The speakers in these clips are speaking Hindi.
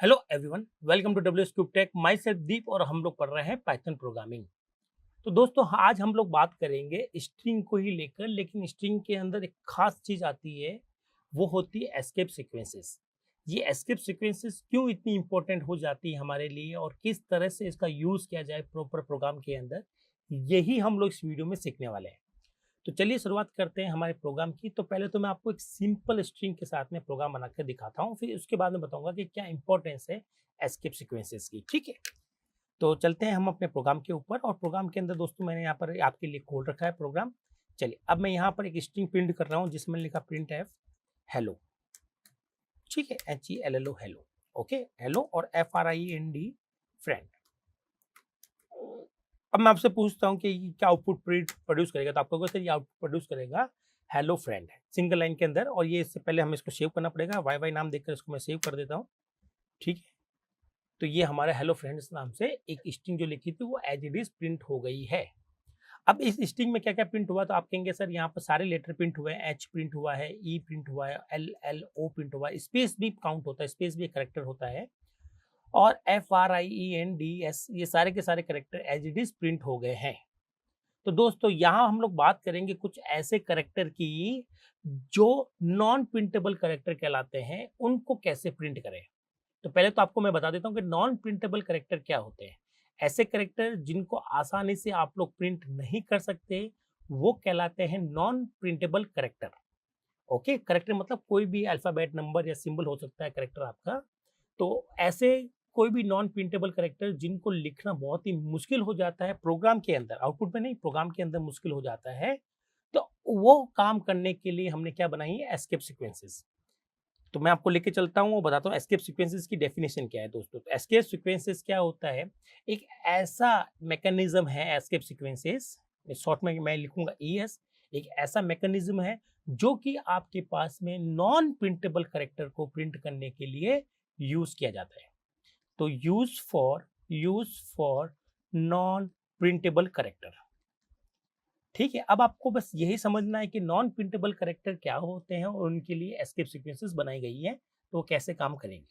Hello everyone, welcome to W S cube tech. Myself Deep और हम लोग पढ़ रहे हैं पाइथन प्रोग्रामिंग। तो दोस्तों आज हम लोग बात करेंगे स्ट्रिंग को ही लेकर, लेकिन स्ट्रिंग के अंदर एक खास चीज आती है, वो होती है एस्केप सीक्वेंसेस। ये एस्केप सीक्वेंसेस क्यों इतनी इंपॉर्टेंट हो जाती है हमारे लिए और किस तरह से इसका यूज किया जाए प्रॉपर प्रोग्राम के अंदर, यही हम लोग इस वीडियो में सीखने वाले हैं। तो चलिए शुरुआत करते हैं हमारे प्रोग्राम की। तो पहले तो मैं आपको एक सिंपल स्ट्रिंग के साथ में प्रोग्राम बनाकर दिखाता हूँ, फिर उसके बाद में बताऊंगा कि क्या इंपॉर्टेंस है एस्केप सीक्वेंसेस की। ठीक है, तो चलते हैं हम अपने प्रोग्राम के ऊपर। और प्रोग्राम के अंदर दोस्तों मैंने यहाँ पर आपके लिए खोल रखा है प्रोग्राम। चलिए अब मैं यहाँ पर एक स्ट्रिंग प्रिंट कर रहा हूँ जिसमें लिखा प्रिंट एफ हेलो। ठीक है, HELLO हेलो। ओके, हेलो और FRIEND फ्रेंड। अब मैं आपसे पूछता हूँ कि ये क्या आउटपुट प्रोड्यूस करेगा, तो आपको सर ये आउटपुट प्रोड्यूस करेगा हेलो फ्रेंड सिंगल लाइन के अंदर। और ये इससे पहले हमें इसको सेव करना पड़ेगा, वाई वाई नाम देकर इसको मैं सेव कर देता हूँ। ठीक है, तो ये हमारा हेलो फ्रेंड्स नाम से एक स्ट्रिंग जो लिखी थी वो एज इट इज प्रिंट हो गई है। अब इस स्ट्रिंग में क्या क्या प्रिंट हुआ, तो आप कहेंगे सर यहाँ पर सारे लेटर प्रिंट हुए हैं, एच प्रिंट हुआ है, ई प्रिंट हुआ है, LLO प्रिंट हुआ है, स्पेस भी काउंट होता है, स्पेस भी एक करेक्टर होता है, और FRIENDS ये सारे के सारे character as it is print हो गए हैं। तो दोस्तों यहाँ हम लोग बात करेंगे कुछ ऐसे करेक्टर की जो नॉन प्रिंटेबल करेक्टर कहलाते हैं, उनको कैसे प्रिंट करें। तो पहले तो आपको मैं बता देता हूँ कि नॉन प्रिंटेबल करेक्टर क्या होते हैं। ऐसे करेक्टर जिनको आसानी से आप लोग प्रिंट नहीं कर सकते, वो कहलाते हैं non printable character. Okay, character मतलब कोई भी अल्फाबेट, नंबर या सिंबल हो सकता है करेक्टर आपका। तो ऐसे कोई भी नॉन प्रिंटेबल करेक्टर जिनको लिखना बहुत ही मुश्किल हो जाता है प्रोग्राम के अंदर, आउटपुट में नहीं, प्रोग्राम के अंदर मुश्किल हो जाता है, तो वो काम करने के लिए हमने क्या बनाई है, एस्केप सीक्वेंसेस। तो मैं आपको लेके चलता हूँ और बताता हूँ एस्केप सीक्वेंसेस की डेफिनेशन क्या है दोस्तों। तो एस्केप सीक्वेंसेस क्या होता है, एक ऐसा मैकेनिज्म है एस्केप सीक्वेंसेस, शॉर्ट में मैं लिखूंगा ES। एक ऐसा मैकेनिज्म है जो कि आपके पास में नॉन प्रिंटेबल करेक्टर को प्रिंट करने के लिए यूज किया जाता है। तो use for non printable character. ठीक है, अब आपको बस यही समझना है कि नॉन प्रिंटेबल करेक्टर क्या होते हैं और उनके लिए एस्केप सीक्वेंसेस बनाई गई है, तो वो कैसे काम करेंगे।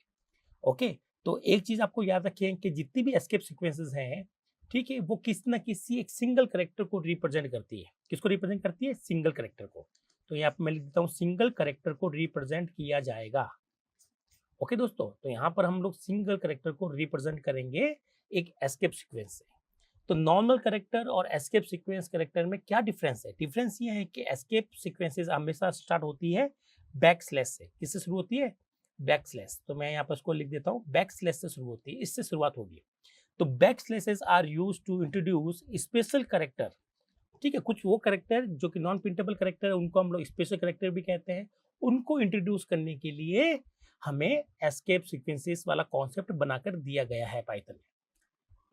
ओके, तो एक चीज आपको याद रखें कि जितनी भी एस्केप सीक्वेंसेस हैं, ठीक है, वो किसी ना किसी एक सिंगल करेक्टर को रिप्रेजेंट करती है। किसको रिप्रेजेंट करती है, सिंगल करेक्टर को। तो यहाँ पे मैं लिख देता हूँ सिंगल करेक्टर को रिप्रेजेंट किया जाएगा। ओके दोस्तों, तो यहाँ पर हम लोग सिंगल करेक्टर को रिप्रेजेंट करेंगे एक एस्केप सीक्वेंस से। तो नॉर्मल करेक्टर और एस्केप सीक्वेंस करेक्टर में क्या डिफरेंस है, डिफरेंस ये है कि एस्केप सीक्वेंसेस हमेशा स्टार्ट होती है बैक स्लैश से। किससे शुरू होती है, बैक स्लैश। तो मैं यहाँ पर उसको लिख देता हूँ, बैक स्लैश से शुरू होती है, इससे शुरुआत होगी। तो back slashes are use to introduce special character. ठीक है, कुछ वो करेक्टर जो कि नॉन प्रिंटेबल करेक्टर है, उनको हम लोग स्पेशल करेक्टर भी कहते हैं। उनको इंट्रोड्यूस करने के लिए हमें एस्केप सीक्वेंसेस वाला कॉन्सेप्ट बनाकर दिया गया है पाइथन में।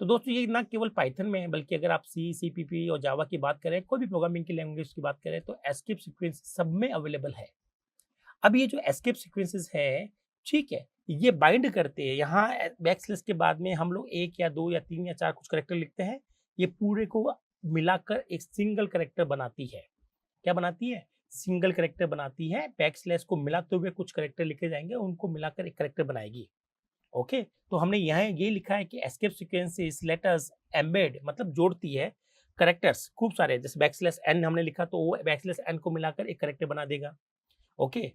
तो दोस्तों ये ना केवल पाइथन में है, बल्कि अगर आप C++, और जावा की बात करें, कोई भी प्रोग्रामिंग की लैंग्वेज की बात करें, तो एस्केप सीक्वेंस सब में अवेलेबल है। अब ये जो एस्केप सीक्वेंसेस है, ठीक है, ये बाइंड करते हैं। यहाँ बैकस्लैश के बाद में हम लोग एक या दो या तीन या चार कुछ करेक्टर लिखते हैं, ये पूरे को मिलाकर एक सिंगल करेक्टर बनाती है। क्या बनाती है, सिंगल करेक्टर बनाती है। बैकस्लैश को मिलाते हुए कुछ करेक्टर लिखे जाएंगे, उनको मिलाकर एक करेक्टर बनाएगी। ओके, तो हमने यहाँ ये लिखा है कि escape sequences let us embed, मतलब जोड़ती है करेक्टर्स खूब सारे। जैसे बैकस्लैश n हमने लिखा, तो वो बैकस्लैश n को मिलाकर एक करेक्टर बना देगा। ओके,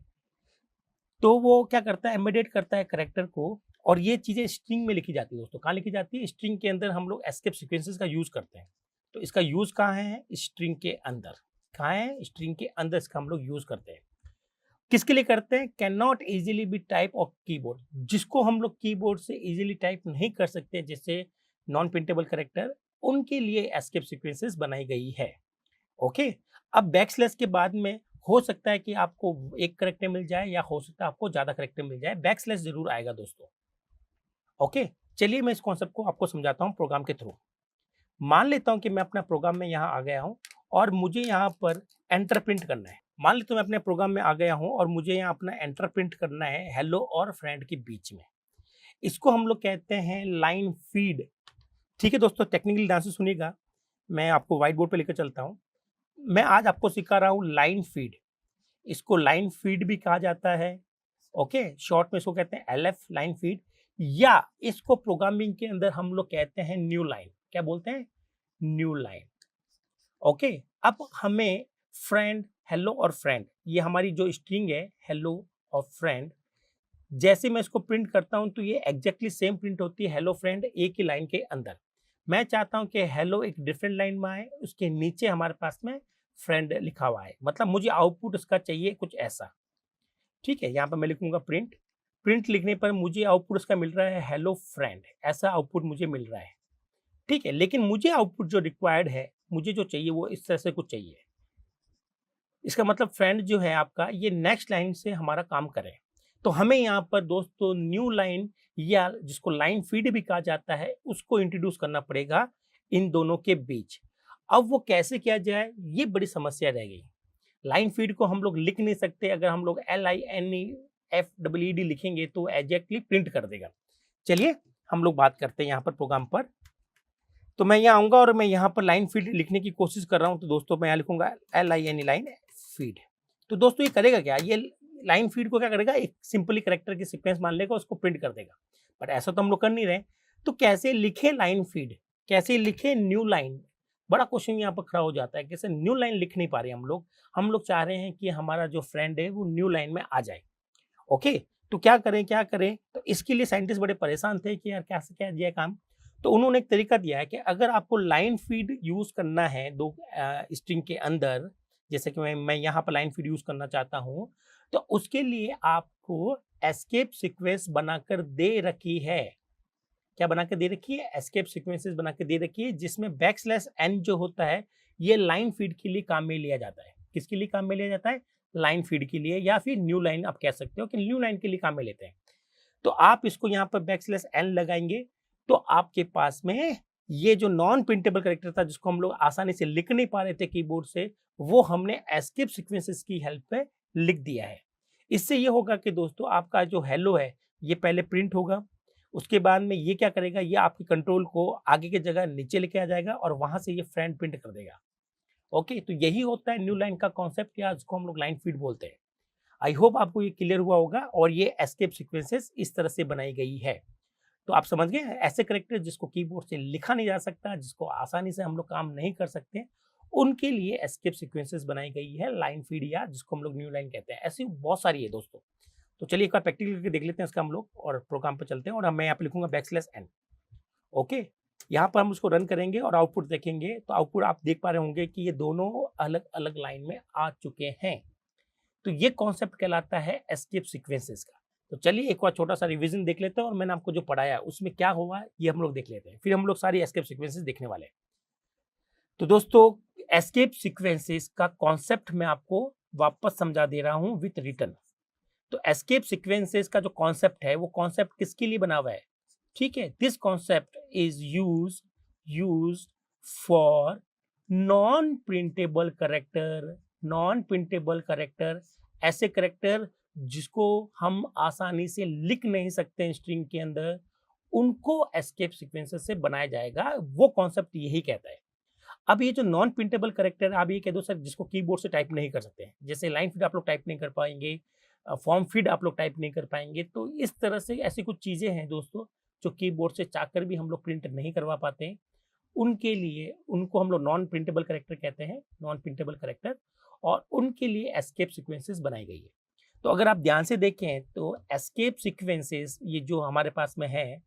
तो वो क्या करता है, एम्बेडेड करता है करेक्टर को। और ये चीजें स्ट्रिंग में लिखी जाती है दोस्तों। कहाँ लिखी जाती है, स्ट्रिंग के अंदर हम लोग एस्केप सीक्वेंसेस का यूज करते हैं। तो इसका यूज कहाँ है, स्ट्रिंग के अंदर। कहाँ है, स्ट्रिंग के अंदर इसका हम लोग यूज करते हैं। किसके लिए करते हैं, can not easily B type of keyboard, जिसको हम लोग कीबोर्ड से इजीली टाइप नहीं कर सकते, जैसे नॉन प्रिंटेबल करेक्टर, उनके लिए एस्केप सीक्वेंसेस बनाई गई है। ओके, अब बैकस्लैश के बाद में हो सकता है कि आपको एक करेक्टर मिल जाए, या हो सकता है आपको ज्यादा करेक्टर मिल जाए, बैकस्लैश जरूर आएगा दोस्तों। ओके, चलिए मैं इस कॉन्सेप्ट को आपको समझाता हूँ प्रोग्राम के थ्रू। मान लेता हूँ कि मैं अपना प्रोग्राम में यहाँ आ गया हूँ और मुझे यहाँ पर एंटर प्रिंट करना है। मान लेता हूँ मैं अपने प्रोग्राम में आ गया हूँ और मुझे यहाँ अपना एंटर प्रिंट करना है हेलो और फ्रेंड के बीच में। इसको हम लोग कहते हैं लाइन फीड। ठीक है दोस्तों, टेक्निकल ध्यान से सुनिएगा, मैं आपको व्हाइट बोर्ड पे लेकर चलता हूँ। मैं आज आपको सिखा रहा हूँ लाइन फीड। इसको लाइन फीड भी कहा जाता है। ओके, शॉर्ट में इसको कहते हैं LF, लाइन फीड। या इसको प्रोग्रामिंग के अंदर हम लोग कहते हैं न्यू लाइन। क्या बोलते हैं? New line. ओके, अब हमें फ्रेंड, हेलो और फ्रेंड, ये हमारी जो स्ट्रिंग है हेलो और फ्रेंड, जैसे मैं इसको प्रिंट करता हूं तो ये एग्जैक्टली सेम प्रिंट होती है हेलो फ्रेंड एक ही लाइन के अंदर। मैं चाहता हूं कि हेलो एक डिफरेंट लाइन में आए, उसके नीचे हमारे पास में फ्रेंड लिखा हुआ है, मतलब मुझे आउटपुट उसका चाहिए कुछ ऐसा। ठीक है, यहाँ पर मैं लिखूंगा प्रिंट। प्रिंट लिखने पर मुझे आउटपुट उसका मिल रहा है हेलो फ्रेंड, ऐसा आउटपुट मुझे मिल रहा है। ठीक है, लेकिन मुझे आउटपुट जो रिक्वायर्ड है, मुझे जो चाहिए वो इस तरह से कुछ चाहिए। इसका मतलब फ्रेंड जो है आपका ये नेक्स्ट लाइन से हमारा काम करे। तो हमें यहाँ पर दोस्तों न्यू लाइन या जिसको लाइन फीड भी कहा जाता है उसको इंट्रोड्यूस करना पड़ेगा इन दोनों के बीच। अब वो कैसे किया जाए, ये बड़ी समस्या रह गई। लाइन फीड को हम लोग लिख नहीं सकते, अगर हम लोग LINEFEED लिखेंगे तो एग्जैक्टली प्रिंट कर देगा। चलिए हम लोग बात करते हैं यहाँ पर प्रोग्राम पर। तो मैं यहाँ आऊंगा और मैं यहाँ पर लाइन फीड लिखने की कोशिश कर रहा हूँ, तो दोस्तों मैं यहाँ लिखूंगा LINE लाइन फीड। तो दोस्तों ये करेगा क्या, ये लाइन फीड को क्या करेगा, एक सिंपली करेक्टर की सीक्वेंस मान लेगा, उसको प्रिंट कर देगा। बट ऐसा तो हम लोग कर नहीं रहे, तो कैसे लिखे लाइन फीड, कैसे लिखे न्यू लाइन, बड़ा क्वेश्चन यहाँ पर खड़ा हो जाता है। कैसे न्यू लाइन लिख नहीं पा रहे हम लोग चाह रहे हैं कि हमारा जो फ्रेंड है वो न्यू लाइन में आ जाए। ओके, तो क्या करें, तो इसके लिए साइंटिस्ट बड़े परेशान थे कि यार कैसे क्या दिया काम। तो उन्होंने एक तरीका दिया है कि अगर आपको लाइन फीड यूज करना है दो स्ट्रिंग के अंदर, जैसे कि मैं यहाँ पर लाइन फीड यूज करना चाहता हूँ, तो उसके लिए आपको एस्केप सीक्वेंस बनाकर दे रखी है। क्या बना के दे रखी है? एस्केप सीक्वेंसेस बना के दे रखी है, जिसमें \n जो होता है ये लाइन फीड के लिए काम में लिया जाता है। किसके लिए काम में लिया जाता है? लाइन फीड के लिए, या फिर न्यू लाइन आप कह सकते हो कि न्यू लाइन के लिए काम में लेते हैं। तो आप इसको यहाँ पर \n लगाएंगे तो आपके पास में ये जो नॉन प्रिंटेबल कैरेक्टर था जिसको हम लोग आसानी से लिख नहीं पा रहे थे कीबोर्ड से, वो हमने एस्केप सीक्वेंसेस की हेल्प पे लिख दिया है। इससे ये होगा कि दोस्तों आपका जो हेलो है ये पहले प्रिंट होगा, उसके बाद में ये क्या करेगा, ये आपके कंट्रोल को आगे की जगह नीचे लेके आ जाएगा और वहां से ये फ्रेंड प्रिंट कर देगा। ओके, तो यही होता है न्यू लाइन का कॉन्सेप्ट, या जिसको हम लोग लाइन फीड बोलते हैं। आई होप आपको ये क्लियर हुआ होगा, और ये एस्केप सीक्वेंसेस इस तरह से बनाई गई है। तो आप समझ गए, ऐसे कैरेक्टर जिसको कीबोर्ड से लिखा नहीं जा सकता, जिसको आसानी से हम लोग काम नहीं कर सकते, उनके लिए एस्केप सीक्वेंसेस बनाई गई है लाइन फीड, या जिसको हम लोग न्यू लाइन कहते हैं। ऐसी बहुत सारी है दोस्तों। तो चलिए एक बार प्रैक्टिकल करके देख लेते हैं इसका हम लोग, और प्रोग्राम पर चलते हैं। और मैं यहाँ पे लिखूंगा \n। ओके, यहाँ पर हम उसको रन करेंगे और आउटपुट देखेंगे, तो आउटपुट आप देख पा रहे होंगे कि ये दोनों अलग अलग लाइन में आ चुके हैं। तो ये कॉन्सेप्ट कहलाता है एस्केप सीक्वेंसेस का। तो चलिए एक बार छोटा सा रिवीजन देख लेते हैं, और मैंने आपको जो पढ़ाया उसमें क्या हुआ ये हम लोग देख लेते हैं, फिर हम लोग सारी एस्केप सीक्वेंसेस देखने वाले हैं। तो दोस्तों एस्केप सीक्वेंसेस का कॉन्सेप्ट मैं आपको वापस समझा दे रहा हूं विथ रिटर्न। तो एस्केप सीक्वेंसेस का जो कॉन्सेप्ट है वो कॉन्सेप्ट किसके लिए बना हुआ है? ठीक है, this concept is used for non printable character, ऐसे कैरेक्टर जिसको हम आसानी से लिख नहीं सकते स्ट्रिंग के अंदर, उनको एस्केप सीक्वेंसेस से बनाया जाएगा। वो कॉन्सेप्ट यही कहता है। अब ये जो नॉन प्रिंटेबल कैरेक्टर, आप ये कह दो सर जिसको कीबोर्ड से टाइप नहीं कर सकते हैं, जैसे लाइन फीड आप लोग टाइप नहीं कर पाएंगे, फॉर्म फीड आप लोग टाइप नहीं कर पाएंगे, तो इस तरह से ऐसी कुछ चीजें हैं दोस्तों जो कीबोर्ड से चाहकर भी हम लोग प्रिंट नहीं करवा पाते हैं। उनके लिए, उनको हम लोग नॉन प्रिंटेबल कैरेक्टर कहते हैं, नॉन प्रिंटेबल कैरेक्टर, और उनके लिए एस्केप सीक्वेंसेस बनाई गई है। तो अगर आप ध्यान से देखें तो एस्केप सीक्वेंसेस ये जो हमारे पास में है,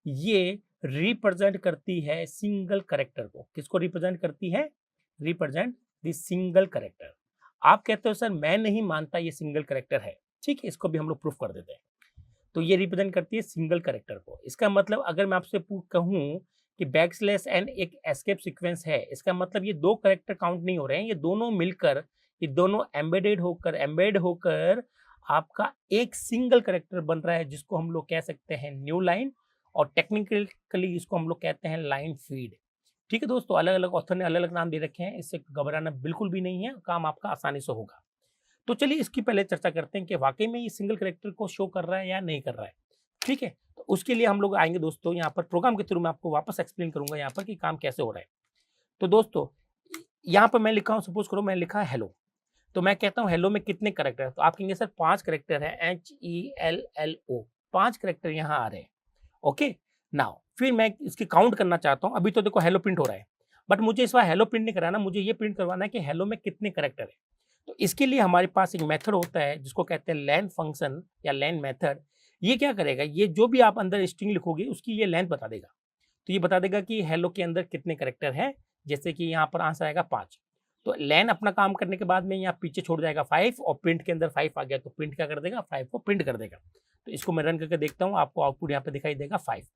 ये रिप्रेजेंट करती है सिंगल कैरेक्टर को। किसको रिप्रेजेंट करती है? Represent the single character. आप कहते हो सर मैं नहीं मानता ये सिंगल कैरेक्टर है, ठीक है, इसको भी हम लोग प्रूफ कर देते हैं। तो ये रिप्रेजेंट करती है सिंगल कैरेक्टर को। इसका मतलब अगर मैं आपसे कहूं कि \n एक एस्केप सीक्वेंस है, इसका मतलब ये दो कैरेक्टर काउंट नहीं हो रहे हैं, ये दोनों मिलकर, ये दोनों एम्बेड होकर आपका एक सिंगल कैरेक्टर बन रहा है, जिसको हम लोग कह सकते हैं न्यू लाइन, और टेक्निकली इसको हम लोग कहते हैं लाइन फीड। ठीक है दोस्तों, अलग अलग ऑथर ने अलग अलग नाम दे रखे हैं, इससे घबराना बिल्कुल भी नहीं है, काम आपका आसानी से होगा। तो चलिए इसकी पहले चर्चा करते हैं कि वाकई में ये सिंगल कैरेक्टर को शो कर रहा है या नहीं कर रहा है। ठीक है, तो उसके लिए हम लोग आएंगे दोस्तों, यहाँ पर प्रोग्राम के थ्रू मैं आपको वापस एक्सप्लेन करूंगा यहाँ पर कि काम कैसे हो रहा है। तो दोस्तों यहाँ पर मैं लिखा हूँ, सपोज करो मैं लिखा है हेलो, तो मैं कहता हूँ हेलो में कितने कैरेक्टर है, तो आप कहेंगे सर 5 कैरेक्टर है, HELLO, 5 कैरेक्टर यहाँ आ रहे हैं। ओके, नाउ फिर मैं इसकी काउंट करना चाहता हूँ। अभी तो देखो हेलो प्रिंट हो रहा है, बट मुझे इस बार हेलो प्रिंट नहीं कराना, मुझे ये प्रिंट करवाना है कि हेलो में कितने कैरेक्टर है। तो इसके लिए हमारे पास एक मेथड होता है जिसको कहते हैं लेन फंक्शन या लेन मेथड। ये क्या करेगा, ये जो भी आप अंदर स्ट्रिंग लिखोगे उसकी ये लेंथ बता देगा। तो ये बता देगा कि हेलो के अंदर कितने कैरेक्टर हैं, जैसे कि यहाँ पर आंसर आएगा 5। तो लेन अपना काम करने के बाद में यहाँ पीछे छोड़ जाएगा 5 और प्रिंट के अंदर 5 आ गया तो प्रिंट क्या कर देगा, 5 को प्रिंट कर देगा। तो इसको मैं रन करके देखता हूँ, आपको आउटपुट यहाँ पे दिखाई देगा 5।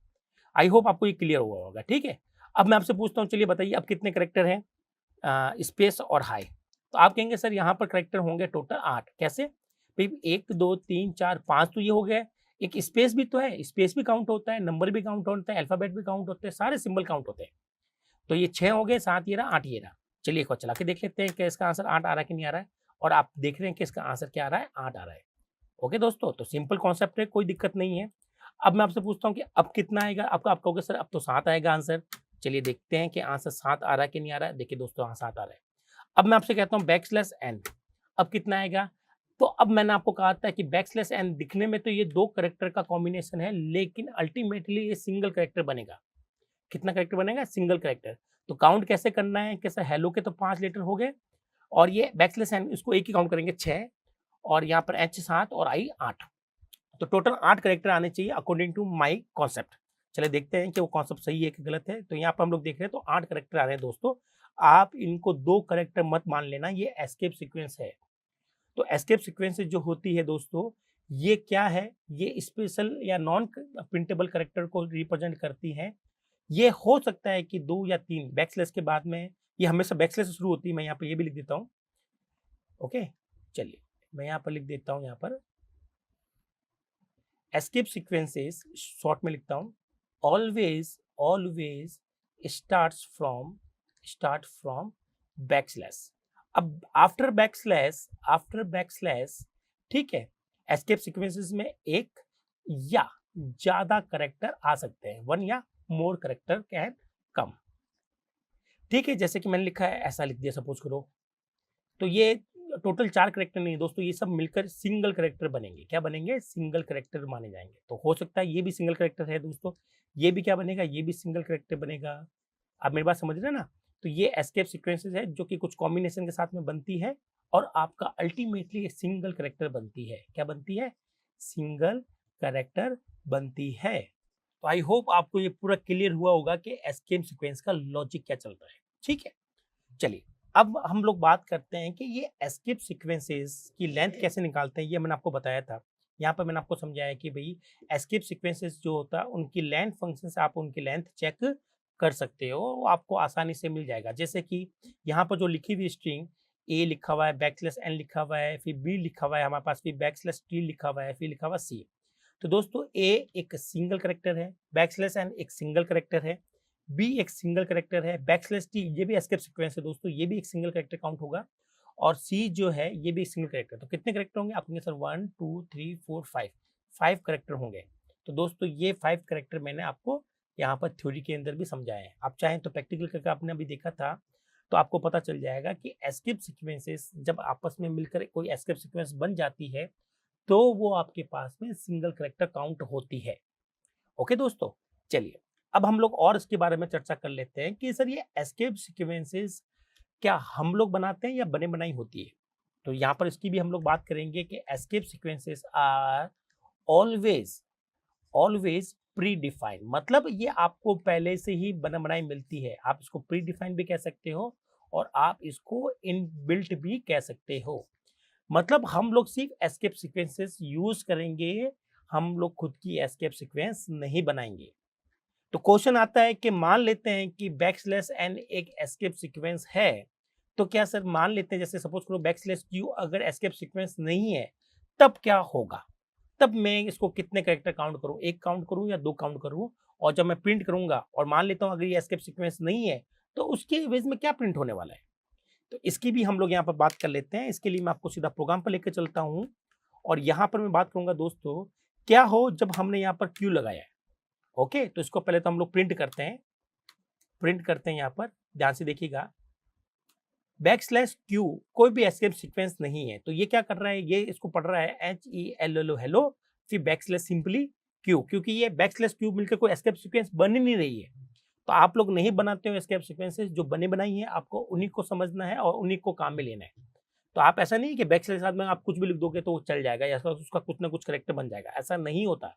आई होप आपको ये क्लियर हुआ होगा, ठीक है। अब मैं आपसे पूछता हूँ, चलिए बताइए अब कितने कैरेक्टर हैं स्पेस और हाई। तो आप कहेंगे सर यहाँ पर कैरेक्टर होंगे टोटल 8। कैसे भाई, 1 2 3 4 5 तो ये हो गया, एक स्पेस भी तो है, स्पेस भी काउंट होता है, नंबर भी काउंट होता है, अल्फाबेट भी काउंट होते हैं, सारे सिंबल काउंट होते हैं। तो ये 6 हो गए, 7 ये रहा, 8 ये रहा। चलिए एक बार चला के देख लेते हैं कि इसका आंसर 8 आ रहा है कि नहीं आ रहा है। और आप देख रहे हैं कि इसका आंसर क्या आ रहा है, 8 आ रहा है। ओके दोस्तों, तो सिंपल कॉन्सेप्ट है, कोई दिक्कत नहीं है। अब मैं आपसे पूछता हूँ कि अब कितना आएगा, आपका आप कहोगे सर अब तो 7 आएगा आंसर। चलिए देखते हैं कि आंसर 7 आ रहा है कि नहीं आ रहा है। देखिए दोस्तों, हाँ 7 आ रहा है। अब मैं आपसे कहता हूँ बैकस्लैश एन, अब कितना आएगा। तो अब मैंने आपको कहा था कि बैकस्लैश एन दिखने में तो ये 2 कैरेक्टर का कॉम्बिनेशन है, लेकिन अल्टीमेटली ये सिंगल कैरेक्टर बनेगा। कितना कैरेक्टर बनेगा, सिंगल कैरेक्टर। तो काउंट कैसे करना है, कैसे, हेलो के तो 5 लेटर हो गए और ये बैकस्लैश एन इसको एक ही काउंट करेंगे 6 और यहाँ पर एच 7 और आई 8। तो टोटल 8 कैरेक्टर आने चाहिए अकॉर्डिंग टू माय कॉन्सेप्ट। चलिए देखते हैं कि वो कॉन्सेप्ट सही है कि गलत है। तो यहाँ पर हम लोग देख रहे हैं तो 8 कैरेक्टर आ रहे हैं दोस्तों। आप इनको 2 कैरेक्टर मत मान लेना, ये एस्केप सीक्वेंस है। तो एस्केप सीक्वेंसेस जो होती है दोस्तों, ये क्या है, ये स्पेशल या नॉन प्रिंटेबल कैरेक्टर को रिप्रेजेंट करती हैं। ये हो सकता है कि 2 या 3 बैकस्लैश के बाद में, ये हमेशा बैकस्लैश से शुरू होती है। मैं यहाँ पे ये भी लिख देता हूँ। ओके, चलिए मैं यहाँ पर लिख देता हूँ, यहाँ पर एस्केप सीक्वेंसेस शॉर्ट में लिखता हूँ। Always always start from backslash. अब आफ्टर बैकस्लैश, ठीक है, एस्केप सीक्वेंसेस में एक या ज्यादा करेक्टर आ सकते हैं, 1 या मोर करेक्टर कैन कम। ठीक है, जैसे कि मैंने लिखा है ऐसा लिख दिया सपोज करो। तो ये टोटल 4 करेक्टर नहीं दोस्तों, ये सब मिलकर सिंगल करेक्टर बनेंगे। क्या बनेंगे, सिंगल करेक्टर माने जाएंगे। तो हो सकता है ये भी सिंगल करेक्टर है दोस्तों, ये भी क्या बनेगा, ये भी सिंगल करेक्टर बनेगा। आप मेरी बात समझ रहे हैं ना। तो ये एस्केप सीक्वेंसेस है जो कि कुछ कॉम्बिनेशन के साथ में बनती है और आपका अल्टीमेटली सिंगल करेक्टर बनती है। क्या बनती है, सिंगल करेक्टर बनती है। तो आई होप आपको ये पूरा क्लियर हुआ होगा कि एस्केप सीक्वेंस का लॉजिक क्या चल रहा है। ठीक है, चलिए अब हम लोग बात करते हैं कि ये एस्केप सीक्वेंसेस की लेंथ कैसे निकालते हैं। ये मैंने आपको बताया था, यहाँ पर मैंने आपको समझाया कि भाई एस्केप सीक्वेंसेस जो होता है उनकी लेंथ फंक्शन से आप उनकी लेंथ चेक कर सकते हो, वो आपको आसानी से मिल जाएगा। जैसे कि यहाँ पर जो लिखी हुई स्ट्रिंग ए लिखा हुआ है, बैकस्लैश एन लिखा हुआ है, फिर बी लिखा हुआ है हमारे पास, फिर बैकस्लैश टी लिखा हुआ है, फिर लिखा हुआ सी। तो दोस्तों ए एक सिंगल करेक्टर है, बैकस्लैश एन एक सिंगल करेक्टर है, बी एक सिंगल करेक्टर है, बैकस्लैश टी ये भी एस्केप सीक्वेंस है दोस्तों, ये भी एक सिंगल करेक्टर काउंट होगा, और सी जो है ये भी एक सिंगल करेक्टर। तो कितने करेक्टर होंगे, आप कहेंगे सर 1 2 3 4 5 करेक्टर होंगे। तो दोस्तों ये 5 करेक्टर मैंने आपको यहाँ पर थ्योरी के अंदर भी समझाए हैं। आप चाहें तो प्रैक्टिकल करके आपने अभी देखा था तो आपको पता चल जाएगा कि एस्केप सीक्वेंसेस जब आपस में मिलकर कोई एस्केप सीक्वेंस बन जाती है तो वो आपके पास में सिंगल करेक्टर काउंट होती है। ओके दोस्तों, चलिए अब हम लोग और इसके बारे में चर्चा कर लेते हैं कि सर ये एस्केप सीक्वेंसेस क्या हम लोग बनाते हैं या बने बनाई होती है। तो यहाँ पर इसकी भी हम लोग बात करेंगे कि escape sequences are always always predefined, मतलब ये आपको पहले से ही बना बनाई मिलती है। आप इसको प्री डिफाइंड भी कह सकते हो और आप इसको इनबिल्ट भी कह सकते हो। मतलब हम लोग सिर्फ एस्केप सीक्वेंसेस यूज करेंगे, हम लोग खुद की एस्केप सीक्वेंस नहीं बनाएंगे। तो क्वेश्चन आता है कि मान लेते हैं कि बैकस्लैश एन एक एस्केप सीक्वेंस है, तो क्या सर मान लेते हैं जैसे सपोज करो बैकस्लैश क्यू अगर एस्केप सीक्वेंस नहीं है तब क्या होगा, तब मैं इसको कितने कैरेक्टर काउंट करूं, 1 काउंट करूं या 2 काउंट करूं, और जब मैं प्रिंट करूंगा और मान लेता हूं अगर ये एस्केप सीक्वेंस नहीं है तो उसके एवज में क्या प्रिंट होने वाला है। तो इसकी भी हम लोग यहाँ पर बात कर लेते हैं। इसके लिए मैं आपको सीधा प्रोग्राम पर लेकर चलता हूँ और यहाँ पर मैं बात करूंगा दोस्तों क्या हो जब हमने यहाँ पर क्यू लगाया है। ओके, तो इसको पहले तो हम लोग प्रिंट करते हैं यहाँ पर ध्यान से देखिएगा। बैकस्लैश क्यू कोई भी एस्केप सीक्वेंस नहीं है, तो ये क्या कर रहा है, ये इसको पढ़ रहा है HELLO हेलो, फिर बैकस्लैश सिंपली क्यू, क्योंकि ये बैकस्लैश क्यू मिलकर कोई एस्केप सीक्वेंस बन ही नहीं रही है। तो आप लोग नहीं बनाते हो एस्केप सीक्वेंसेस, जो बने बनाई है आपको उन्हीं को समझना है और उन्हीं को काम में लेना है। तो आप ऐसा नहीं कि बैकस्लैश के साथ में आप कुछ भी लिख दोगे तो वो चल जाएगा या उसका कुछ ना कुछ करेक्टर बन जाएगा, ऐसा नहीं होता।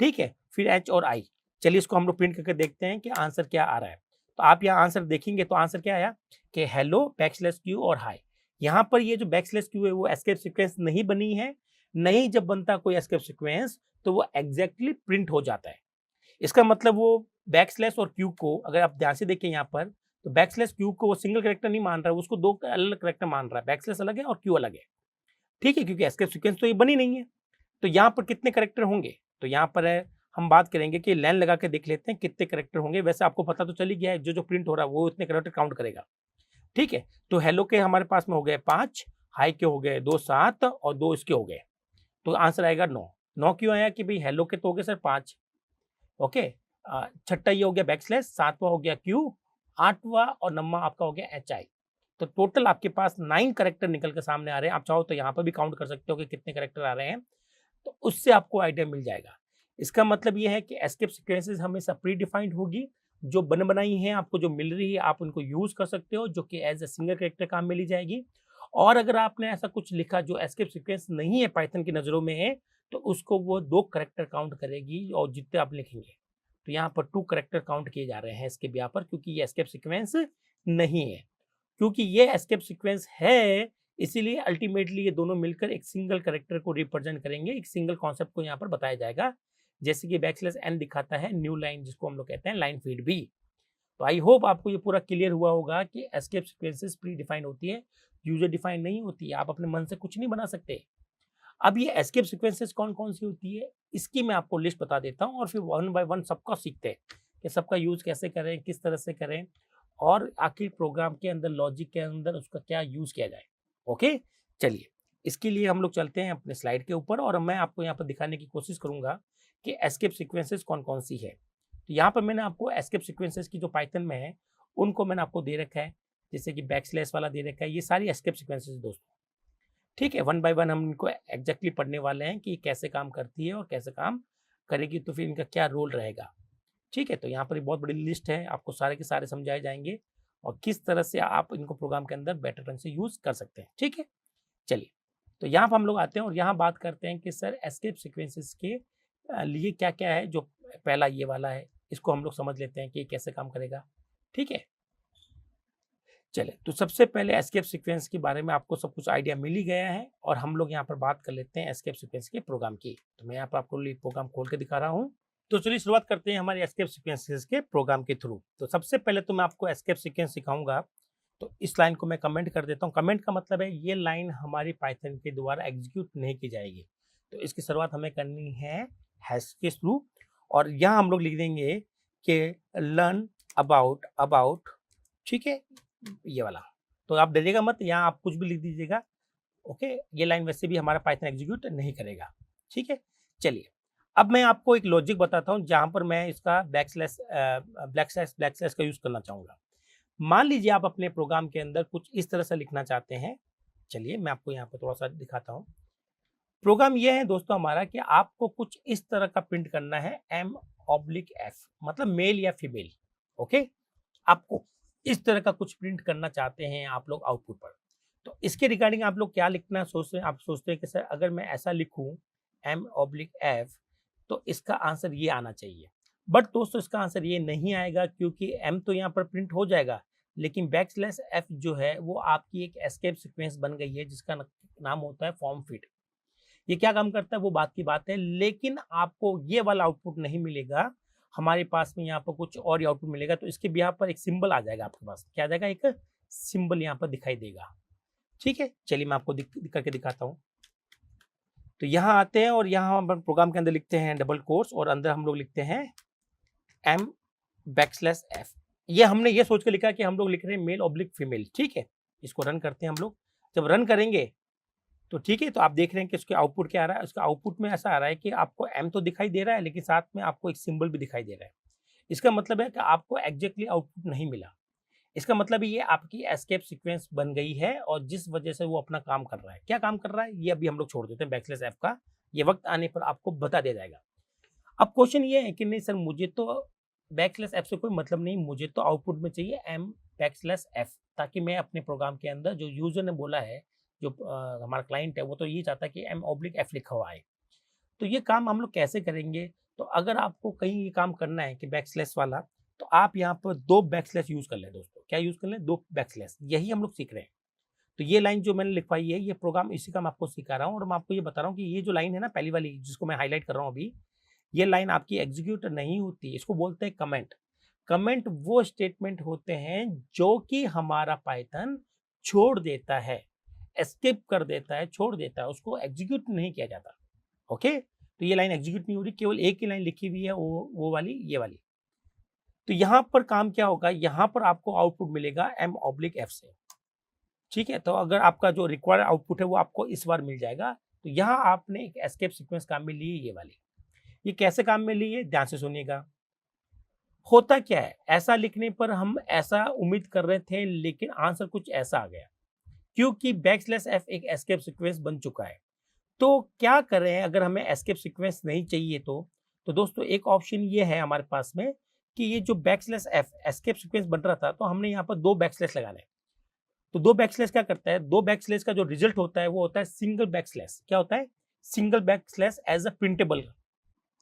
ठीक है, फिर एच और आई, चलिए इसको हम लोग प्रिंट करके देखते हैं कि आंसर क्या आ रहा है। तो आप यहाँ आंसर देखेंगे तो आंसर क्या आया कि हेलो बैकस्लैश क्यू और हाई। यहाँ पर ये जो बैकस्लैश क्यू है वो एस्केप सीक्वेंस नहीं बनी है, नहीं जब बनता कोई एस्केप सीक्वेंस तो वो एग्जैक्टली प्रिंट हो जाता है। इसका मतलब वो बैकस्लैश और क्यू को अगर आप ध्यान से देखें यहाँ पर, तो बैकस्लैश क्यू को वो सिंगल कैरेक्टर नहीं मान रहा है, उसको दो अलग कैरेक्टर मान रहा है, बैकस्लैश अलग है और क्यू अलग है। ठीक है, क्योंकि एस्केप सीक्वेंस तो ये बनी नहीं है। तो यहाँ पर कितने कैरेक्टर होंगे, तो यहाँ पर है हम बात करेंगे कि लाइन लगा के देख लेते हैं कितने कैरेक्टर होंगे। वैसे आपको पता तो चल ही गया है, जो जो प्रिंट हो रहा है वो इतने कैरेक्टर काउंट करेगा। ठीक है, तो हेलो के हमारे पास में हो गए 5, हाई के हो गए 2 7 और 2 इसके हो गए, तो आंसर आएगा 9। 9 क्यों आया कि भाई हेलो के तो हो गए सर 5, ओके, छठा ये हो गया बैकस्लैश, 7वां हो गया क्यू, 8वां और 9वां आपका हो गया एच आई। तो टोटल आपके पास 9 कैरेक्टर निकल के सामने आ रहे हैं। आप चाहो तो यहाँ पर भी काउंट कर सकते हो कि कितने कैरेक्टर आ रहे हैं, तो उससे आपको आइडिया मिल जाएगा। इसका मतलब ये है कि एस्केप सीक्वेंसेस हमेशा प्री डिफाइंड होगी, जो बन बनाई है आपको जो मिल रही है आप उनको यूज कर सकते हो, जो कि एज ए सिंगल कैरेक्टर काम में ली जाएगी। और अगर आपने ऐसा कुछ लिखा जो एस्केप सीक्वेंस नहीं है पाइथन की नजरों में है, तो उसको वो 2 कैरेक्टर काउंट करेगी और जितने आप लिखेंगे। तो यहाँ पर 2 कैरेक्टर काउंट किए जा रहे हैं इसके ब्याह पर, क्योंकि ये एस्केप सीक्वेंस नहीं है। क्योंकि ये एस्केप सीक्वेंस है, इसीलिए अल्टीमेटली ये दोनों मिलकर एक सिंगल कैरेक्टर को रिप्रेजेंट करेंगे, एक सिंगल कॉन्सेप्ट को यहाँ पर बताया जाएगा। जैसे कि बैकस्लैश एन दिखाता है न्यू लाइन, जिसको हम लोग कहते हैं लाइन फीड भी। तो आई होप आपको ये पूरा क्लियर हुआ होगा कि एस्केप सीक्वेंसेस प्री डिफाइंड होती है, यूजर डिफाइंड नहीं होती है। आप अपने मन से कुछ नहीं बना सकते। अब ये एस्केप सीक्वेंसेस कौन कौन सी होती है, इसकी मैं आपको लिस्ट बता देता हूँ और फिर वन बाय वन सबका सीखते हैं कि सबका यूज कैसे करें, किस तरह से करें, और आखिर प्रोग्राम के अंदर लॉजिक के अंदर उसका क्या यूज किया जाए। ओके, चलिए इसके लिए हम लोग चलते हैं अपने स्लाइड के ऊपर और मैं आपको यहाँ पर दिखाने की कोशिश करूंगा कि एस्केप सीक्वेंसेस कौन कौन सी है। तो यहाँ पर मैंने आपको एस्केप सीक्वेंसेस की जो पाइथन में है उनको मैंने आपको दे रखा है, जैसे कि बैकस्लैश वाला दे रखा है, ये सारी एस्केप सीक्वेंसेस दोस्तों। ठीक है, वन बाय वन हम इनको एग्जैक्टली पढ़ने वाले हैं कि कैसे काम करती है और कैसे काम करेगी, तो फिर इनका क्या रोल रहेगा। ठीक है, तो यहाँ पर बहुत बड़ी लिस्ट है, आपको सारे के सारे समझाए जाएंगे और किस तरह से आप इनको प्रोग्राम के अंदर बेटर ढंग से यूज कर सकते हैं। ठीक है, चलिए तो यहाँ पर हम लोग आते हैं और यहाँ बात करते हैं कि सर एस्केप सीक्वेंसेस के लिए क्या क्या है। जो पहला ये वाला है, इसको हम लोग समझ लेते हैं कि कैसे काम करेगा। ठीक है, चले तो सबसे पहले एस्केप सीक्वेंस के बारे में आपको सब कुछ आइडिया मिल ही गया है और हम लोग यहाँ पर बात कर लेते हैं एस्केप सीक्वेंस के प्रोग्राम की। तो मैं यहाँ पर आपको प्रोग्राम खोल के दिखा रहा हूँ। तो चलिए शुरुआत करते हैं हमारे एस्केप सीक्वेंसेस के प्रोग्राम के थ्रू। तो सबसे पहले तो मैं आपको एस्केप सीक्वेंस सिखाऊंगा। तो इस लाइन को मैं कमेंट कर देता हूँ। कमेंट का मतलब है ये लाइन हमारी पाइथन के द्वारा एग्जीक्यूट नहीं की जाएगी। तो इसकी शुरुआत हमें करनी है हैश के थ्रू और यहाँ हम लोग लिख देंगे कि लर्न अबाउट। ठीक है, ये वाला। तो आप डरिएगा मत, यहाँ आप कुछ भी लिख दीजिएगा। ओके, ये लाइन वैसे भी हमारा पाइथन एग्जीक्यूट नहीं करेगा। ठीक है, चलिए अब मैं आपको एक लॉजिक बताता हूँ जहां पर मैं इसका बैकस्लैश का यूज करना चाहूंगा। मान लीजिए आप अपने प्रोग्राम के अंदर कुछ इस तरह से लिखना चाहते हैं। चलिए मैं आपको यहाँ पर थोड़ा सा दिखाता हूँ। प्रोग्राम ये है दोस्तों हमारा कि आपको कुछ इस तरह का प्रिंट करना है M/F, मतलब मेल या फीमेल। ओके, आपको इस तरह का कुछ प्रिंट करना चाहते हैं आप लोग आउटपुट पर। तो इसके रिगार्डिंग आप लोग क्या लिखना सोचते हैं? आप सोचते हैं कि सर अगर मैं ऐसा लिखूं M/F तो इसका आंसर ये आना चाहिए। बट दोस्तों इसका आंसर ये नहीं आएगा, क्योंकि M तो यहाँ पर प्रिंट हो जाएगा, लेकिन बैकस्लैश F जो है वो आपकी एक एस्केप सीक्वेंस बन गई है जिसका नाम होता है फॉर्म फिट। ये क्या काम करता है वो बात की बात है, लेकिन आपको ये वाला आउटपुट नहीं मिलेगा। हमारे पास में यहाँ पर कुछ और आउटपुट मिलेगा। तो इसके यहाँ पर एक सिंबल आ जाएगा आपके पास। क्या आ जाएगा? एक सिंबल यहाँ पर दिखाई देगा। ठीक है, चलिए मैं आपको करके दिखाता हूँ। तो यहाँ आते हैं और यहाँ हम प्रोग्राम के अंदर लिखते हैं डबल कोर्स और अंदर हम लोग लिखते हैं M/F। ये हमने ये सोच के लिखा कि हम लोग लिख रहे हैं मेल/फीमेल। ठीक है, इसको रन करते हैं हम लोग। जब रन करेंगे तो ठीक है, तो आप देख रहे हैं कि उसके आउटपुट क्या आ रहा है। उसका आउटपुट में ऐसा आ रहा है कि आपको M तो दिखाई दे रहा है, लेकिन साथ में आपको एक सिंबल भी दिखाई दे रहा है। इसका मतलब है कि आपको एग्जैक्टली आउटपुट नहीं मिला। इसका मतलब ये आपकी एस्केप सीक्वेंस बन गई है और जिस वजह से वो अपना काम कर रहा है। क्या काम कर रहा है ये अभी हम लोग छोड़ देते हैं बैकस्लैश F का, ये वक्त आने पर आपको बता दिया जाएगा। अब क्वेश्चन ये है कि नहीं सर मुझे तो बैकस्लैश एफ से कोई मतलब नहीं, मुझे तो आउटपुट में चाहिए एम बैकस्लैश एफ, ताकि मैं अपने प्रोग्राम के अंदर जो यूजर ने बोला है, जो हमारा क्लाइंट है वो तो ये चाहता है कि एम ऑब्लिक एफ लिखा हुआ है। तो ये काम हम लोग कैसे करेंगे? तो अगर आपको कहीं ये काम करना है कि बैकस्लैश वाला, तो आप यहाँ पर 2 बैकस्लैश यूज़ कर लें दोस्तों। क्या यूज़ कर लें? 2 बैकस्लैश, यही हम लोग सीख रहे हैं। तो ये लाइन जो मैंने लिखवाई है, ये प्रोग्राम इसी का मैं आपको सिखा रहा हूँ और मैं आपको ये बता रहा हूँ कि ये जो लाइन है ना पहली वाली जिसको मैं हाइलाइट कर रहा हूँ अभी, ये लाइन आपकी एग्जीक्यूट नहीं होती, इसको बोलते हैं कमेंट। कमेंट वो स्टेटमेंट होते हैं जो कि हमारा पाइथन छोड़ देता है, एस्केप कर देता है, छोड़ देता है, उसको एग्जीक्यूट नहीं किया जाता। ओके? तो ये लाइन एग्जीक्यूट नहीं हो रही, केवल एक ही लाइन लिखी हुई है, वो वाली, ये वाली। तो यहाँ पर काम क्या होगा? यहाँ पर आपको आउटपुट मिलेगा एम ऑब्लिक एफ से। ठीक है? तो अगर आपका जो रिक्वायर्ड आउटपुट है वो आपको इस बार मिल जाएगा। तो यहाँ आपने एक एस्केप सीक्वेंस काम में ली है ये वाली। ये कैसे काम में ली है? ध्यान से सुनिएगा। होता क्या है? ऐसा लिखने पर हम ऐसा उम्मीद कर रहे थे, लेकिन आंसर कुछ ऐसा आ गया, क्योंकि बैकस्लैश एफ एक एस्केप सीक्वेंस बन चुका है। तो क्या करें अगर हमें एस्केप सीक्वेंस नहीं चाहिए तो दोस्तों एक ऑप्शन ये है हमारे पास में कि ये जो बैकस्लैश एफ एस्केप सीक्वेंस बन रहा था, तो हमने यहाँ पर 2 बैकस्लैश लगाने हैं। तो 2 बैकस्लैश क्या करता है? 2 बैकस्लैश का जो रिजल्ट होता है वो होता है सिंगल बैकस्लैश। क्या होता है? Single backslash as a printable.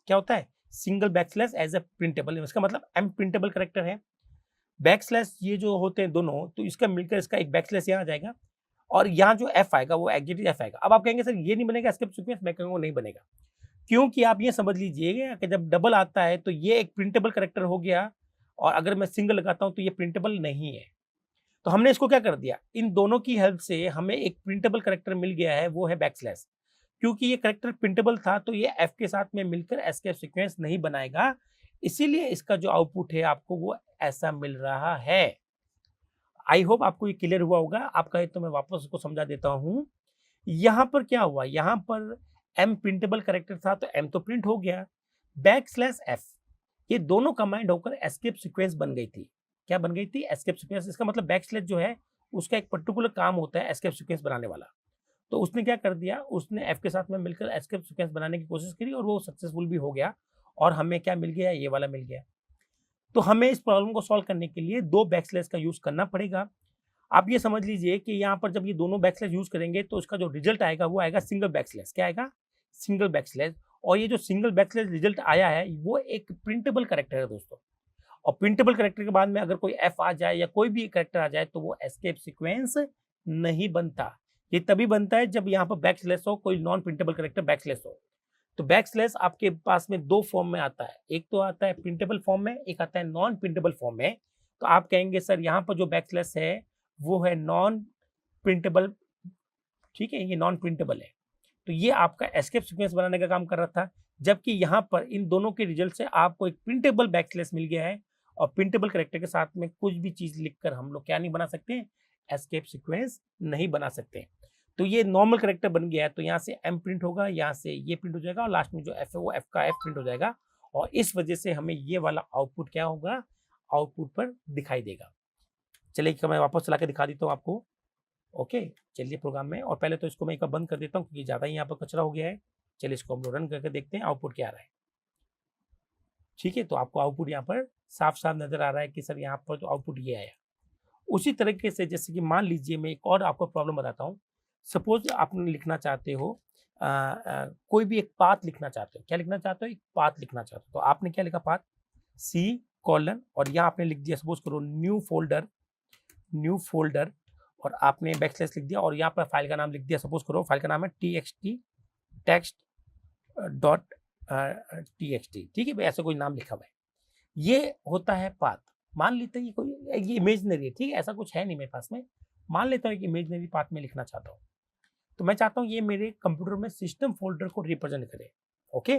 क्या होता है? Single backslash as a printable, इसका मतलब एम प्रिंटेबल कैरेक्टर है। बैकस्लैश ये जो होते हैं दोनों, तो इसका मिलकर इसका एक बैकस्लैश यहाँ आ जाएगा और यहाँ जो एफ आएगा वो एग्जिट एफ आएगा। अब आप कहेंगे सर ये नहीं बनेगा एस्केप सीक्वेंस, मैं कहूँगा नहीं बनेगा, क्योंकि आप ये समझ लीजिएगा कि जब डबल आता है तो ये एक प्रिंटेबल कैरेक्टर हो गया और अगर मैं सिंगल लगाता हूँ तो ये प्रिंटेबल नहीं है। तो हमने इसको क्या कर दिया, इन दोनों की हेल्प से हमें एक प्रिंटेबल कैरेक्टर मिल गया है, वो है बैकस्लैश। क्योंकि ये कैरेक्टर प्रिंटेबल था तो ये एफ के साथ में मिलकर एस्केप सीक्वेंस नहीं बनाएगा, इसीलिए इसका जो आउटपुट है आपको वो ऐसा मिल रहा है। आई होप आपको ये क्लियर हुआ होगा। आप कहे तो मैं वापस उसको समझा देता हूँ। यहाँ पर क्या हुआ, यहाँ पर एम प्रिंटेबल कैरेक्टर था तो एम तो प्रिंट हो गया, बैकस्लैश एफ, ये दोनों कंबाइंड होकर एस्केप सीक्वेंस बन गई थी। क्या बन गई थी? Escape sequence. इसका मतलब बैकस्लैश जो है उसका एक पर्टिकुलर काम होता है एस्केप सीक्वेंस बनाने वाला। तो उसने क्या कर दिया, उसने एफ के साथ में मिलकर एस्केप सीक्वेंस बनाने की कोशिश करी और वो सक्सेसफुल भी हो गया और हमें क्या मिल गया? ये वाला मिल गया। तो हमें इस प्रॉब्लम को सॉल्व करने के लिए 2 बैकस्लैश का यूज करना पड़ेगा। आप ये समझ लीजिए कि यहाँ पर जब ये दोनों बैकस्लैश यूज करेंगे तो इसका जो रिजल्ट आएगा वो आएगा सिंगल बैकस्लैश। क्या आएगा? Single backslash. और ये जो सिंगल बैकस्लैश रिजल्ट आया है वो एक प्रिंटेबल कैरेक्टर है दोस्तों। और प्रिंटेबल कैरेक्टर के बाद में अगर कोई एफ आ जाए या कोई भी कैरेक्टर आ जाए तो वो एस्केप सीक्वेंस नहीं बनता। ये तभी बनता है जब यहाँ पर बैकस्लैश हो, कोई नॉन प्रिंटेबल कैरेक्टर बैकस्लैश हो। तो बैकस्लैश आपके पास में 2 फॉर्म में आता है, एक तो आता है प्रिंटेबल फॉर्म में, एक आता है नॉन प्रिंटेबल फॉर्म में। तो आप कहेंगे सर यहाँ पर जो बैकस्लैश है वो है नॉन प्रिंटेबल। ठीक है, ये नॉन प्रिंटेबल है। तो ये आपका एस्केप सीक्वेंस बनाने का काम कर रहा था, जबकि यहाँ पर इन दोनों के रिजल्ट से आपको एक प्रिंटेबल बैकस्लैश मिल गया है और प्रिंटेबल कैरेक्टर के साथ में कुछ भी चीज लिखकर हम लोग क्या नहीं बना सकते? एस्केप सीक्वेंस नहीं बना सकते। तो ये नॉर्मल कैरेक्टर बन गया है, तो यहाँ से एम प्रिंट होगा, यहाँ से ये प्रिंट हो जाएगा और लास्ट में जो एफ है वो एफ का एफ प्रिंट हो जाएगा और इस वजह से हमें ये वाला आउटपुट क्या होगा? आउटपुट पर दिखाई देगा। चलिए मैं वापस चला के दिखा देता हूँ आपको। ओके, चलिए प्रोग्राम में, और पहले तो इसको मैं एक बार बंद कर देता हूँ क्योंकि ज़्यादा ही यहाँ पर कचरा हो गया है। चलिए इसको हम लोग रन करके देखते हैं आउटपुट क्या आ रहा है। ठीक है, तो आपको आउटपुट यहाँ पर साफ साफ नजर आ रहा है कि सर यहाँ पर तो आउटपुट ये आया। उसी तरीके से जैसे कि मान लीजिए मैं एक और आपको प्रॉब्लम बताता हूँ। सपोज आपने लिखना चाहते हो कोई भी एक पाथ लिखना चाहते हो। क्या लिखना चाहते हो? एक पाथ लिखना चाहते हो। तो आपने क्या लिखा? पाथ सी कॉलन और यहाँ आपने लिख दिया सपोज करो न्यू फोल्डर और आपने बैकस्लैश लिख दिया और यहाँ पर फाइल का नाम लिख दिया। सपोज करो फाइल का नाम है txt टेक्स्ट डॉट txt। ठीक है भाई, ऐसा कोई नाम लिखा हुआ है। ये होता है पाथ। मान लेते हैं ये इमेजनरी है। ठीक है, ऐसा कुछ है नहीं मेरे पास में। मान लेता हूँ कि इमेजनरी पाथ में लिखना चाहता हूँ, तो मैं चाहता हूँ ये मेरे कंप्यूटर में सिस्टम फोल्डर को रिप्रेजेंट करे। ओके,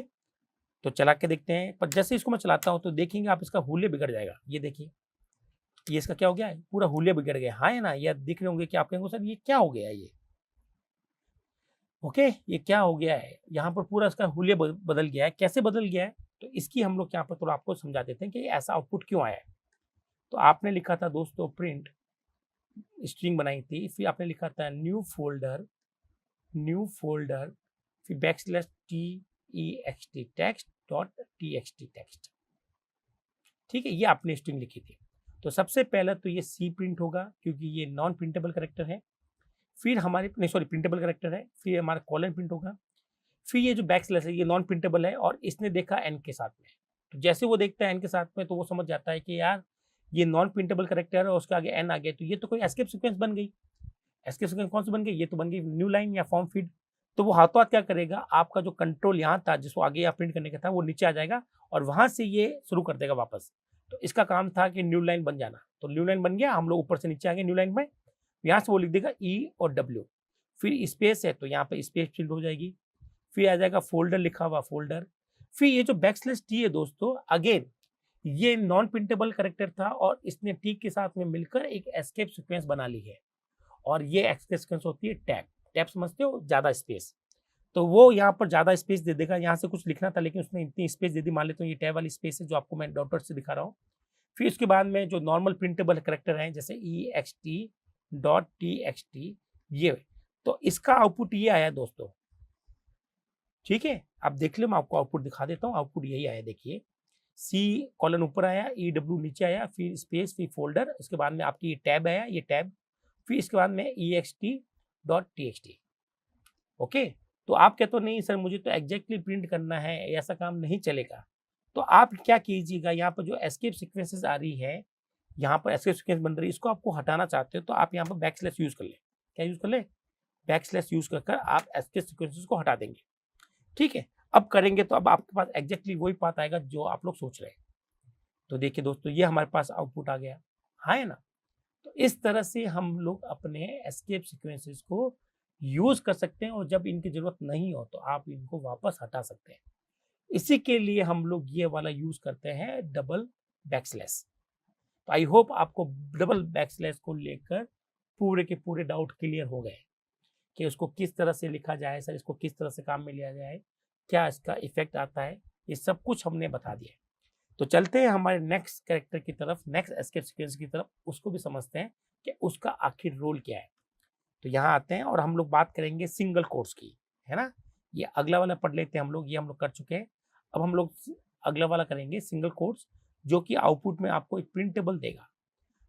तो चला के देखते हैं। पर जैसे इसको मैं चलाता हूँ तो देखेंगे आप इसका हुलिया बिगड़ जाएगा। ये देखिए, ये इसका क्या हो गया है? पूरा हुलिया बिगड़ गया। हाँ है ना? ये दिख रहे होंगे कि आप कहेंगे सर ये क्या हो गया है? ये ओके, ये क्या हो गया है? यहाँ पर पूरा इसका हुलिया बदल गया है। कैसे बदल गया है? तो इसकी हम लोग यहाँ पर थोड़ा आपको समझा देते हैं कि ऐसा आउटपुट क्यों आया है। तो आपने लिखा था दोस्तों प्रिंट, स्ट्रिंग बनाई थी, फिर आपने लिखा था न्यू फोल्डर, फिर backslash text dot TXT text. ठीक है, ये आपने स्ट्रिंग लिखी थी। तो सबसे पहले तो ये सी प्रिंट होगा क्योंकि ये नॉन प्रिंटेबल कैरेक्टर है। फिर हमारे नहीं सॉरी प्रिंटेबल कैरेक्टर है। फिर हमारा कॉलन प्रिंट होगा। फिर ये जो बैक स्लैश है ये नॉन प्रिंटेबल है और इसने देखा एन के साथ में। तो जैसे वो देखता है एन के साथ में तो वो समझ जाता है कि यार ये नॉन प्रिंटेबल कैरेक्टर है और उसके आगे एन आ गया, तो ये तो कोई एस्केप सीक्वेंस बन गई। एस्केप सीक्वेंस कौन सी बन गई? ये तो बन गई न्यू लाइन या फॉर्म फीड। तो वो हाथों हाथ क्या करेगा, आपका जो कंट्रोल यहाँ था जिसको आगे या प्रिंट करने का था वो नीचे आ जाएगा और वहां से ये शुरू कर देगा वापस। तो इसका काम था कि न्यू लाइन बन जाना, तो न्यू लाइन बन गया, हम लोग ऊपर से नीचे आ गए न्यू लाइन में। यहाँ से वो लिख देगा ई और डब्ल्यू। फिर स्पेस है तो यहाँ पे स्पेस फिल्ड हो जाएगी। फिर आ जाएगा फोल्डर लिखा हुआ फोल्डर। फिर ये जो बैकस्लैश टी है दोस्तों, अगेन ये नॉन प्रिंटेबल कैरेक्टर था और इसने टी के साथ में मिलकर एक एस्केप सीक्वेंस बना ली है और ये एस्केप सीक्वेंस होती है टैब। टैब समझते हो, ज्यादा स्पेस। तो वो यहाँ पर ज्यादा स्पेस दे देगा। यहाँ से कुछ लिखना था लेकिन उसने इतनी स्पेस दे दी, मान लेते हो ये टैब वाली स्पेस है जो आपको मैं डॉट डॉट से दिखा रहा हूँ। फिर उसके बाद में जो नॉर्मल प्रिंटेबल कैरेक्टर है जैसे E X T dot T X T, ये तो इसका आउटपुट ये आया दोस्तों। ठीक है, आप देख लो, मैं आपको आउटपुट दिखा देता हूँ। आउटपुट यही आया, देखिए सी कॉलन ऊपर आया, ई डब्ल्यू नीचे आया, फिर स्पेस, फिर फोल्डर, इसके बाद में आपकी ये टैब आया, ये टैब, फिर इसके बाद में E X T dot T X T. Okay, तो आप कहते हो नहीं सर मुझे तो एग्जैक्टली प्रिंट करना है, ऐसा काम नहीं चलेगा। तो आप क्या कीजिएगा, यहाँ पर जो एस्केप सीक्वेंसेस आ रही है, यहाँ पर एस्केप सीक्वेंस बन रही है, इसको आपको हटाना चाहते हो तो आप यहाँ पर बैक स्लैश यूज कर ले। क्या यूज कर ले? बैक स्लैश यूज कर आप एस्केप सीक्वेंसेस को हटा देंगे। ठीक है, अब करेंगे तो अब आपके पास एग्जैक्टली वही पाथ आएगा जो आप लोग सोच रहे हैं। तो देखिए दोस्तों, ये हमारे पास आउटपुट आ गया, हाँ है ना। तो इस तरह से हम लोग अपने एस्केप सीक्वेंसेस को यूज कर सकते हैं और जब इनकी जरूरत नहीं हो तो आप इनको वापस हटा सकते हैं। इसी के लिए हम लोग ये वाला यूज करते हैं डबल बैकस्लैश। तो आई होप आपको डबल बैकस्लैश को लेकर पूरे के पूरे डाउट क्लियर हो गए कि उसको किस तरह से लिखा जाए, सर इसको किस तरह से काम में लिया जाए, क्या इसका इफेक्ट आता है, ये सब कुछ हमने बता दिया। तो चलते हैं हमारे नेक्स्ट कैरेक्टर की तरफ, नेक्स्ट एस्केप सीक्वेंस की तरफ, उसको भी समझते हैं कि उसका आखिर रोल क्या है। तो यहाँ आते हैं और हम लोग बात करेंगे सिंगल कोट्स की, है ना। ये अगला वाला पढ़ लेते हैं हम लोग, ये हम लोग कर चुके हैं। अब हम लोग अगला वाला करेंगे सिंगल कोट्स, जो कि आउटपुट में आपको एक प्रिंटेबल देगा।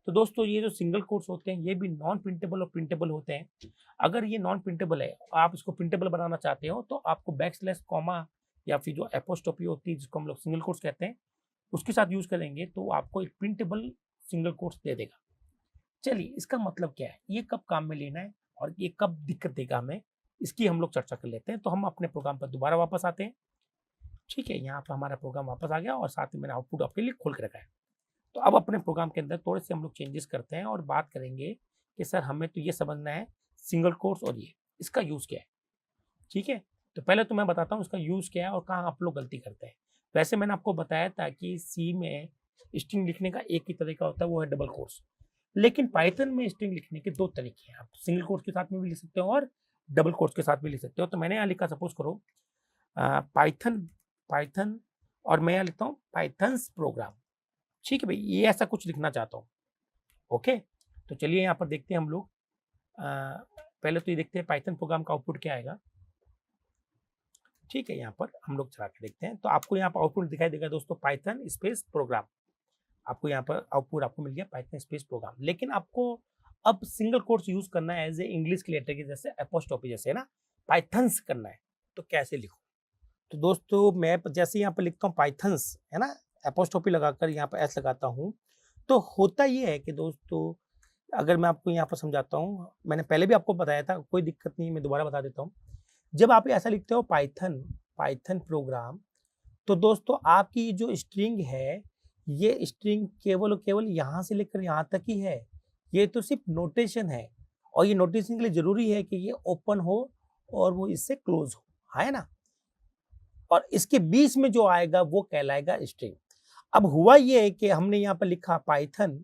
तो दोस्तों ये जो सिंगल कोट्स होते हैं ये भी नॉन प्रिंटेबल और प्रिंटेबल होते हैं। अगर ये नॉन प्रिंटेबल है, आप इसको प्रिंटेबल बनाना चाहते हो तो आपको बैक स्लैश कॉमा या फिर जो एपोस्ट्रोफी होती है जिसको हम लोग सिंगल कोट्स कहते हैं उसके साथ यूज करेंगे तो आपको एक प्रिंटेबल सिंगल कोट्स दे देगा। चलिए, इसका मतलब क्या है, ये कब काम में लेना है और ये कब दिक्कत देगा हमें, इसकी हम लोग चर्चा कर लेते हैं। तो हम अपने प्रोग्राम पर दोबारा वापस आते हैं। ठीक है, यहाँ पर हमारा प्रोग्राम वापस आ गया और साथ में मैंने आउटपुट आपके लिए खोल के रखा है। तो अब अपने प्रोग्राम के अंदर थोड़े से हम लोग चेंजेस करते हैं और बात करेंगे कि सर हमें तो ये समझना है सिंगल कोट्स और ये इसका यूज क्या है। ठीक है, तो पहले तो मैं बताता हूँ इसका यूज क्या है और कहाँ आप लोग गलती करते हैं। वैसे मैंने आपको बताया था कि सी में स्ट्रिंग लिखने का एक ही तरीका होता है, वो है डबल कोट्स। लेकिन पाइथन में स्ट्रिंग लिखने के दो तरीके हैं, आप सिंगल कोट्स के साथ में भी लिख सकते हो और डबल कोट्स के साथ भी लिख सकते हो। तो मैंने यहाँ लिखा, सपोज करो पाइथन और मैं यहाँ लिखता हूँ पाइथन्स प्रोग्राम। ठीक है भाई, ये ऐसा कुछ लिखना चाहता हूँ। ओके, तो चलिए यहाँ पर देखते हैं हम लोग। पहले तो ये देखते हैं पाइथन प्रोग्राम का आउटपुट क्या आएगा। ठीक है, यहाँ पर हम लोग चला के देखते हैं। तो आपको यहाँ पर आउटपुट दिखाई देगा दोस्तों, पाइथन स्पेस प्रोग्राम। आपको यहाँ पर आउटपुट आपको मिल गया पाइथन स्पेस प्रोग्राम। लेकिन आपको अब सिंगल कोट्स यूज करना है एज ए इंग्लिश के लेटर के जैसे एपोस्ट्रोफी जैसे ना, पाइथन्स करना है। तो कैसे लिखो? तो दोस्तों मैं जैसे यहाँ पर लिखता हूँ पाइथन्स, है ना, एपोस्ट्रोफी लगाकर यहाँ पर एस लगाता हूँ, तो होता ये है कि दोस्तों अगर मैं आपको यहाँ पर समझाता हूँ, मैंने पहले भी आपको बताया था, कोई दिक्कत नहीं, मैं दोबारा बता देता हूँ। जब आप ऐसा लिखते हो पाइथन प्रोग्राम, तो दोस्तों आपकी जो स्ट्रिंग है ये स्ट्रिंग केवल और केवल यहाँ से लेकर यहाँ तक ही है। ये तो सिर्फ नोटेशन है और ये नोटेशन के लिए जरूरी है कि ये ओपन हो और वो इससे क्लोज हो, है ना। और इसके बीच में जो आएगा वो कहलाएगा स्ट्रिंग। अब हुआ ये कि हमने यहाँ पर लिखा पाइथन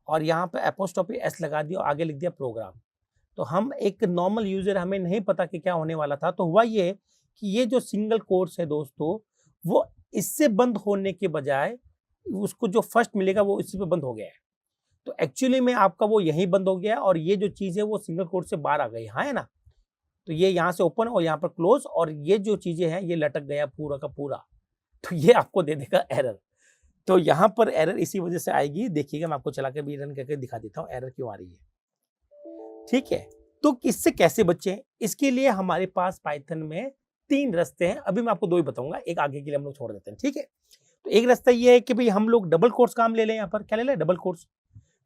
और यहाँ पे एपोस्ट्रोफी एस लगा दिया और आगे लिख दिया प्रोग्राम। तो हम एक नॉर्मल यूजर, हमें नहीं पता कि क्या होने वाला था। तो हुआ ये कि ये जो सिंगल कोट्स है दोस्तों, वो इससे बंद होने के बजाय उसको जो फर्स्ट मिलेगा वो इसी पे बंद हो गया है। तो एक्चुअली में आपका वो यहीं बंद हो गया और ये जो चीज है वो सिंगल कोट से बाहर आ गई, हाँ है ना। तो ये यहाँ से ओपन और यहाँ पर क्लोज, और ये जो चीजें हैं ये लटक गया पूरा का पूरा, तो ये आपको दे देगा एरर। तो यहाँ पर एरर इसी वजह से आएगी, देखिएगा मैं आपको चला के भी रन करके दिखा देता हूँ एरर क्यों आ रही है। ठीक है, तो इससे कैसे बचें, इसके लिए हमारे पास पाइथन में 3 रास्ते हैं। अभी मैं आपको 2 ही बताऊंगा, एक आगे के लिए हम लोग छोड़ देते हैं। ठीक है, तो एक रास्ता ये है कि भाई हम लोग डबल कोट्स काम ले लें। यहाँ पर क्या ले लें, डबल कोट्स,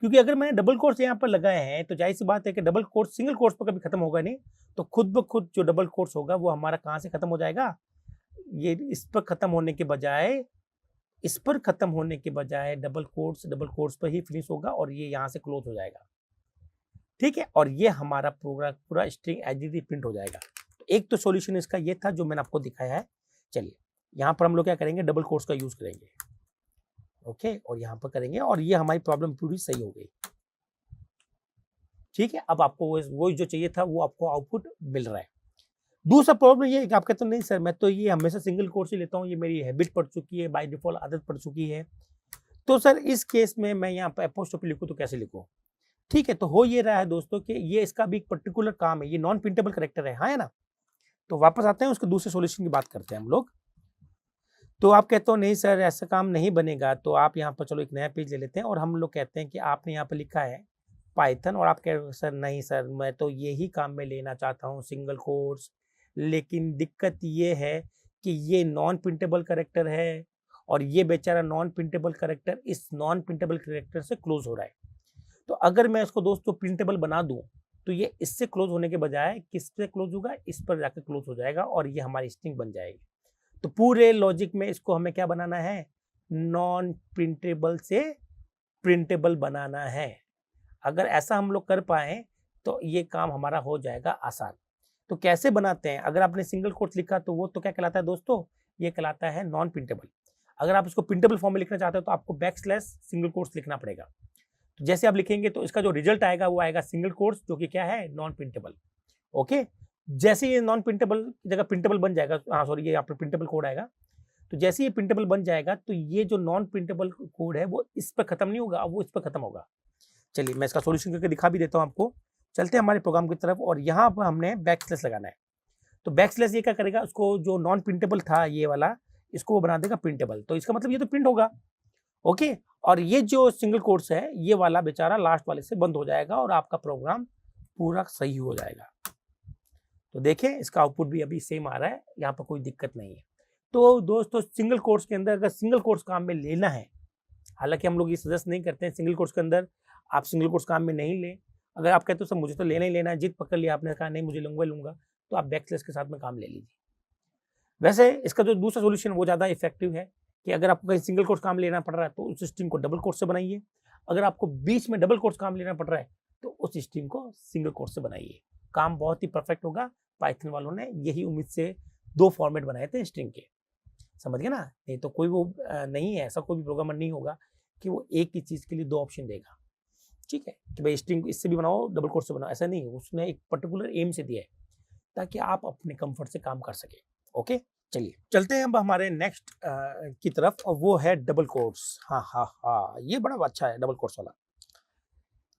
क्योंकि अगर मैंने डबल कोट्स यहाँ पर लगाए हैं तो जाहिर सी बात है कि डबल कोट्स सिंगल कोट्स पर कभी खत्म होगा नहीं, तो खुद ब खुद जो डबल कोट्स होगा वो हमारा कहाँ से खत्म हो जाएगा, ये इस पर खत्म होने के बजाय, इस पर खत्म होने के बजाय डबल कोट्स पर ही फिनिश होगा और ये यहाँ से क्लोज हो जाएगा। ठीक है, और ये हमारा पूरा string as it is print हो जाएगा। तो एक तो सॉल्यूशन इसका ये था जो मैंने आपको दिखाया है। चलिए यहाँ पर हम लोग क्या करेंगे, डबल कोट्स का यूज करेंगे। ओके, और यहाँ पर करेंगे और ये हमारी प्रॉब्लम पूरी सही हो गई। ठीक है, अब आपको वो जो चाहिए था वो आपको आउटपुट मिल रहा है। दूसरा प्रॉब्लम ये है कि आप कहते हो नहीं सर मैं तो ये हमेशा सिंगल कोट्स ही लेता हूँ, ये मेरी हैबिट पड़ चुकी है, बाय डिफॉल्ट आदत पड़ चुकी है। तो सर इस केस में मैं यहाँ पर एपोस्ट्रोफी लिखूँ तो कैसे लिखूँ। ठीक है, तो हो ये रहा है दोस्तों कि ये इसका भी एक पर्टिकुलर काम है, ये नॉन प्रिंटेबल कैरेक्टर है, हाँ है ना। तो वापस आते हैं उसके दूसरे सॉल्यूशन की बात करते हैं हम लोग। तो आप कहते हो नहीं सर ऐसा काम नहीं बनेगा, तो आप यहाँ पर चलो एक नया पेज ले लेते हैं और हम लोग कहते हैं कि आपने यहाँ पर लिखा है पाइथन और आप कह रहे हो सर नहीं सर मैं तो यही काम में लेना चाहता हूँ सिंगल कोट्स, लेकिन दिक्कत ये है कि ये नॉन प्रिंटेबल कैरेक्टर है और ये बेचारा नॉन प्रिंटेबल कैरेक्टर इस नॉन प्रिंटेबल कैरेक्टर से क्लोज हो रहा है। तो अगर मैं इसको दोस्तों प्रिंटेबल बना दूं तो ये इससे क्लोज होने के बजाय किस पे क्लोज होगा, इस पर जाकर क्लोज हो जाएगा और ये हमारी स्ट्रिंग बन जाएगी। तो पूरे लॉजिक में इसको हमें क्या बनाना है, नॉन प्रिंटेबल से प्रिंटेबल बनाना है। अगर ऐसा हम लोग कर पाए तो ये काम हमारा हो जाएगा आसान। तो कैसे बनाते हैं, अगर आपने सिंगल कोट्स लिखा तो वो तो क्या कहलाता है दोस्तों, ये कहलाता है नॉन प्रिंटेबल। अगर आप इसको प्रिंटेबल फॉर्म में लिखना चाहते हो तो आपको बैकस्लैश सिंगल कोट्स लिखना पड़ेगा। तो जैसे आप लिखेंगे तो इसका जो रिजल्ट आएगा वो आएगा सिंगल कोट्स जो कि क्या है, नॉन प्रिंटेबल। ओके, जैसे ये नॉन प्रिंटेबल की जगह प्रिंटेबल बन जाएगा, हाँ सॉरी ये यहाँ पर प्रिंटेबल कोड आएगा। तो जैसे ये प्रिंटेबल बन जाएगा तो ये जो नॉन प्रिंटेबल कोड है वो इस पर खत्म नहीं होगा, वो इस पर खत्म होगा। चलिए मैं इसका सॉल्यूशन करके दिखा भी देता हूँ आपको। चलते हैं हमारे प्रोग्राम की तरफ और यहाँ पर हमने बैकस्लैश लगाना है। तो बैकस्लैश ये क्या करेगा, उसको जो नॉन प्रिंटेबल था ये वाला, इसको वो बना देगा प्रिंटेबल। तो इसका मतलब ये तो प्रिंट होगा। ओके, और ये जो सिंगल कोट्स है ये वाला बेचारा लास्ट वाले से बंद हो जाएगा और आपका प्रोग्राम पूरा सही हो जाएगा। तो देखें इसका आउटपुट भी अभी सेम आ रहा है, यहाँ पर कोई दिक्कत नहीं है। तो दोस्तों सिंगल कोट्स के अंदर अगर सिंगल कोट्स काम में लेना है, हालांकि हम लोग ये सजेस्ट नहीं करते हैं सिंगल कोट्स के अंदर आप सिंगल कोट्स काम में नहीं लें। अगर आप कहते हो सर मुझे तो लेना ही लेना है, जिद पकड़ लिया आपने, कहा नहीं मुझे लूंगा, तो आप बैकस्लैश के साथ में काम ले लीजिए। वैसे इसका जो दूसरा सोल्यूशन वो ज़्यादा इफेक्टिव है कि अगर आपको कहीं सिंगल कोट्स काम लेना पड़ रहा है तो उस स्ट्रिंग को डबल कोट्स से बनाइए। अगर आपको बीच में डबल कोट्स काम लेना पड़ रहा है तो उस स्ट्रिंग को सिंगल कोट्स से बनाइए, काम बहुत ही परफेक्ट होगा। पाइथन वालों ने यही उम्मीद से 2 फॉर्मेट बनाए थे स्ट्रिंग के, समझ गए ना। नहीं तो कोई वो नहीं है, ऐसा कोई भी प्रोग्रामर नहीं होगा कि वो एक ही चीज़ के लिए 2 ऑप्शन देगा। ठीक है, कि भाई स्ट्रिंग इससे भी बनाओ डबल कोट्स से बनाओ, ऐसा नहीं है। उसने एक पर्टिकुलर एम से दिया है ताकि आप अपने कंफर्ट से काम कर सके। ओके, चलिए चलते हैं अब हमारे नेक्स्ट की तरफ और वो है डबल कोट्स। हाँ, ये बड़ा अच्छा है डबल कोट्स वाला।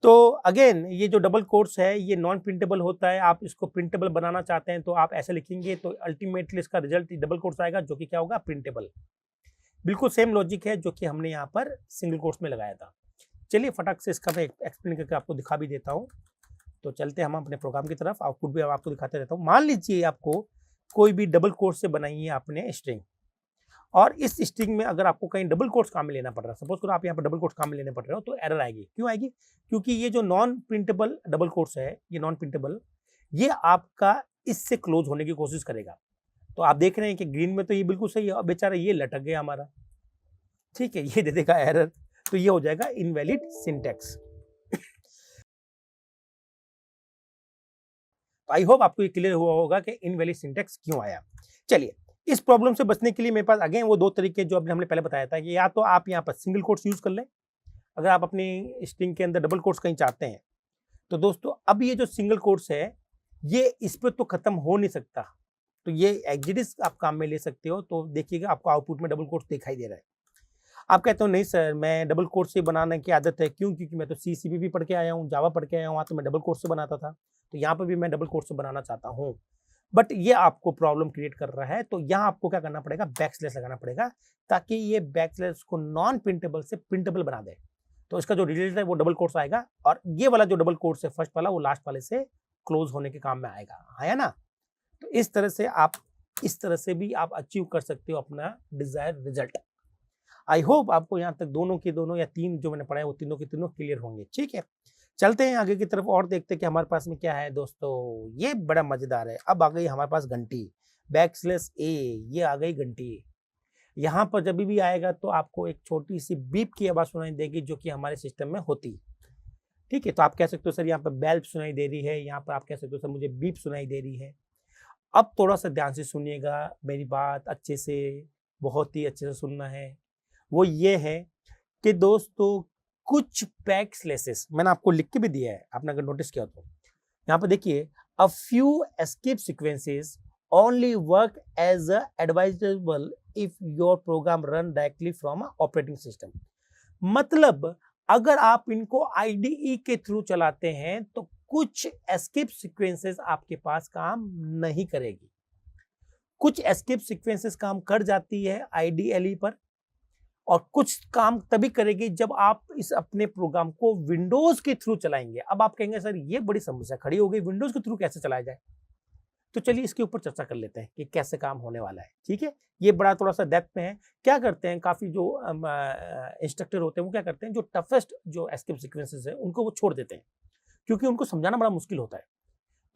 तो अगेन ये जो डबल कोट्स है ये नॉन प्रिंटेबल होता है। आप इसको प्रिंटेबल बनाना चाहते हैं तो आप ऐसे लिखेंगे तो अल्टीमेटली इसका रिजल्ट डबल कोट्स आएगा जो कि क्या होगा, प्रिंटेबल। बिल्कुल सेम लॉजिक है जो कि हमने यहाँ पर सिंगल कोट्स में लगाया था। चलिए फटाक से इसका मैं एक्सप्लेन करके आपको दिखा भी देता हूँ। तो चलते हैं हम अपने प्रोग्राम की तरफ, आउटपुट भी आपको दिखाते रहता हूँ। मान लीजिए आपको कोई भी डबल कोट्स से बनाई है आपने स्ट्रिंग, और इस स्ट्रिंग में अगर आपको कहीं डबल कोट्स काम में लेना पड़ रहा है, सपोज करो आप यहाँ पर डबल कोट्स काम में लेने पड़ रहे हो, तो एरर आएगी। क्यों आएगी, क्योंकि ये जो नॉन प्रिंटेबल डबल कोट्स है, ये नॉन प्रिंटेबल, ये आपका इससे क्लोज होने की कोशिश करेगा। तो आप देख रहे हैं कि ग्रीन में तो ये बिल्कुल सही है और बेचारा ये लटक गया हमारा। ठीक है, ये दे देगा एरर, तो ये हो जाएगा इनवैलिड सिंटैक्स। आई होप आपको ये क्लियर हुआ होगा कि इनवैलिड सिंटैक्स क्यों आया। चलिए इस प्रॉब्लम से बचने के लिए मेरे पास अगेन वो 2 तरीके जो अभी हमने पहले बताया था कि या तो आप यहाँ पर सिंगल कोट्स यूज कर लें, अगर आप अपनी स्ट्रिंग के अंदर डबल कोट्स कहीं चाहते हैं। तो दोस्तों अब ये जो सिंगल कोट्स है ये इस पर तो खत्म हो नहीं सकता, तो ये एग्जिट आप काम में ले सकते हो। तो देखिएगा आपको आउटपुट में डबल कोट्स दिखाई दे रहा है। आप कहते हो नहीं सर मैं डबल कोट्स से बनाने की आदत है, क्यों, क्योंकि मैं तो C++ भी पढ़ के आया हूँ, जावा पढ़ के आया हूँ, वहाँ तो मैं डबल कोट्स से बनाता था। तो यहाँ पर भी मैं डबल कोट्स बनाना चाहता हूँ, बट ये आपको प्रॉब्लम क्रिएट कर रहा है। तो यहाँ आपको क्या करना पड़ेगा, बैकस्लैश लगाना पड़ेगा, ताकि ये बैकस्लैश को नॉन प्रिंटेबल से प्रिंटेबल बना दे। तो इसका जो रिजल्ट है वो डबल कोट्स आएगा, और ये वाला जो डबल कोट्स है फर्स्ट वाला, वो लास्ट वाले से क्लोज होने के काम में आएगा, है ना। तो इस तरह से आप, इस तरह से भी आप अचीव कर सकते हो अपना डिजायर रिजल्ट। आई होप आपको यहाँ तक दोनों के दोनों या तीन जो मैंने पढ़ा है वो तीनों के तीनों क्लियर होंगे। ठीक है, चलते हैं आगे की तरफ और देखते हैं कि हमारे पास में क्या है दोस्तों। ये बड़ा मजेदार है। अब आ गई हमारे पास घंटी, बैकस्लैश ए, ये आ गई घंटी। यहाँ पर जब भी आएगा तो आपको एक छोटी सी बीप की आवाज सुनाई देगी, जो कि हमारे सिस्टम में होती। ठीक है, तो आप कह सकते हो सर यहाँ पर बेल सुनाई दे रही है, यहाँ पर आप कह सकते हो सर मुझे बीप सुनाई दे रही है। अब थोड़ा सा ध्यान से सुनिएगा मेरी बात, अच्छे से, बहुत ही अच्छे से सुनना है। वो ये है कि दोस्तों कुछ बैकस्लैशेस मैंने आपको लिख के भी दिया है, आपने अगर नोटिस किया तो। यहाँ पर देखिए, a few escape sequences only work as advisable if your program run directly from a operating system। मतलब अगर आप इनको IDE के थ्रू चलाते हैं तो कुछ एस्केप सीक्वेंसेस आपके पास काम नहीं करेगी। कुछ एस्केप सीक्वेंसेस काम कर जाती है IDLE पर, और कुछ काम तभी करेगी जब आप इस अपने प्रोग्राम को विंडोज के थ्रू चलाएंगे। अब आप कहेंगे सर ये बड़ी समस्या खड़ी हो गई, विंडोज के थ्रू कैसे चलाया जाए। तो चलिए इसके ऊपर चर्चा कर लेते हैं कि कैसे काम होने वाला है। ठीक है, ये बड़ा थोड़ा सा डेप्थ में है। क्या करते हैं, काफी जो इंस्ट्रक्टर होते हैं वो क्या करते हैं, जो टफेस्ट जो एस्केप सीक्वेंसेस है उनको वो छोड़ देते हैं, क्योंकि उनको समझाना बड़ा मुश्किल होता है।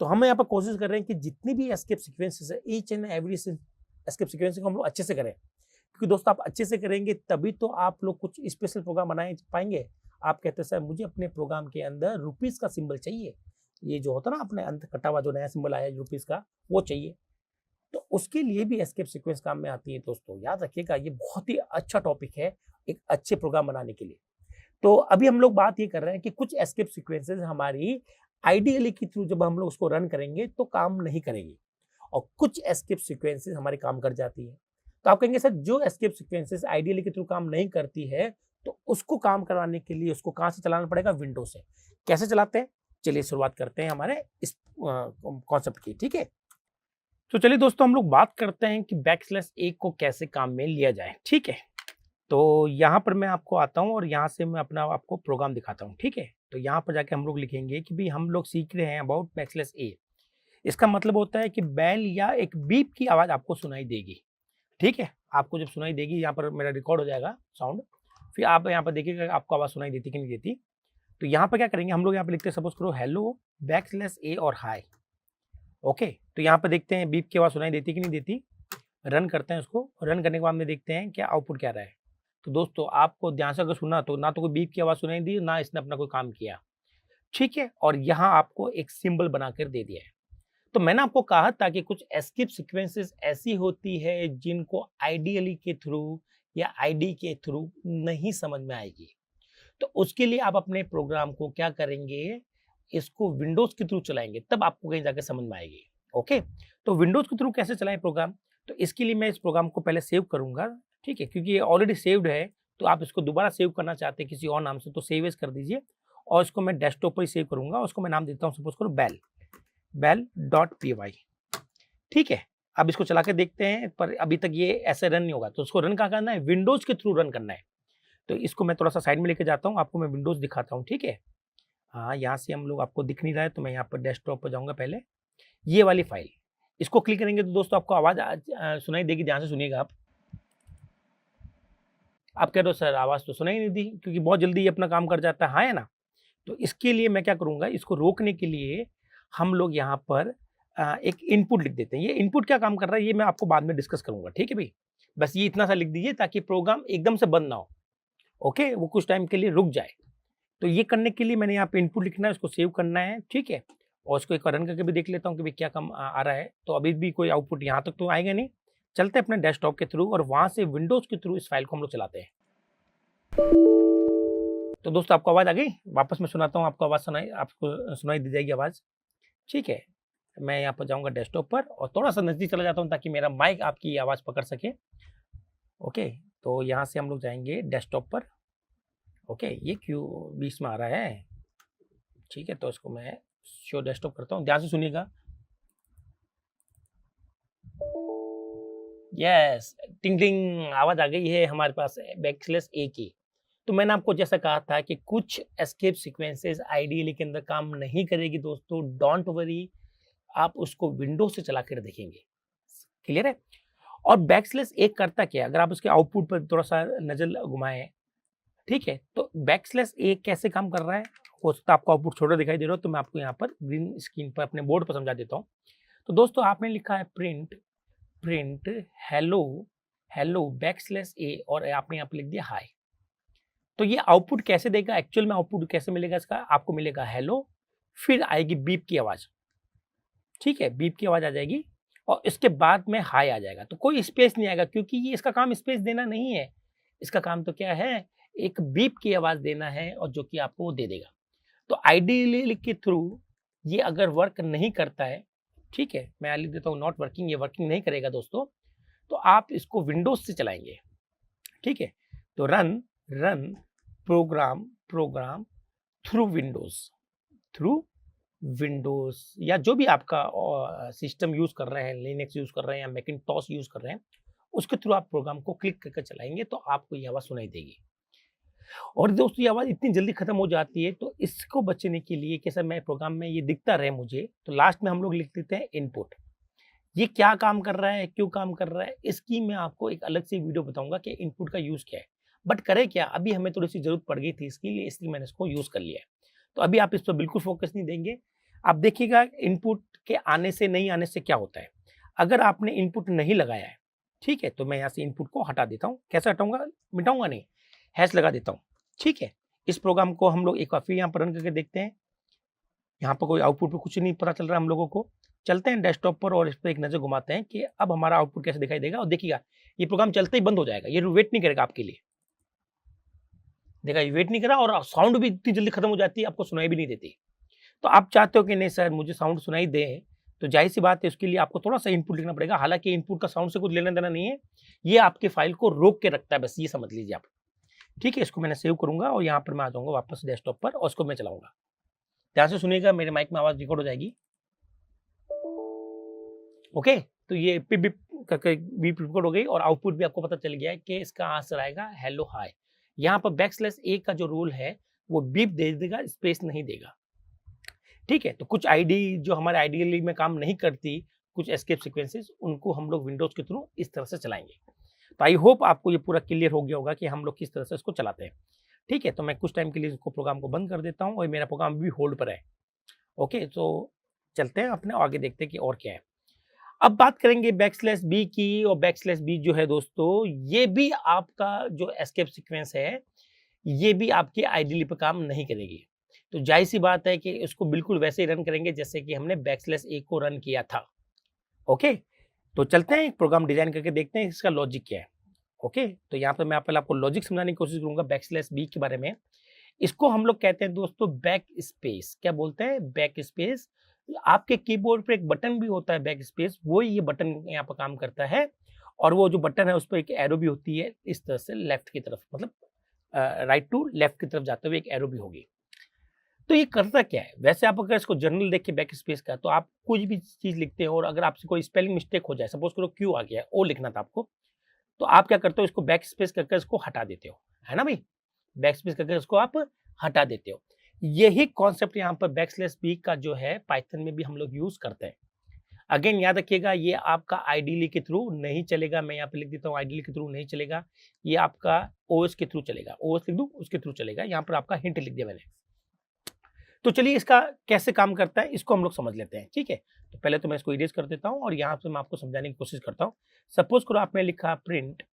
तो हम यहाँ पर कोशिश कर रहे हैं कि जितनी भी एस्केप सीक्वेंसेस है, each and every escape sequence को हम लोग अच्छे से करें, क्योंकि दोस्तों आप अच्छे से करेंगे तभी तो आप लोग कुछ स्पेशल प्रोग्राम बना पाएंगे। आप कहते हैं सर मुझे अपने प्रोग्राम के अंदर रुपीज का सिंबल चाहिए, ये जो होता है ना अपने अंत कटा हुआ जो नया सिंबल आया रुपीज का, वो चाहिए। तो उसके लिए भी एस्केप सीक्वेंस काम में आती है दोस्तों, याद रखिएगा, ये बहुत ही अच्छा टॉपिक है एक अच्छे प्रोग्राम बनाने के लिए। तो अभी हम लोग बात ये कर रहे हैं कि कुछ एस्केप सीक्वेंसेस हमारी आइडियली के थ्रू जब हम लोग उसको रन करेंगे तो काम नहीं करेंगी, और कुछ एस्केप सीक्वेंसेस हमारे काम कर जाती है। तो आप कहेंगे सर जो एस्केप सीक्वेंसेस आइडियली के थ्रू काम नहीं करती है तो उसको काम कराने के लिए उसको कहाँ से चलाना पड़ेगा, विंडो से। कैसे चलाते हैं, चलिए शुरुआत करते हैं हमारे इस कॉन्सेप्ट की। ठीक है, तो चलिए दोस्तों हम लोग बात करते हैं कि बैकस्लैश ए को कैसे काम में लिया जाए। ठीक है, तो यहाँ पर मैं आपको आता हूँ और यहाँ से मैं अपना आपको प्रोग्राम दिखाता हूँ। ठीक है, तो यहाँ पर जाके हम लोग लिखेंगे कि भाई हम लोग सीख रहे हैं अबाउट बैकस्लैश ए। इसका मतलब होता है कि बेल या एक बीप की आवाज आपको सुनाई देगी। ठीक है, आपको जब सुनाई देगी, यहाँ पर मेरा रिकॉर्ड हो जाएगा साउंड, फिर आप यहाँ पर देखिएगा आपको आवाज सुनाई देती कि नहीं देती। तो यहाँ पर क्या करेंगे हम लोग, यहाँ पे लिखते हैं सपोज करो हेलो बैकस्लैश ए और हाई। ओके, तो यहाँ पे देखते हैं बीप की आवाज सुनाई देती कि नहीं देती। रन करते हैं उसको, रन करने के बाद में देखते हैं क्या आउटपुट क्या रहा है। तो दोस्तों आपको ध्यान से अगर सुना तो ना तो कोई बीप की आवाज सुनाई दी, ना इसने अपना कोई काम किया। ठीक है, और यहाँ आपको एक सिंबल बनाकर दे दिया है। तो मैंने आपको कहा था कि कुछ एस्केप सीक्वेंसेस ऐसी होती है जिनको आइडियली के थ्रू या आईडी के थ्रू नहीं समझ में आएगी। तो उसके लिए आप अपने प्रोग्राम को क्या करेंगे, इसको विंडोज के थ्रू चलाएंगे, तब आपको कहीं जाकर समझ में आएगी। ओके, तो विंडोज के थ्रू कैसे चलाएं प्रोग्राम, तो इसके लिए मैं इस प्रोग्राम को पहले सेव करूंगा। ठीक है, क्योंकि ये ऑलरेडी सेव्ड है, तो आप इसको दोबारा सेव करना चाहते हैं किसी और नाम से तो सेव एज कर दीजिए, और इसको मैं डेस्कटॉप पर ही सेव करूंगा। उसको मैं नाम देता हूँ सपोज करो bell.py। ठीक है, अब इसको चला के देखते हैं, पर अभी तक ये ऐसे रन नहीं होगा, तो उसको रन कहाँ करना है, विंडोज के थ्रू रन करना है। तो इसको मैं थोड़ा सा साइड में लेके जाता हूँ, आपको मैं विंडोज दिखाता हूँ। ठीक है, हाँ यहाँ से हम लोग, आपको दिख नहीं रहा है तो मैं यहाँ पर डेस्कटॉप पर जाऊँगा। पहले ये वाली फाइल, इसको क्लिक करेंगे तो दोस्तों आपको आवाज सुनाई देगी। ध्यान से सुनिएगा। आप कह रहे हो सर आवाज तो सुनाई नहीं दी, क्योंकि बहुत जल्दी ये अपना काम कर जाता है, हाँ है ना। तो इसके लिए मैं क्या करूँगा, इसको रोकने के लिए हम लोग यहाँ पर एक इनपुट लिख देते हैं। ये इनपुट क्या काम कर रहा है ये मैं आपको बाद में डिस्कस करूंगा। ठीक है भाई, बस ये इतना सा लिख दीजिए ताकि प्रोग्राम एकदम से बंद ना हो। ओके, वो कुछ टाइम के लिए रुक जाए। तो ये करने के लिए मैंने यहाँ पे इनपुट लिखना है, उसको सेव करना है। ठीक है, और उसको एक रन करके भी देख लेता हूँ कि भाई क्या काम आ रहा है। तो अभी भी कोई आउटपुट यहाँ तक तो आएगा नहीं। चलते अपने डेस्कटॉप के थ्रू और वहां से विंडोज के थ्रू इस फाइल को हम लोग चलाते हैं। तो दोस्तों आपको आवाज आ गई, वापस मैं सुनाता हूँ, आपको आवाज आपको सुनाई दी जाएगी आवाज। ठीक है, मैं यहाँ पर जाऊँगा डेस्कटॉप पर और थोड़ा सा नजदीक चला जाता हूँ ताकि मेरा माइक आपकी आवाज पकड़ सके। ओके, तो यहाँ से हम लोग जाएंगे डेस्कटॉप पर। ओके, ये क्यों बीच में आ रहा है। ठीक है, तो इसको मैं शो डेस्कटॉप करता हूँ, ध्यान से सुनिएगा। यस, टिंग टिंग आवाज आ गई है हमारे पास बैकस्लैश ए की। तो मैंने आपको जैसा कहा था कि कुछ एस्केप सीक्वेंसेस आइडियली के अंदर काम नहीं करेगी दोस्तों, डोंट वरी, आप उसको विंडो से चला कर देखेंगे। क्लियर है? और बैकस्लैश ए करता क्या है, अगर आप उसके आउटपुट पर थोड़ा सा नजर घुमाएं, ठीक है, तो बैकस्लैश ए कैसे काम कर रहा है, हो सकता है आपको आउटपुट छोटा दिखाई दे रहा हो, तो मैं आपको यहाँ पर ग्रीन स्क्रीन पर अपने बोर्ड पर समझा देता हूँ। तो दोस्तों आपने लिखा है print print hello hello backslash A और आपने यहाँ पे लिख दिया हाई। तो ये आउटपुट कैसे देगा, एक्चुअल में आउटपुट कैसे मिलेगा इसका, आपको मिलेगा हेलो, फिर आएगी बीप की आवाज, ठीक है, बीप की आवाज आ जाएगी और इसके बाद में हाई आ जाएगा। तो कोई स्पेस नहीं आएगा क्योंकि ये इसका काम स्पेस देना नहीं है, इसका काम तो क्या है, एक बीप की आवाज देना है और जो कि आपको वो दे देगा। तो आइडियली के थ्रू ये अगर वर्क नहीं करता है, ठीक है, मैं लिख देता हूँ नॉट वर्किंग, ये वर्किंग नहीं करेगा दोस्तों, तो आप इसको विंडोज से चलाएंगे, ठीक है। तो run run program program through Windows या जो भी आपका सिस्टम यूज कर रहे हैं, लिनक्स यूज कर रहे हैं या मैकिन्टॉश यूज कर रहे हैं, उसके थ्रू आप प्रोग्राम को क्लिक करके चलाएंगे तो आपको ये आवाज सुनाई देगी। और दोस्तों ये आवाज इतनी जल्दी खत्म हो जाती है, तो इसको बचने के लिए कि सर मैं प्रोग्राम में ये दिखता रहे मुझे, तो लास्ट में हम लोग लिख देते हैं इनपुट। ये क्या काम कर रहा है, क्यों काम कर रहा है, इसकी मैं आपको एक अलग से वीडियो बताऊंगा कि इनपुट का यूज क्या है। बट करे क्या, अभी हमें थोड़ी सी जरूरत पड़ गई थी इसके लिए, इसलिए मैंने इसको यूज कर लिया है। तो अभी आप इस पर बिल्कुल फोकस नहीं देंगे, आप देखिएगा इनपुट के आने से नहीं आने से क्या होता है। अगर आपने इनपुट नहीं लगाया है, ठीक है, तो मैं यहाँ से इनपुट को हटा देता हूँ। कैसे हटाऊंगा, मिटाऊंगा नहीं, हैश लगा देता हूँ, ठीक है। इस प्रोग्राम को हम लोग एक बार फिर यहाँ पर रन करके देखते हैं। यहाँ पर कोई आउटपुट पे कुछ नहीं पता चल रहा हम लोगों को। चलते हैं डेस्कटॉप पर और इस पर एक नजर घुमाते हैं कि अब हमारा आउटपुट कैसे दिखाई देगा। और देखिएगा ये प्रोग्राम चलते ही बंद हो जाएगा, ये वेट नहीं करेगा आपके लिए। देखा, ये वेट नहीं करा और साउंड भी इतनी जल्दी खत्म हो जाती है, आपको सुनाई भी नहीं देती। तो आप चाहते हो कि नहीं सर मुझे साउंड सुनाई दे, तो जाहिर सी बात है उसके लिए आपको थोड़ा सा इनपुट लिखना पड़ेगा। हालांकि इनपुट का साउंड से कुछ लेना देना नहीं है, ये आपके फाइल को रोक के रखता है, बस ये समझ लीजिए आप, ठीक है। इसको मैंने सेव करूंगा और यहाँ पर मैं आ जाऊंगा वापस डेस्कटॉप पर और उसको मैं चलाऊंगा। ध्यान से सुनिएगा, मेरे माइक में आवाज रिकॉर्ड हो जाएगी। ओके, तो ये पिप बिप करके बीप रिकॉर्ड हो गई और आउटपुट भी आपको पता चल गया है कि इसका आंसर आएगा हेलो हाई। यहाँ पर बैकस्लैश ए का जो रूल है वो बीप दे देगा, स्पेस नहीं देगा, ठीक है। तो कुछ आईडी जो हमारे आइडियली में काम नहीं करती, कुछ एस्केप सीक्वेंसेस, उनको हम लोग विंडोज के थ्रू इस तरह से चलाएंगे। तो आई होप आपको ये पूरा क्लियर हो गया होगा कि हम लोग किस तरह से इसको चलाते हैं, ठीक है। तो मैं कुछ टाइम के लिए इसको प्रोग्राम को बंद कर देता हूँ और मेरा प्रोग्राम भी होल्ड पर है। ओके, तो चलते हैं अपने आगे, देखते हैं कि और क्या है। अब बात करेंगे बैकस्लैश बी की, और बैकस्लैश बी जो है दोस्तों, ये भी आपका जो एस्केप सीक्वेंस है, ये भी आपके आइडियली पे काम नहीं करेगी। तो जाहिर सी बात है कि इसको बिल्कुल वैसे ही रन करेंगे जैसे कि हमने बैकस्लैश ए को रन किया था। ओके, तो चलते हैं प्रोग्राम डिजाइन करके देखते हैं इसका लॉजिक क्या है। ओके, तो यहाँ पर मैं पहले आपको लॉजिक समझाने की कोशिश करूंगा बैकस्लैश बी के बारे में। इसको हम लोग कहते हैं दोस्तों बैक स्पेस। क्या बोलते हैं, बैक स्पेस। आपके कीबोर्ड पे एक बटन भी होता है बैक स्पेस, वो ये बटन यहाँ पर काम करता है। और वो जो बटन है उस पर एक एरो भी होती है इस तरह से लेफ्ट की तरफ, मतलब राइट टू लेफ्ट की तरफ जाते हुए एक एरो भी होगी। तो ये करता क्या है, वैसे आप अगर इसको जर्नल देख के बैक स्पेस का, तो आप कुछ भी चीज लिखते हैं और अगर आपसे कोई स्पेलिंग मिस्टेक हो जाए, सपोज करो क्यू आ गया, ओ लिखना था आपको, तो आप क्या करते हो, इसको बैक स्पेस करके इसको हटा देते हो, है ना भाई, बैक स्पेस करके इसको आप हटा देते हो। यही कॉन्सेप्ट यहाँ पर बैकस्लैश बी का जो है पाइथन में भी हम लोग यूज करते हैं। अगेन याद रखिएगा, ये आपका आइडियली के थ्रू नहीं चलेगा, मैं यहाँ पे लिख देता हूँ आइडियली के थ्रू नहीं चलेगा, ये आपका ओएस के थ्रू चलेगा। ओएस लिख दूं, उसके थ्रू चलेगा। यहाँ पर आपका हिंट लिख दिया मैंने। तो चलिए इसका कैसे काम करता है इसको हम लोग समझ लेते हैं, ठीक है। तो पहले तो मैं इसको इरेज कर देता हूँ और यहाँ से मैं आपको समझाने की कोशिश करता हूँ। सपोज करो आपने लिखा प्रिंट,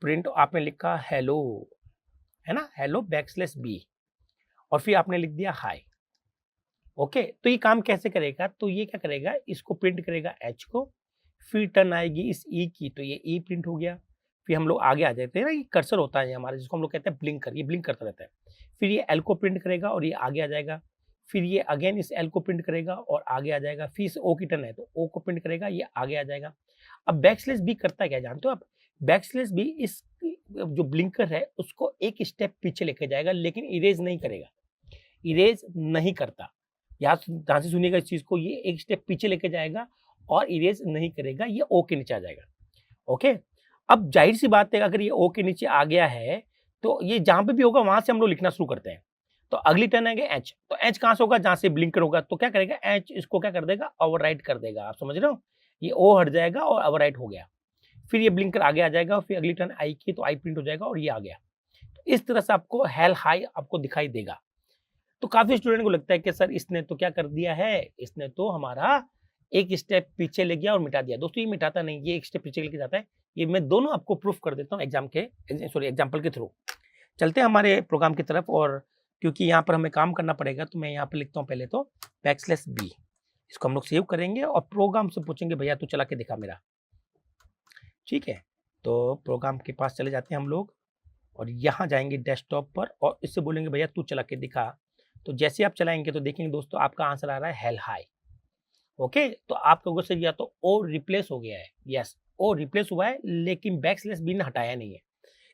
प्रिंट आपने लिखा हेलो, है ना, हेलो बैकस्लैश बी, और फिर आपने लिख दिया हाई। ओके, तो ये काम कैसे करेगा, तो ये क्या करेगा, इसको प्रिंट करेगा एच को, फिर टर्न आएगी इस ई की, तो ये ई प्रिंट हो गया। फिर हम लोग आगे आ जाते हैं ना, ये कर्सर होता है हमारा जिसको हम लोग कहते हैं ब्लिंकर, ये ब्लिंक करता रहता है। फिर ये एल को प्रिंट करेगा और ये आगे आ जाएगा। फिर ये अगेन इस एल को प्रिंट करेगा और आगे आ जाएगा। फिर इस ओ की टर्न है तो ओ को प्रिंट करेगा, ये आगे आ जाएगा। अब बैकस्लैश बी करता क्या जानते हो आप, बैकस्लैश बी इस जो ब्लिंकर है उसको एक स्टेप पीछे लेके जाएगा, लेकिन इरेज नहीं करेगा। इरेज नहीं करता। यहाँ ध्यान से सुनिएगा इस चीज को, ये एक स्टेप पीछे लेके जाएगा और इरेज नहीं करेगा, ये ओ के नीचे आ जाएगा। ओके, अब जाहिर सी बात है अगर ये ओ के नीचे आ गया है तो ये जहां पे भी होगा वहां से हम लोग लिखना शुरू करते हैं। तो अगली टर्न आएगा एच, तो एच कहां से होगा, जहां से ब्लिंकर होगा, तो क्या करेगा एच इसको क्या कर देगा, ओवरराइट कर देगा। आप समझ रहे हो, ये ओ हट जाएगा और ओवरराइट हो गया। फिर ये ब्लिंकर आगे आ जाएगा, फिर अगली टर्न आई की तो आई प्रिंट हो जाएगा और ये आ गया। तो इस तरह से आपको हेल हाई आपको दिखाई देगा। तो काफी स्टूडेंट को लगता है कि सर इसने तो क्या कर दिया है, इसने तो हमारा एक स्टेप पीछे ले गया और मिटा दिया। दोस्तों ये मिटाता नहीं, ये एक स्टेप पीछे लेके जाता है। ये मैं दोनों आपको प्रूफ कर देता हूँ एग्जाम्पल के थ्रू। चलते हैं हमारे प्रोग्राम की तरफ, और क्योंकि यहाँ पर हमें काम करना पड़ेगा तो मैं यहाँ पर लिखता हूँ पहले तो \b, इसको हम लोग सेव करेंगे और प्रोग्राम से पूछेंगे भैया तू चला के दिखा मेरा। ठीक है, तो प्रोग्राम के पास चले जाते हैं हम लोग और यहाँ जाएंगे डेस्कटॉप पर और इससे बोलेंगे भैया तू चला के दिखा। तो जैसे आप चलाएंगे तो देखेंगे दोस्तों आपका आंसर आ रहा है हेल हाई। ओके, तो आप लोगों से या तो ओ रिप्लेस हो गया है, यस ओ रिप्लेस हुआ है, लेकिन \b ने हटाया नहीं है।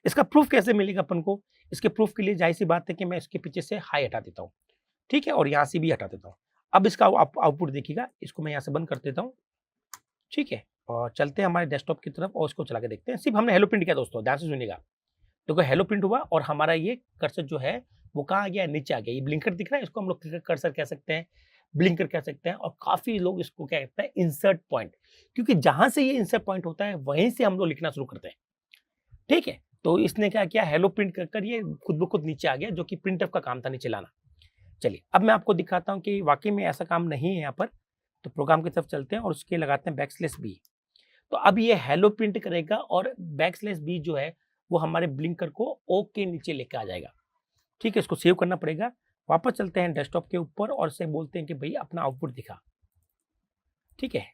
इसका प्रूफ कैसे मिलेगा अपन को, इसके प्रूफ के लिए जाहिर सी बात है कि मैं इसके पीछे से हाई हटा देता हूँ। ठीक है, और यहाँ से भी हटा देता हूँ। अब इसका आउटपुट देखिएगा, इसको मैं यहाँ से बंद कर देता हूँ। ठीक है, और चलते हैं हमारे डेस्कटॉप की तरफ और इसको चला के देखते हैं। सिर्फ हमने हेलो प्रिंट किया दोस्तों, ध्यान से सुनिएगा। देखो हेलो प्रिंट हुआ और हमारा ये कर्सर जो है वो कहाँ आ गया, नीचे आ गया। ये ब्लिंकर दिख रहा है, इसको हम लोग कर्सर कह सकते हैं, ब्लिंकर कह सकते हैं, और काफी लोग इसको क्या कहते हैं इंसर्ट पॉइंट, क्योंकि जहां से ये इंसर्ट पॉइंट होता है वहीं से हम लोग लिखना शुरू करते हैं। ठीक है, तो इसने क्या किया, हेलो प्रिंट कर ये खुद ब खुद नीचे आ गया, जो कि प्रिंटफ का काम था नीचे लाना। चलिए अब मैं आपको दिखाता हूँ कि वाकई में ऐसा काम नहीं है यहाँ पर। तो प्रोग्राम की तरफ चलते हैं और उसके लगाते हैं \b। तो अब ये हेलो प्रिंट करेगा और \b जो है वो हमारे ब्लिंकर को ओ के नीचे लेके आ जाएगा। ठीक है, इसको सेव करना पड़ेगा। वापस चलते हैं डेस्कटॉप के ऊपर और से बोलते हैं कि भाई अपना आउटपुट दिखा। ठीक है,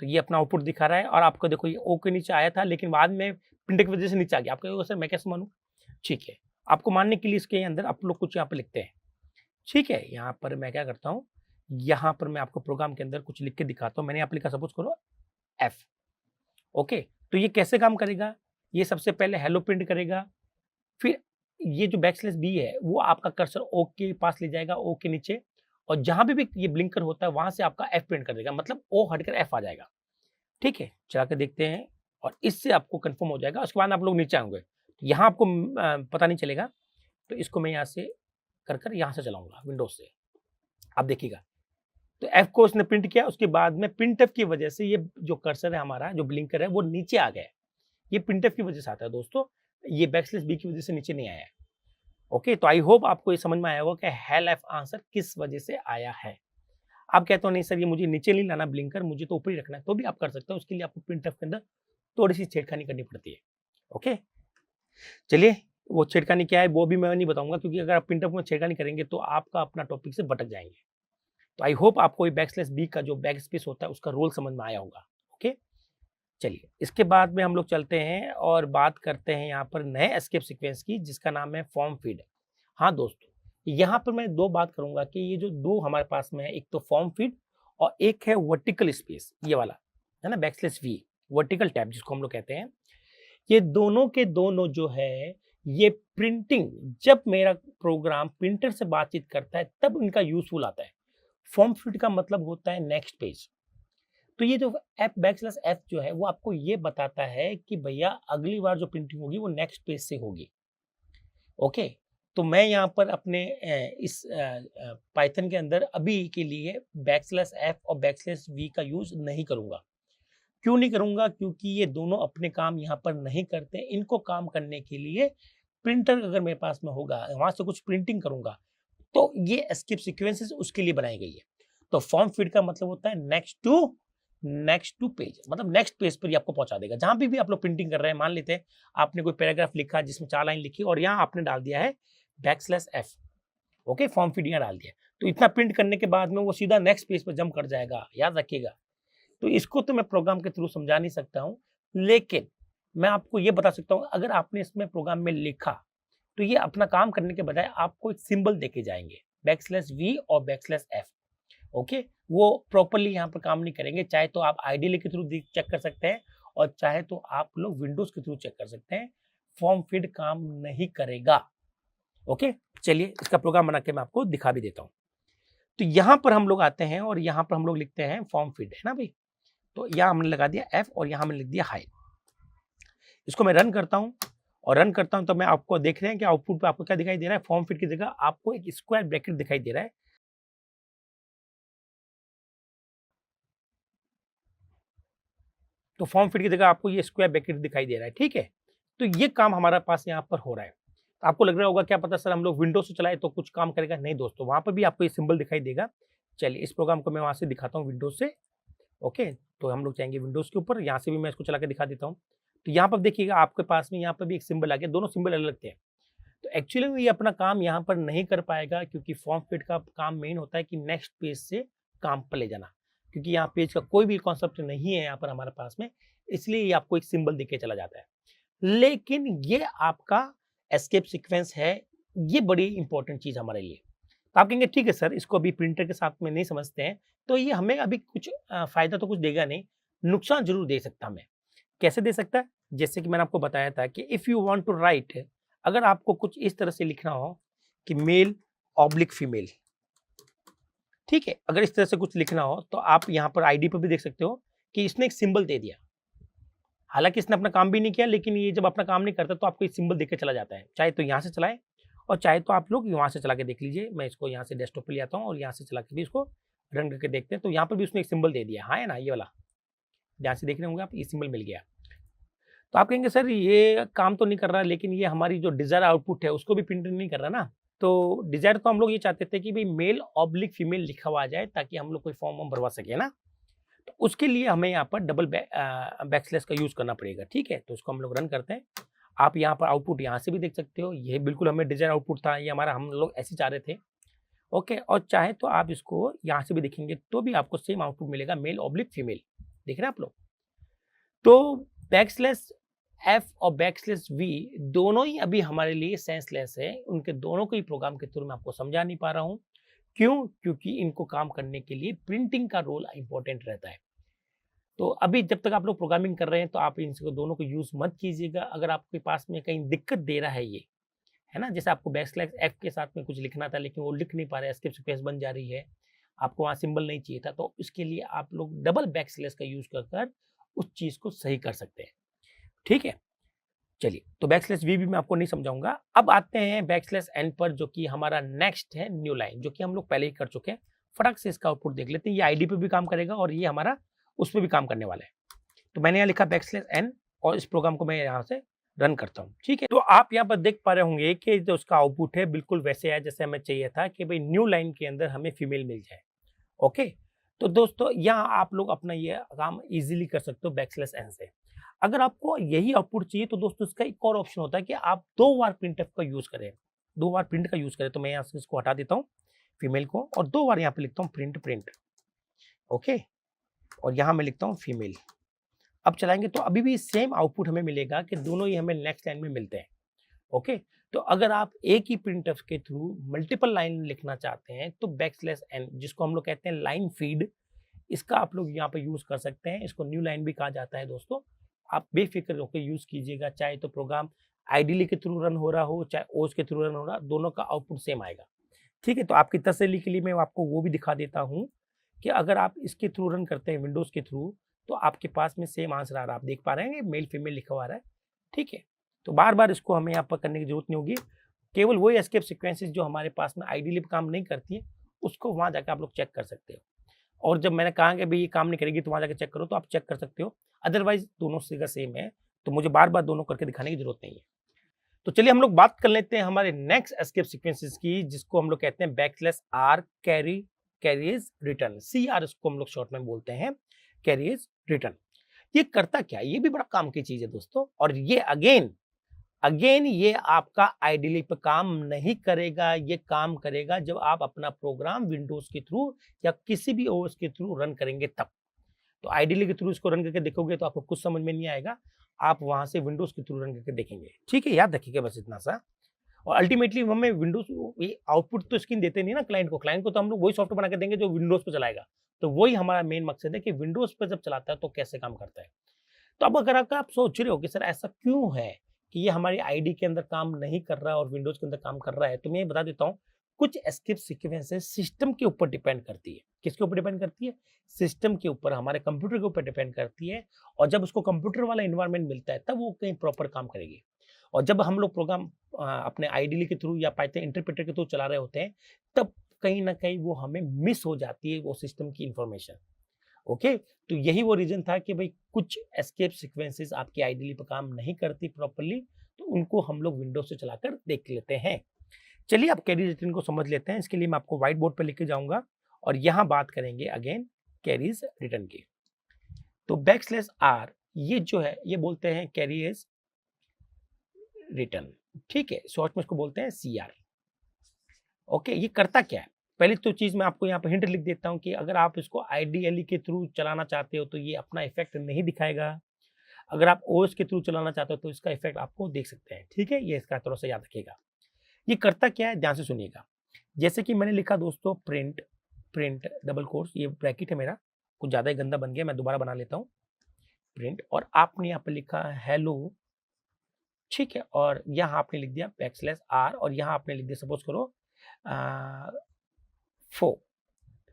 तो ये अपना आउटपुट दिखा रहा है और आपको देखो ये ओ के नीचे आया था, लेकिन बाद में प्रिंटर की वजह से नीचे आ गया। आपको सर मैं कैसे मानूं? ठीक है, आपको मानने के लिए इसके अंदर आप लोग कुछ यहाँ पे लिखते हैं। ठीक है, यहाँ पर मैं क्या करता हूँ, यहाँ पर मैं आपको प्रोग्राम के अंदर कुछ लिख के दिखाता हूँ। मैंने यहाँ पे लिखा सपोज करो F। ओके, तो ये कैसे काम करेगा, ये सबसे पहले हेलो प्रिंट करेगा, फिर ये जो \b है वो आपका कर्सर ओ के पास ले जाएगा, ओ के नीचे, और जहां भी ये ब्लिंकर होता है वहां से आपका F प्रिंट कर देगा, मतलब ओ हटकर F आ जाएगा। ठीक है, चला के देखते हैं और इससे आपको कंफर्म हो जाएगा। उसके बाद आप लोग नीचे आएंगे, यहाँ आपको पता नहीं चलेगा। तो इसको मैं यहाँ से कर यहाँ से चलाऊंगा विंडोज से, आप देखिएगा। तो F को उसने प्रिंट किया, उसके बाद में प्रिंटफ की वजह से ये जो कर्सर है हमारा, जो ब्लिंकर है वो नीचे आ गया। ये प्रिंटफ की वजह से आता है दोस्तों, ये \b की वजह से नीचे नहीं आया है। ओके, तो आई होप आपको ये समझ में आया होगा कि हेल एफ आंसर किस वजह से आया है। आप कहते हो नहीं सर ये मुझे नीचे नहीं लाना ब्लिंकर, मुझे तो ऊपर ही रखना है, तो भी आप कर सकते हो। उसके लिए आपको प्रिंटफ के अंदर थोड़ी सी छेड़खानी करनी पड़ती है। ओके, चलिए वो छेड़खानी क्या है वो भी मैं नहीं बताऊंगा, क्योंकि अगर आप प्रिंटफ में छेड़खानी करेंगे तो आपका अपना टॉपिक से भटक जाएंगे। तो आई होप आपको ये \b का जो बैक स्पेस होता है उसका रोल समझ में आया होगा। ओके, चलिए इसके बाद में हम लोग चलते हैं और बात करते हैं यहाँ पर नए एस्केप सीक्वेंस की, जिसका नाम है फॉर्म फीड। हाँ दोस्तों, यहाँ पर मैं दो बात करूंगा कि ये जो दो हमारे पास में है, एक तो फॉर्म फीड और एक है वर्टिकल स्पेस, ये वाला है ना \v, वर्टिकल टैब जिसको हम लोग कहते हैं। ये दोनों के दोनों जो है ये प्रिंटिंग, जब मेरा प्रोग्राम प्रिंटर से बातचीत करता है तब इनका यूजफुल आता है। फॉर्म फीड का मतलब होता है नेक्स्ट पेज। तो ये जो \f जो है वो आपको ये बताता है कि भैया अगली बार जो प्रिंटिंग होगी वो नेक्स्ट पेज से होगी। ओके, तो मैं यहाँ पर अपने इस पाइथन के अंदर अभी के लिए \f और \v का यूज नहीं करूंगा। क्यों नहीं करूंगा? क्योंकि ये दोनों अपने काम यहाँ पर नहीं करते। इनको काम करने के लिए प्रिंटर अगर मेरे पास में होगा, वहां से कुछ प्रिंटिंग करूंगा, तो ये एस्केप सीक्वेंसेस उसके लिए बनाई गई है। तो फॉर्म फीड का मतलब होता है नेक्स्ट टू पेज, मतलब नेक्स्ट पेज पर ही आपको पहुंचा देगा। जहां भी आप लोग प्रिंटिंग कर रहे हैं, मान लेते हैं आपने कोई पैराग्राफ लिखा जिसमें 4 लाइन लिखी और यहाँ आपने डाल दिया है \f। ओके, फॉर्म फीड यहाँ डाल दिया, तो इतना प्रिंट करने के बाद में वो सीधा नेक्स्ट पेज पर जंप कर जाएगा, याद रखिएगा। तो इसको तो मैं प्रोग्राम के थ्रू समझा नहीं सकता हूँ, लेकिन मैं आपको ये बता सकता हूँ अगर आपने इसमें प्रोग्राम में लिखा तो ये अपना काम करने के बजाय आपको एक सिंबल देके जाएंगे \v और \f। ओके, वो प्रॉपरली यहाँ पर काम नहीं करेंगे। चाहे तो आप आईडीएल के थ्रू चेक कर सकते हैं और चाहे तो आप लोग विंडोज के थ्रू चेक कर सकते हैं, फॉर्म फीड काम नहीं करेगा। ओके, चलिए इसका प्रोग्राम बना के मैं आपको दिखा भी देता हूँ। तो यहाँ पर हम लोग आते हैं और यहाँ पर हम लोग लिखते हैं फॉर्म फीड, है ना भाई। तो यहाँ हमने लगा दिया एफ और यहाँ हमने लिख दिया हाई। इसको मैं रन करता हूँ और रन करता हूँ तो मैं आपको देख रहे हैं कि आउटपुट पे आपको क्या दिखाई दे रहा है, फॉर्म फीड की जगह आपको एक स्क्वायर ब्रैकेट दिखाई दे रहा है। तो फॉर्म फीड की जगह आपको ये स्क्वायर ब्रैकेट दिखाई दे रहा है, ठीक है। तो ये काम हमारा पास यहाँ पर हो रहा है। तो आपको लग रहा होगा क्या पता सर हम लोग विंडोज से चलाए तो कुछ काम करेगा, नहीं दोस्तों, वहां पर भी आपको ये सिंबल दिखाई देगा। चलिए इस प्रोग्राम को मैं वहां से दिखाता हूँ विंडोज से। ओके, तो हम लोग जाएंगे विंडोज के ऊपर, यहाँ से भी मैं इसको चला के दिखा देता हूँ। तो यहाँ पर देखिएगा आपके पास में यहाँ पर भी एक सिंबल आ गया, दोनों सिंबल अलग थे। तो एक्चुअली में ये अपना काम यहाँ पर नहीं कर पाएगा क्योंकि फॉर्म फिट का काम मेन होता है कि नेक्स्ट पेज से काम पर ले जाना, क्योंकि यहाँ पेज का कोई भी कॉन्सेप्ट नहीं है यहाँ पर हमारे पास में, इसलिए ये आपको एक सिंबल देके चला जाता है। लेकिन ये आपका एस्केप सीक्वेंस है, ये बड़ी इंपॉर्टेंट चीज हमारे लिए। तो आप कहेंगे ठीक है सर, इसको अभी प्रिंटर के साथ में नहीं समझते हैं, तो ये हमें अभी कुछ फायदा तो कुछ देगा नहीं, नुकसान जरूर दे सकता हमें। कैसे दे सकता है? जैसे कि मैंने आपको बताया था कि if you want to write, अगर आपको कुछ इस तरह से लिखना हो कि मेल ऑब्लिक फीमेल, ठीक है, अगर इस तरह से कुछ लिखना हो तो आप यहाँ पर आईडी पर भी देख सकते हो कि इसने एक सिंबल दे दिया। हालांकि इसने अपना काम भी नहीं किया, लेकिन ये जब अपना काम नहीं करता तो आपको एक सिंबल देकर चला जाता है, चाहे तो यहाँ से चलाए और चाहे तो आप लोग वहां से चला के देख लीजिए। मैं इसको यहाँ से डेस्कटॉप पे ले आता हूँ और यहाँ से चला के भी इसको रन करके देखते हैं। तो यहाँ पर भी उसने एक सिंबल दे दिया, हाँ है ना, ये वाला ध्यान से देख रहे होंगे आप, ये सिंबल मिल गया। तो आप कहेंगे सर ये काम तो नहीं कर रहा, लेकिन ये हमारी जो डिजायर आउटपुट है उसको भी प्रिंट नहीं कर रहा ना। तो डिजायर तो हम लोग ये चाहते थे कि भाई मेल ऑब्लिक फीमेल लिखा हुआ आ जाए ताकि हम लोग कोई फॉर्म हम भरवा सके ना। तो उसके लिए हमें यहाँ पर डबल बैकस्लैश का यूज करना पड़ेगा, ठीक है। तो उसको हम लोग रन करते हैं। आप यहाँ पर आउटपुट यहाँ से भी देख सकते हो, ये बिल्कुल हमें डिजायर आउटपुट था, ये हमारा हम लोग ऐसे चाह रहे थे। ओके, और चाहे तो आप इसको यहाँ से भी देखेंगे तो भी आपको सेम आउटपुट मिलेगा, मेल ऑब्लिक फीमेल, देख रहे हैं आप लोग। तो बैकस्लैश एफ और बैकस्लैश वी दोनों ही अभी हमारे लिए सेंसलेस है, उनके दोनों को ही प्रोग्राम के थ्रू मैं आपको समझा नहीं पा रहा हूँ। क्यों? क्योंकि इनको काम करने के लिए प्रिंटिंग का रोल इंपॉर्टेंट रहता है। तो अभी जब तक आप लोग प्रोग्रामिंग कर रहे हैं तो आप इनको दोनों को यूज मत कीजिएगा। अगर आपके पास में कहीं दिक्कत दे रहा है ये, है ना, जैसे आपको बैकस्लैश एफ के साथ में कुछ लिखना था लेकिन वो लिख नहीं पा रहे, एस्केप सीक्वेंस बन जा रही है, आपको वहाँ सिंबल नहीं चाहिए था, तो इसके लिए आप लोग डबल बैकस्लैश का यूज कर उस चीज को सही कर सकते हैं, ठीक है। चलिए, तो बैकस्लैश वी भी मैं आपको नहीं समझाऊंगा। अब आते हैं बैकस्लैश एन पर, जो कि हमारा नेक्स्ट है न्यू लाइन, जो कि हम लोग पहले ही कर चुके हैं। फटाक से इसका आउटपुट देख लेते हैं। ये आईडी पे भी काम करेगा और ये हमारा उस पर भी काम करने वाला है। तो मैंने यहाँ लिखा बैकस्लैश एन और इस प्रोग्राम को मैं यहाँ से रन करता हूँ, ठीक है। तो आप यहाँ पर देख पा रहे होंगे कि जो उसका आउटपुट है बिल्कुल वैसे है जैसे हमें चाहिए था कि भाई न्यू लाइन के अंदर हमें फीमेल मिल जाए। ओके, तो दोस्तों यहाँ आप लोग अपना ये काम इजीली कर सकते हो बैकस्लैश एन से। अगर आपको यही आउटपुट चाहिए तो दोस्तों इसका एक और ऑप्शन होता है कि आप 2 बार प्रिंटफ का यूज करें, 2 बार प्रिंट का यूज करें। तो मैं यहाँ से इसको हटा देता हूँ फीमेल को और 2 बार यहाँ पे लिखता हूँ प्रिंट। ओके, और यहाँ मैं लिखता हूँ फीमेल। अब चलाएंगे तो अभी भी सेम आउटपुट हमें मिलेगा कि दोनों ही हमें नेक्स्ट लाइन में मिलते हैं। ओके, तो अगर आप एक ही प्रिंटफ के थ्रू मल्टीपल लाइन लिखना चाहते हैं तो बैकस्लैश एन, जिसको हम लोग कहते हैं लाइन फीड, इसका आप लोग यहाँ पे यूज कर सकते हैं। इसको न्यू लाइन भी कहा जाता है दोस्तों। आप बेफिक्र होकर यूज कीजिएगा, चाहे तो प्रोग्राम आइडियली के थ्रू रन हो रहा हो चाहे ओज के थ्रू रन हो रहा, दोनों का आउटपुट सेम आएगा, ठीक है। तो आपकी तसल्ली के लिए मैं आपको वो भी दिखा देता हूँ कि अगर आप इसके थ्रू रन करते हैं विंडोज के थ्रू तो आपके पास में सेम आंसर आ रहा है। आप देख पा रहे हैं मेल फीमेल लिखा हुआ आ रहा है, ठीक है। तो बार बार इसको हमें यहाँ पर करने की जरूरत नहीं होगी। केवल वही एस्केप सीक्वेंसेस जो हमारे पास में आइडियली काम नहीं करती है उसको वहां जाकर आप लोग चेक कर सकते हो। और जब मैंने कहा कि भाई ये काम नहीं करेगी तो वहां जाकर चेक करो, तो आप चेक कर सकते हो। अदरवाइज दोनों जगह सेम है, तो मुझे बार बार दोनों करके दिखाने की जरूरत नहीं है। तो चलिए हम लोग बात कर लेते हैं हमारे नेक्स्ट एस्केप सीक्वेंसेस की, जिसको हम लोग कहते हैं backslash R carriage return, CR इसको हम लोग शॉर्ट में बोलते हैं, कैरीज रिटर्न। ये करता क्या, ये भी बड़ा काम की चीज है दोस्तों। और ये अगेन ये आपका आइडियली पे काम नहीं करेगा, ये काम करेगा जब आप अपना प्रोग्राम विंडोज के थ्रू या किसी भी ओएस के थ्रू रन करेंगे तब। तो आइडियली के थ्रू इसको रन करके देखोगे तो आपको कुछ समझ में नहीं आएगा, आप वहां से विंडोज के थ्रू रन करके देखेंगे, ठीक है। याद रखिएगा बस इतना सा। और अल्टीमेटली हमें विंडोज ये आउटपुट तो स्क्रीन देते नहीं ना क्लाइंट को तो हम लोग वही सॉफ्टवेयर बना के देंगे जो विंडोज पे चलाएगा। तो वही हमारा मेन मकसद है कि विंडोज पे जब चलाता है तो कैसे काम करता है। तो अब अगर आप सोच रहे हो कि सर ऐसा क्यों है कि ये हमारी आईडी के अंदर काम नहीं कर रहा और विंडोज के अंदर काम कर रहा है, तो मैं ये बता देता हूँ, कुछ एस्केप सीक्वेंसेस सिस्टम के ऊपर डिपेंड करती है। किसके ऊपर डिपेंड करती है? सिस्टम के ऊपर, हमारे कंप्यूटर के ऊपर डिपेंड करती है। और जब उसको कंप्यूटर वाला एनवायरनमेंट मिलता है, तब वो कहीं प्रॉपर काम करेगी। और जब हम लोग प्रोग्राम अपने आईडीली के थ्रू या पाइथन इंटरप्रेटर के थ्रू चला रहे होते हैं, तब कहीं ना कहीं वो हमें मिस हो जाती है वो सिस्टम की इंफॉर्मेशन। ओके, तो यही वो रीजन था कि भाई कुछ एस्केप सीक्वेंसेस आपकी आइडियली पे काम नहीं करती प्रॉपरली, तो उनको हम लोग विंडोज से चलाकर देख लेते हैं। चलिए अब कैरी रिटर्न को समझ लेते हैं। इसके लिए मैं आपको व्हाइट बोर्ड पर लेके जाऊंगा और यहाँ बात करेंगे अगेन कैरीज रिटर्न की। तो \r ये जो है ये बोलते हैं कैरी इज रिटर्न, ठीक है, शॉर्ट में इसको बोलते हैं CR। ओके, ये करता क्या है? पहली तो चीज मैं आपको यहाँ पे हिंट लिख देता हूँ कि अगर आप इसको आईडीएलई के थ्रू चलाना चाहते हो तो ये अपना इफेक्ट नहीं दिखाएगा। अगर आप ओएस के थ्रू चलाना चाहते हो तो इसका इफेक्ट आपको देख सकते हैं, ठीक है, ये इसका थोड़ा सा याद रखिएगा। ये करता क्या है, ध्यान से सुनिएगा। जैसे कि मैंने लिखा दोस्तों प्रिंट, प्रिंट डबल कोर्स, ये ब्रैकेट है मेरा, कुछ ज्यादा ही गंदा बन गया, मैं दोबारा बना लेता हूँ। प्रिंट, और आपने यहाँ पे लिखा हेलो, ठीक है, और यहाँ आपने लिख दिया \r और यहाँ आपने लिख दिया सपोज करो 4,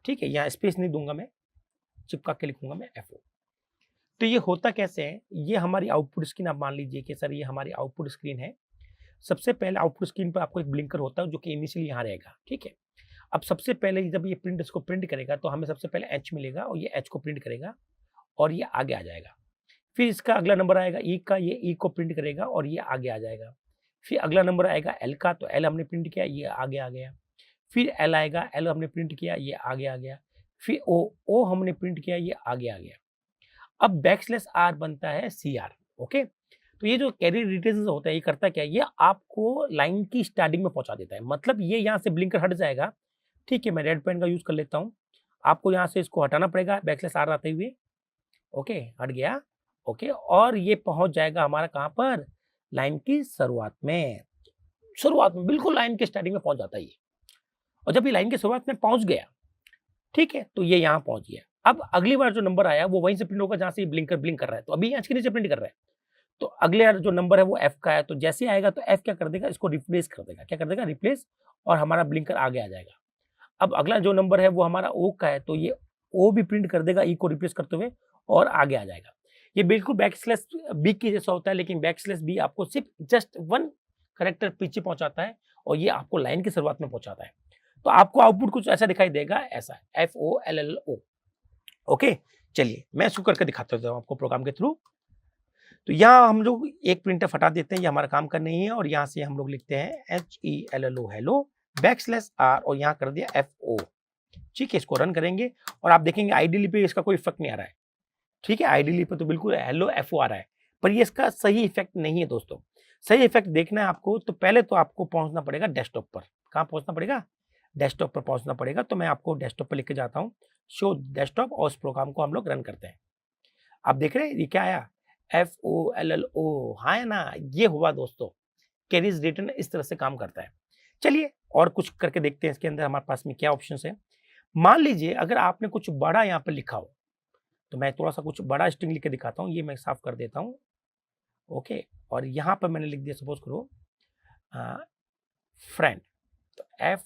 ठीक है, यहाँ स्पेस नहीं दूंगा मैं, चिपका के लिखूंगा मैं FO। तो ये होता कैसे है, ये हमारी आउटपुट स्क्रीन, आप मान लीजिए कि सर ये हमारी आउटपुट स्क्रीन है। सबसे पहले आउटपुट स्क्रीन पर आपको एक ब्लिंकर होता है जो कि इनिशियली यहाँ रहेगा, ठीक है। अब सबसे पहले जब ये प्रिंट इसको प्रिंट करेगा तो हमें सबसे पहले H मिलेगा और ये H को प्रिंट करेगा और ये आगे आ जाएगा। फिर इसका अगला नंबर आएगा E का, ये E को प्रिंट करेगा और ये आगे आ जाएगा। फिर अगला नंबर आएगा L का, तो L हमने प्रिंट किया, ये आगे आ गया। फिर L आएगा, L हमने प्रिंट किया, ये आगे आ गया। फिर O हमने प्रिंट किया, ये आगे आ गया। अब \r बनता है CR। ओके, तो ये जो कैरी रिटर्न होता है ये करता क्या है, ये आपको लाइन की स्टार्टिंग में पहुंचा देता है। मतलब ये यहाँ से ब्लिंकर हट जाएगा, ठीक है, मैं रेड पेन का यूज कर लेता हूँ। आपको यहाँ से इसको हटाना पड़ेगा \r आते हुए। ओके, हट गया। ओके, और ये पहुंच जाएगा हमारा कहाँ पर, लाइन की शुरुआत में। शुरुआत में बिल्कुल लाइन के स्टार्टिंग में पहुंच जाता है ये। और जब ये लाइन की शुरुआत में पहुंच गया, ठीक है, तो ये यहाँ पहुंच गया। अब अगली बार जो नंबर आया वो वहीं से प्रिंट होगा जहां से ब्लिंक कर रहा है। तो अभी यहाँ के नीचे प्रिंट कर रहा है, तो अगले जो नंबर है वो F का है, तो जैसे आएगा तो F क्या कर देगा, इसको रिप्लेस कर देगा। क्या कर देगा, रिप्लेस, और हमारा ब्लिंकर आगे आ जाएगा। अब अगला जो नंबर है वो हमारा O का है, तो ये O भी प्रिंट कर देगा E को रिप्लेस करते हुए और आगे आ जाएगा। ये बिल्कुल \b की जैसा होता है, लेकिन \b आपको सिर्फ जस्ट 1 कैरेक्टर पीछे पहुंचाता है और ये आपको लाइन की शुरुआत में पहुंचाता है। तो आपको आउटपुट कुछ ऐसा दिखाई देगा, ऐसा FOLLO। ओके, चलिए मैं इसको करके दिखाता हूँ आपको प्रोग्राम के थ्रू। तो यहाँ हम लोग एक प्रिंटफ हटा देते हैं, ये हमारा काम का नहीं है, और यहाँ से हम लोग लिखते हैं HELLO हेलो \r और यहाँ कर दिया FO, ठीक है। इसको रन करेंगे और आप देखेंगे आईडीली पे इसका कोई इफेक्ट नहीं आ रहा है, ठीक है। आईडीली पे तो बिल्कुल हेलो FO आ रहा है, पर ये इसका सही इफेक्ट नहीं है दोस्तों। सही इफेक्ट देखना है आपको, तो पहले तो आपको पहुंचना पड़ेगा डेस्कटॉप पर। कहाँ पहुंचना पड़ेगा, डेस्कटॉप पर पहुंचना पड़ेगा। तो मैं आपको डेस्कटॉप पर लेके जाता हूँ, शो डेस्कटॉप, और उस प्रोग्राम को हम लोग रन करते हैं। आप देख रहे हैं ये क्या आया, FOLLO, हाँ है ना, ये हुआ दोस्तों। कैरीज रिटर्न इस तरह से काम करता है। चलिए और कुछ करके देखते हैं इसके अंदर हमारे पास में क्या ऑप्शन है। मान लीजिए अगर आपने कुछ बड़ा यहाँ पर लिखा हो, तो मैं थोड़ा सा कुछ बड़ा स्ट्रिंग लिख के दिखाता हूँ। ये मैं साफ कर देता हूँ। ओके, और यहाँ पर मैंने लिख दिया सपोज करो फ्रेंड। तो F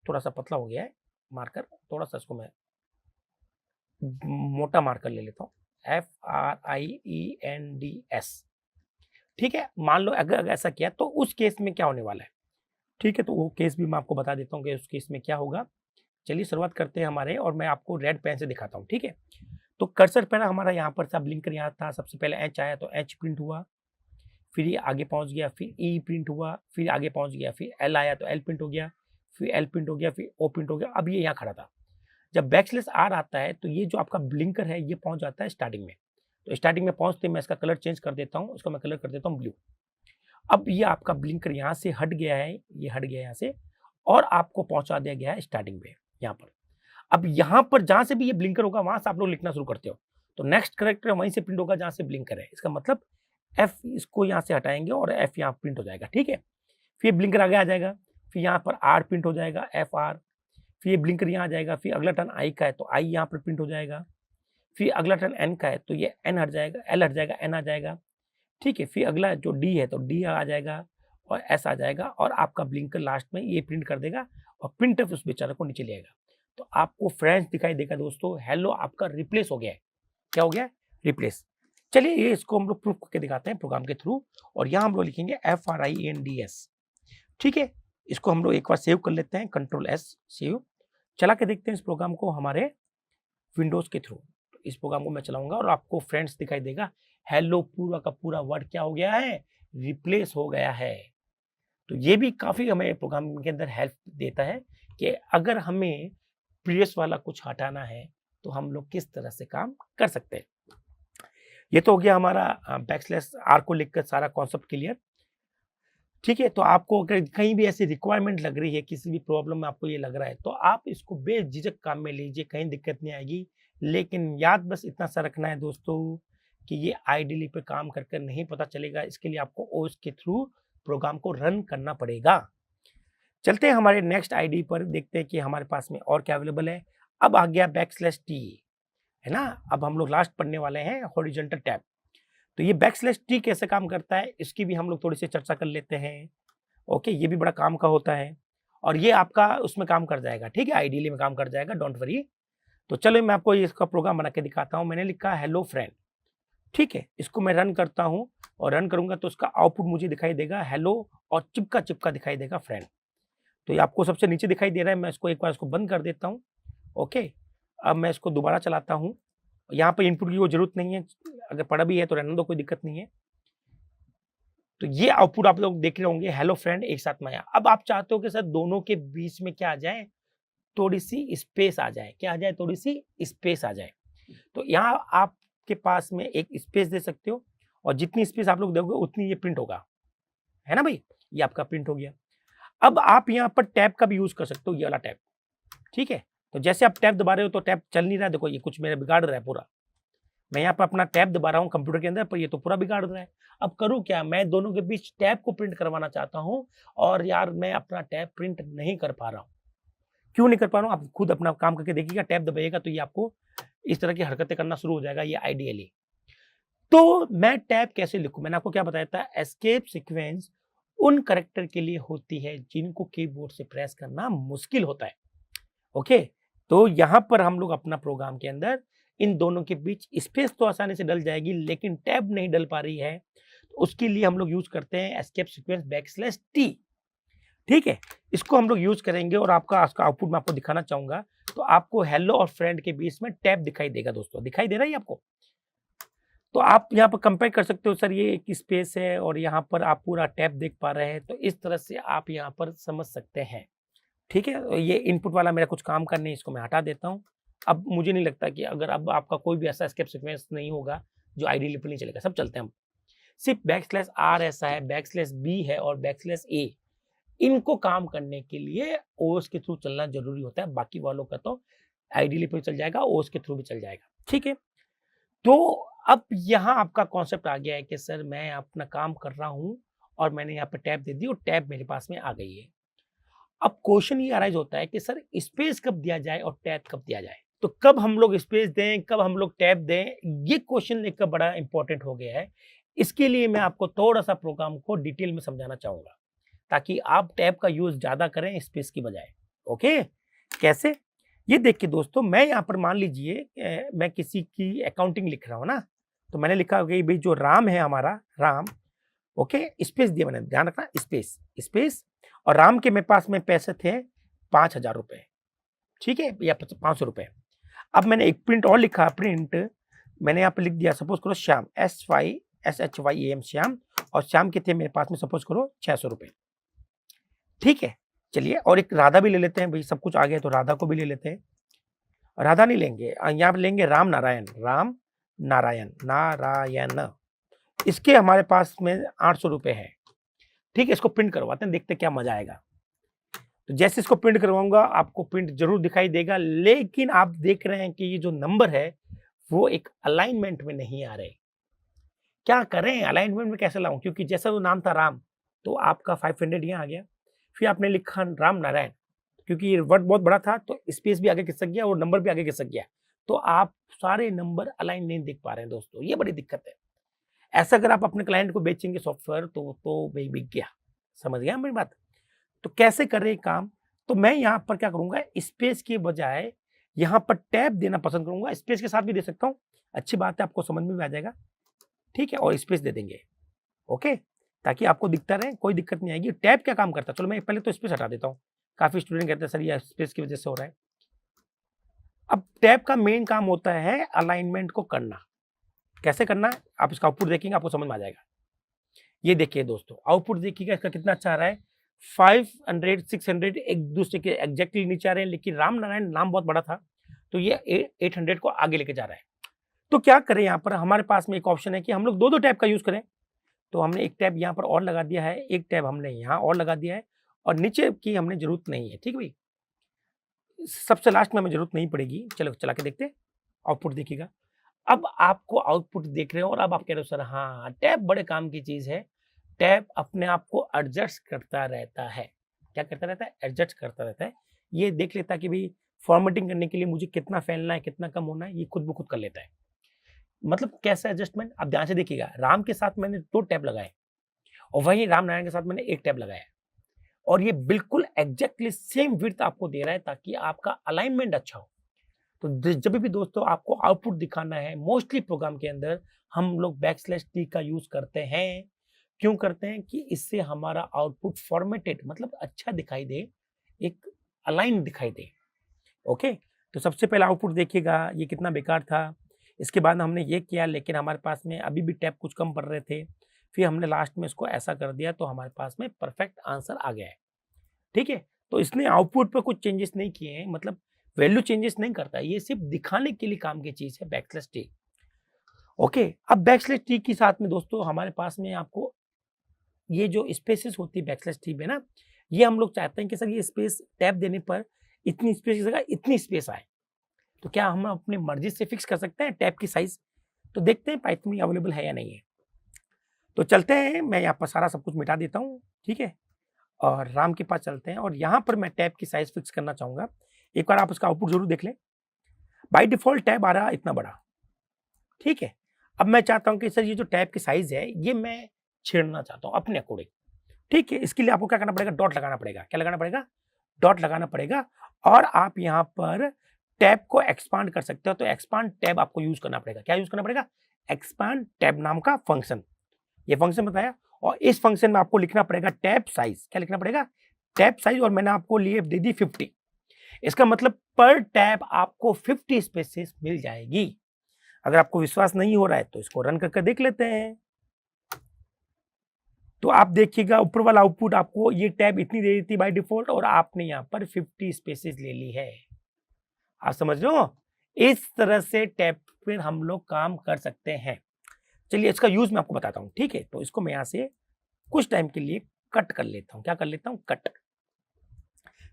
थोड़ा सा पतला हो गया है मार्कर, थोड़ा सा इसको मैं मोटा मार्कर ले लेता हूँ, FRIENDS, ठीक है। मान लो अगर ऐसा किया तो उस केस में क्या होने वाला है, ठीक है। तो वो केस भी मैं आपको बता देता हूँ कि उस केस में क्या होगा। चलिए शुरुआत करते हैं हमारे, और मैं आपको रेड पेन से दिखाता हूँ, ठीक है। तो कर्सर पर हमारा यहाँ पर सब ब्लिंकर यहाँ था, सबसे पहले H आया तो H प्रिंट हुआ, फिर ये आगे पहुँच गया, फिर E प्रिंट हुआ, फिर आगे पहुँच गया, फिर L आया तो L प्रिंट हो गया, फिर L प्रिंट हो गया, फिर O प्रिंट हो गया। अब ये यहाँ खड़ा था। जब \r आता है तो ये जो आपका ब्लिंकर है ये पहुँच जाता है स्टार्टिंग में। तो स्टार्टिंग में पहुँचते मैं इसका कलर चेंज कर देता हूँ, इसको मैं कलर कर देता हूँ ब्लू। अब ये आपका ब्लिंकर यहाँ से हट गया है, ये हट गया यहाँ से, और आपको पहुँचा दिया गया है स्टार्टिंग में यहाँ पर। अब यहाँ पर जहाँ से भी ये ब्लिंकर होगा वहाँ से आप लोग लिखना शुरू करते हो, तो नेक्स्ट कैरेक्टर वहीं से प्रिंट होगा जहाँ से ब्लिंकर है। इसका मतलब F इसको यहाँ से हटाएंगे और F यहाँ प्रिंट हो जाएगा, ठीक है। फिर ब्लिंकर आगे आ जाएगा, फिर यहाँ पर R प्रिंट हो जाएगा, FR। फिर ये ब्लिंकर यहाँ आ जाएगा, फिर अगला टर्न I का है तो I यहाँ पर प्रिंट हो जाएगा। फिर अगला टर्न N का है तो ये N हट जाएगा, L हट जाएगा, N आ जाएगा। ठीक है, फिर अगला जो डी है तो डी आ जाएगा और एस आ जाएगा और आपका ब्लिंकर लास्ट में ये प्रिंट कर देगा और प्रिंटफ उस बेचारे को नीचे ले आएगा। तो आपको फ्रेंड्स दिखाई देगा दोस्तों, हेलो आपका रिप्लेस हो गया है। क्या हो गया है? रिप्लेस। चलिए ये इसको हम लोग प्रूफ करके दिखाते हैं प्रोग्राम के थ्रू, और यहाँ हम लोग लिखेंगे FRIENDS। ठीक है, इसको हम लोग एक बार सेव कर लेते हैं, कंट्रोल S सेव। चला के देखते हैं इस प्रोग्राम को हमारे विंडोज के थ्रू। इस प्रोग्राम को मैं चलाऊंगा और आपको फ्रेंड्स दिखाई देगा, हेलो पूरा का पूरा वर्ड क्या हो गया है? रिप्लेस हो गया है। तो ये भी काफी हमें प्रोग्रामिंग के अंदर हेल्प देता है कि अगर हमें प्रीवियस वाला कुछ हटाना है तो हम लोग किस तरह से काम कर सकते हैं। ये तो हो गया हमारा बैकस्लैश आर को लिखकर सारा कॉन्सेप्ट क्लियर। ठीक है, तो आपको अगर कहीं भी ऐसी रिक्वायरमेंट लग रही है, किसी भी प्रॉब्लम में आपको ये लग रहा है, तो आप इसको बेझिझक काम में लीजिए, कहीं दिक्कत नहीं आएगी। लेकिन याद बस इतना सा रखना है दोस्तों कि ये आइडियली पे काम कर नहीं पता चलेगा, इसके लिए आपको ओएस के थ्रू प्रोग्राम को रन करना पड़ेगा। चलते हैं हमारे नेक्स्ट आईडी पर, देखते हैं कि हमारे पास में और क्या अवेलेबल है। अब आ गया टी, है ना। अब हम लोग लास्ट पढ़ने वाले हैं हॉरिजॉन्टल टैब। तो ये टी कैसे काम करता है इसकी भी हम लोग थोड़ी सी चर्चा कर लेते हैं। ओके, ये भी बड़ा काम का होता है और ये आपका उसमें काम कर जाएगा। ठीक है, आइडियली में काम कर जाएगा, डोंट वरी। तो चलो मैं आपको इसका प्रोग्राम बना के दिखाता हूँ। मैंने लिखा हेलो फ्रेंड। ठीक है, इसको मैं रन करता हूँ और रन करूंगा तो उसका आउटपुट मुझे दिखाई देगा हेलो और चिपका चिपका दिखाई देगा फ्रेंड। तो ये आपको सबसे नीचे दिखाई दे रहा है। मैं इसको एक बार इसको बंद कर देता हूँ। ओके, अब मैं इसको दोबारा चलाता हूँ। यहाँ पर इनपुट की कोई जरूरत नहीं है, अगर पड़ा भी है तो रहने दो, कोई दिक्कत नहीं है। तो ये आउटपुट आप लोग देख रहे होंगे, हेलो फ्रेंड एक साथ में आया। अब आप चाहते हो कि सर दोनों के बीच में क्या आ जाए? थोड़ी सी स्पेस आ जाए। क्या आ जाए? थोड़ी सी स्पेस आ जाए। तो यहाँ आपके पास में एक स्पेस दे सकते हो और जितनी स्पेस आप लोग दोगे उतनी ये प्रिंट होगा, है ना भाई। ये आपका प्रिंट हो गया। अब आप यहाँ पर टैब का भी यूज कर सकते हो, ये वाला टैब। ठीक है, तो जैसे आप टैब दबा रहे हो तो टैब चल नहीं रहा है। देखो ये कुछ मेरा बिगाड़ रहा है पूरा। मैं यहाँ पर अपना टैब दबा रहा हूँ कंप्यूटर के अंदर, पर ये तो पूरा बिगाड़ रहा है। अब करूँ क्या? मैं दोनों के बीच टैब को प्रिंट करवाना चाहता हूँ और यार मैं अपना टैब प्रिंट नहीं कर पा रहा हूँ। क्यों नहीं कर पा रहा हूँ? आप खुद अपना काम करके देखिएगा। टैब दबाइएगा तो ये आपको इस तरह की हरकतें करना शुरू हो जाएगा, ये आइडियली। तो मैं टैब कैसे लिखूं? मैंने आपको क्या बताया था, एस्केप सीक्वेंस उन कैरेक्टर के लिए होती है जिनको कीबोर्ड से प्रेस करना मुश्किल होता है। ओके, तो यहां पर हम लोग अपना प्रोग्राम के अंदर इन दोनों के बीच स्पेस तो आसानी से डल जाएगी, लेकिन टैब नहीं डल पा रही है। तो उसके लिए हम लोग यूज करते हैं एस्केप सीक्वेंस _t। ठीक है, इसको हम लोग यूज करेंगे और आपका आउटपुट मैं आपको दिखाना चाहूंगा। तो आपको हेलो और फ्रेंड के बीच में टैब दिखाई देगा दोस्तों, दिखाई दे रहा है आपको। तो आप यहाँ पर कंपेयर कर सकते हो, सर ये एक स्पेस है और यहाँ पर आप पूरा टैब देख पा रहे हैं। तो इस तरह से आप यहाँ पर समझ सकते हैं। ठीक है, ये इनपुट वाला मेरा कुछ काम का नहीं, इसको मैं हटा देता हूँ। अब मुझे नहीं लगता कि अगर अब आपका कोई भी ऐसा एस्केप सीक्वेंस नहीं होगा जो आइडियली पे नहीं चलेगा, सब चलते हैं हम। सिर्फ _r ऐसा है, _b है और _a, इनको काम करने के लिए ओएस के थ्रू चलना जरूरी होता है। बाकी वालों का तो आइडियली पे चल जाएगा, ओएस के थ्रू भी चल जाएगा। ठीक है, तो अब यहाँ आपका कॉन्सेप्ट आ गया है कि सर मैं अपना काम कर रहा हूँ और मैंने यहाँ पे टैब दे दी और टैब मेरे पास में आ गई है। अब क्वेश्चन ये अराइज होता है कि सर स्पेस कब दिया जाए और टैब कब दिया जाए। तो कब हम लोग स्पेस दें, कब हम लोग टैब दें, ये क्वेश्चन लेकर बड़ा इंपॉर्टेंट हो गया है। इसके लिए मैं आपको थोड़ा सा प्रोग्राम को डिटेल में समझाना चाहूंगा ताकि आप टैब का यूज ज्यादा करें स्पेस की बजाय। ओके, कैसे? ये देखिए दोस्तों, मैं यहाँ पर मान लीजिए मैं किसी की अकाउंटिंग लिख रहा हूँ ना, तो मैंने लिखा कि भाई जो राम है हमारा, राम। ओके, स्पेस दिया मैंने, ध्यान रखना, स्पेस स्पेस। और राम के मेरे पास में पैसे थे 5,000 रुपए। ठीक है, या 500 रुपए। अब मैंने एक प्रिंट और लिखा, प्रिंट मैंने यहाँ पे लिख दिया, सपोज करो श्याम, SYAM श्याम, और श्याम के थे मेरे पास में सपोज करो 600 रुपए। ठीक है, चलिए, और एक राधा भी ले लेते हैं भाई, सब कुछ आ गया तो राधा को भी ले लेते हैं। राधा नहीं लेंगे, यहाँ पे लेंगे राम नारायण, राम नारायण, नारायण। इसके हमारे पास में 800 रुपए है। ठीक है, इसको प्रिंट करवाते हैं, देखते हैं क्या मजा आएगा। तो जैसे इसको प्रिंट करवाऊंगा आपको प्रिंट जरूर दिखाई देगा, लेकिन आप देख रहे हैं कि ये जो नंबर है वो एक अलाइनमेंट में नहीं आ रहे। क्या करें, अलाइनमेंट में कैसे लाऊं? क्योंकि जैसा वो नाम था राम, तो आपका 500 यहाँ आ गया। फिर आपने लिखा राम नारायण, क्योंकि ये वर्ड बहुत बड़ा था तो स्पेस भी आगे खिसक गया और नंबर भी आगे खिसक गया। तो आप सारे नंबर अलाइन नहीं देख पा रहे हैं दोस्तों, ये बड़ी दिक्कत है। ऐसा अगर आप अपने क्लाइंट को बेचेंगे सॉफ्टवेयर तो भाई बिक गया। समझ गया मेरी बात? तो कैसे कर रहे हैं काम? तो मैं यहाँ पर क्या करूँगा, स्पेस के बजाय यहाँ पर टैब देना पसंद करूँगा। स्पेस के साथ भी दे सकता हूँ, अच्छी बात है, आपको समझ में भी आ जाएगा। ठीक है, और स्पेस दे देंगे, ओके, ताकि आपको दिखता रहे, कोई दिक्कत नहीं आएगी। टैब क्या काम करता है, चलो मैं पहले तो स्पेस हटा देता हूँ। काफ़ी स्टूडेंट कहते हैं सर ये स्पेस की वजह से हो रहा है। अब टैब का मेन काम होता है अलाइनमेंट को करना। कैसे करना है, आप इसका आउटपुट देखेंगे आपको समझ में आ जाएगा। ये देखिए दोस्तों, आउटपुट देखिएगा इसका कितना अच्छा आ रहा है। 500 600 एक दूसरे के एग्जैक्टली नीचे आ रहे हैं, लेकिन राम नारायण नाम बहुत बड़ा था तो ये 800 को आगे लेके जा रहा है। तो क्या करें, यहाँ पर हमारे पास में एक ऑप्शन है कि हम लोग दो टैब का यूज करें। तो हमने एक टैब यहाँ पर और लगा दिया है, एक टैब हमने यहाँ और लगा दिया है, और नीचे की हमने जरूरत नहीं है। ठीक है भाई, सबसे लास्ट में हमें जरूरत नहीं पड़ेगी। चलो चला के देखते हैं, आउटपुट देखिएगा। अब आपको आउटपुट देख रहे हो और अब आप कह रहे हो सर हाँ टैब बड़े काम की चीज है। टैब अपने आप को एडजस्ट करता रहता है। क्या करता रहता है? एडजस्ट करता रहता है। ये देख लेता है कि भाई फॉर्मेटिंग करने के लिए मुझे कितना फैलना है, कितना कम होना है, ये खुद ब खुद कर लेता है। मतलब कैसा एडजस्टमेंट, आप ध्यान से देखिएगा। राम के साथ मैंने 2 टैब लगाए और वहीं राम नारायण के साथ मैंने 1 टैब लगाया, और ये बिल्कुल एग्जैक्टली सेम विड्थ आपको दे रहा है ताकि आपका अलाइनमेंट अच्छा हो। तो जब भी दोस्तों आपको आउटपुट दिखाना है, मोस्टली प्रोग्राम के अंदर हम लोग \t का यूज करते हैं। क्यों करते हैं? कि इससे हमारा आउटपुट फॉर्मेटेड मतलब अच्छा दिखाई दे, एक अलाइन दिखाई दे। ओके, तो सबसे पहला आउटपुट देखिएगा, ये कितना बेकार था। इसके बाद हमने ये किया, लेकिन हमारे पास में अभी भी टैब कुछ कम पड़ रहे थे। फिर हमने लास्ट में इसको ऐसा कर दिया तो हमारे पास में परफेक्ट आंसर आ गया है। ठीक है, तो इसने आउटपुट पे कुछ चेंजेस नहीं किए हैं, मतलब वैल्यू चेंजेस नहीं करता, ये सिर्फ दिखाने के लिए काम की चीज है \t। ओके, अब \t के साथ में दोस्तों हमारे पास में आपको ये जो स्पेसेस होती है \t में ना, ये हम लोग चाहते हैं कि सर ये स्पेस टैब देने पर इतनी स्पेस की जगह इतनी स्पेस आए। तो क्या हम अपनी मर्जी से फिक्स कर सकते हैं टैब की साइज? तो देखते हैं पाइथन में अवेलेबल है या नहीं है। तो चलते हैं, मैं यहाँ पर सारा सब कुछ मिटा देता हूँ। ठीक है, और राम के पास चलते हैं और यहाँ पर मैं टैब की साइज फिक्स करना चाहूंगा। एक बार आप उसका आउटपुट जरूर देख लें। बाय डिफॉल्ट टैब आ रहा इतना बड़ा। ठीक है, अब मैं चाहता हूं कि सर ये जो टैब की साइज है ये मैं छेड़ना चाहता हूं अपने अकॉर्डिंग। ठीक है, इसके लिए आपको क्या करना पड़ेगा? डॉट लगाना पड़ेगा। क्या लगाना पड़ेगा? डॉट लगाना पड़ेगा। और आप यहाँ पर टैब को एक्सपांड कर सकते हो, तो एक्सपांड टैब आपको यूज करना पड़ेगा। क्या यूज करना पड़ेगा? एक्सपांड टैब नाम का फंक्शन। ये फंक्शन बताया, और इस फंक्शन में आपको लिखना पड़ेगा टैब साइज। क्या लिखना पड़ेगा? Tab size. और मैंने आपको लिए दे दी 50। इसका मतलब पर टैब आपको 50 स्पेसेस मिल जाएगी। अगर आपको विश्वास नहीं हो रहा है तो इसको रन करके देख लेते हैं। तो आप देखिएगा ऊपर वाला आउटपुट आपको ये टैब इतनी दे दी थी बाय डिफॉल्ट, और आपने यहाँ पर 50 स्पेसेस ले ली है। आप समझ रहे हो? इस तरह से टैब पर हम लोग काम कर सकते हैं। चलिए इसका यूज मैं आपको बताता हूँ। ठीक है, तो इसको मैं यहाँ से कुछ टाइम के लिए कट कर लेता हूँ। क्या कर लेता हूँ? कट।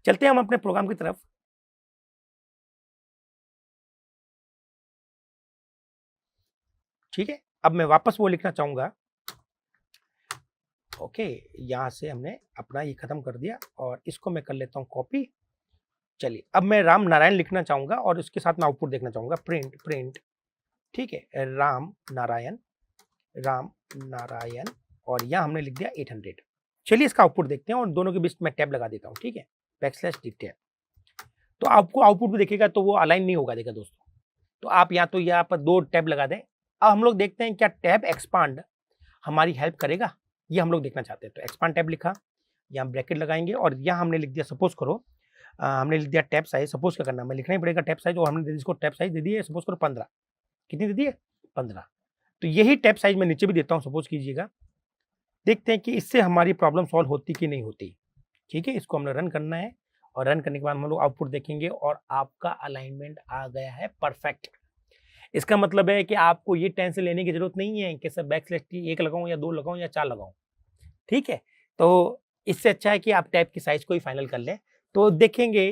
चलते हैं हम अपने प्रोग्राम की तरफ। ठीक है, अब मैं वापस वो लिखना चाहूंगा। ओके, यहां से हमने अपना ये खत्म कर दिया और इसको मैं कर लेता हूं कॉपी। चलिए अब मैं राम नारायण लिखना चाहूंगा और उसके साथ मैं आउटपुट देखना चाहूंगा। प्रिंट प्रिंट, ठीक है, राम नारायण, राम नारायण, और यहां हमने लिख दिया 800। चलिए इसका आउटपुट देखते हैं और दोनों के बीच में टैब लगा देता हूं। ठीक है, \t टैब। तो आपको आउटपुट भी देखेगा तो वो अलाइन नहीं होगा। देखा दोस्तों, तो आप या तो यहाँ पर 2 टैब लगा दें। अब हम लोग देखते हैं क्या टैब एक्सपांड हमारी हेल्प करेगा, ये हम लोग देखना चाहते हैं। तो एक्सपांड टैब लिखा, यहाँ ब्रैकेट लगाएंगे और यहाँ हमने लिख दिया, सपोज करो हमने लिख दिया टैब साइज। सपोज क्या करना, मैं लिखना ही पड़ेगा टैब साइज, और हमने इसको टैब साइज दे दी है, सपोज करो 15। कितनी दे दी है? 15। तो यही टैब साइज मैं नीचे भी देता हूँ, सपोज कीजिएगा। देखते हैं कि इससे हमारी प्रॉब्लम सॉल्व होती कि नहीं होती। ठीक है, इसको हमने रन करना है और रन करने के बाद हम लोग आउटपुट देखेंगे और आपका अलाइनमेंट आ गया है परफेक्ट। इसका मतलब है कि आपको ये टेंशन लेने की जरूरत नहीं है कि सर \t 1 लगाऊं या 2 लगाऊं या 4 लगाऊं। ठीक है, तो इससे अच्छा है कि आप टैब की साइज को ही फाइनल कर लें। तो देखेंगे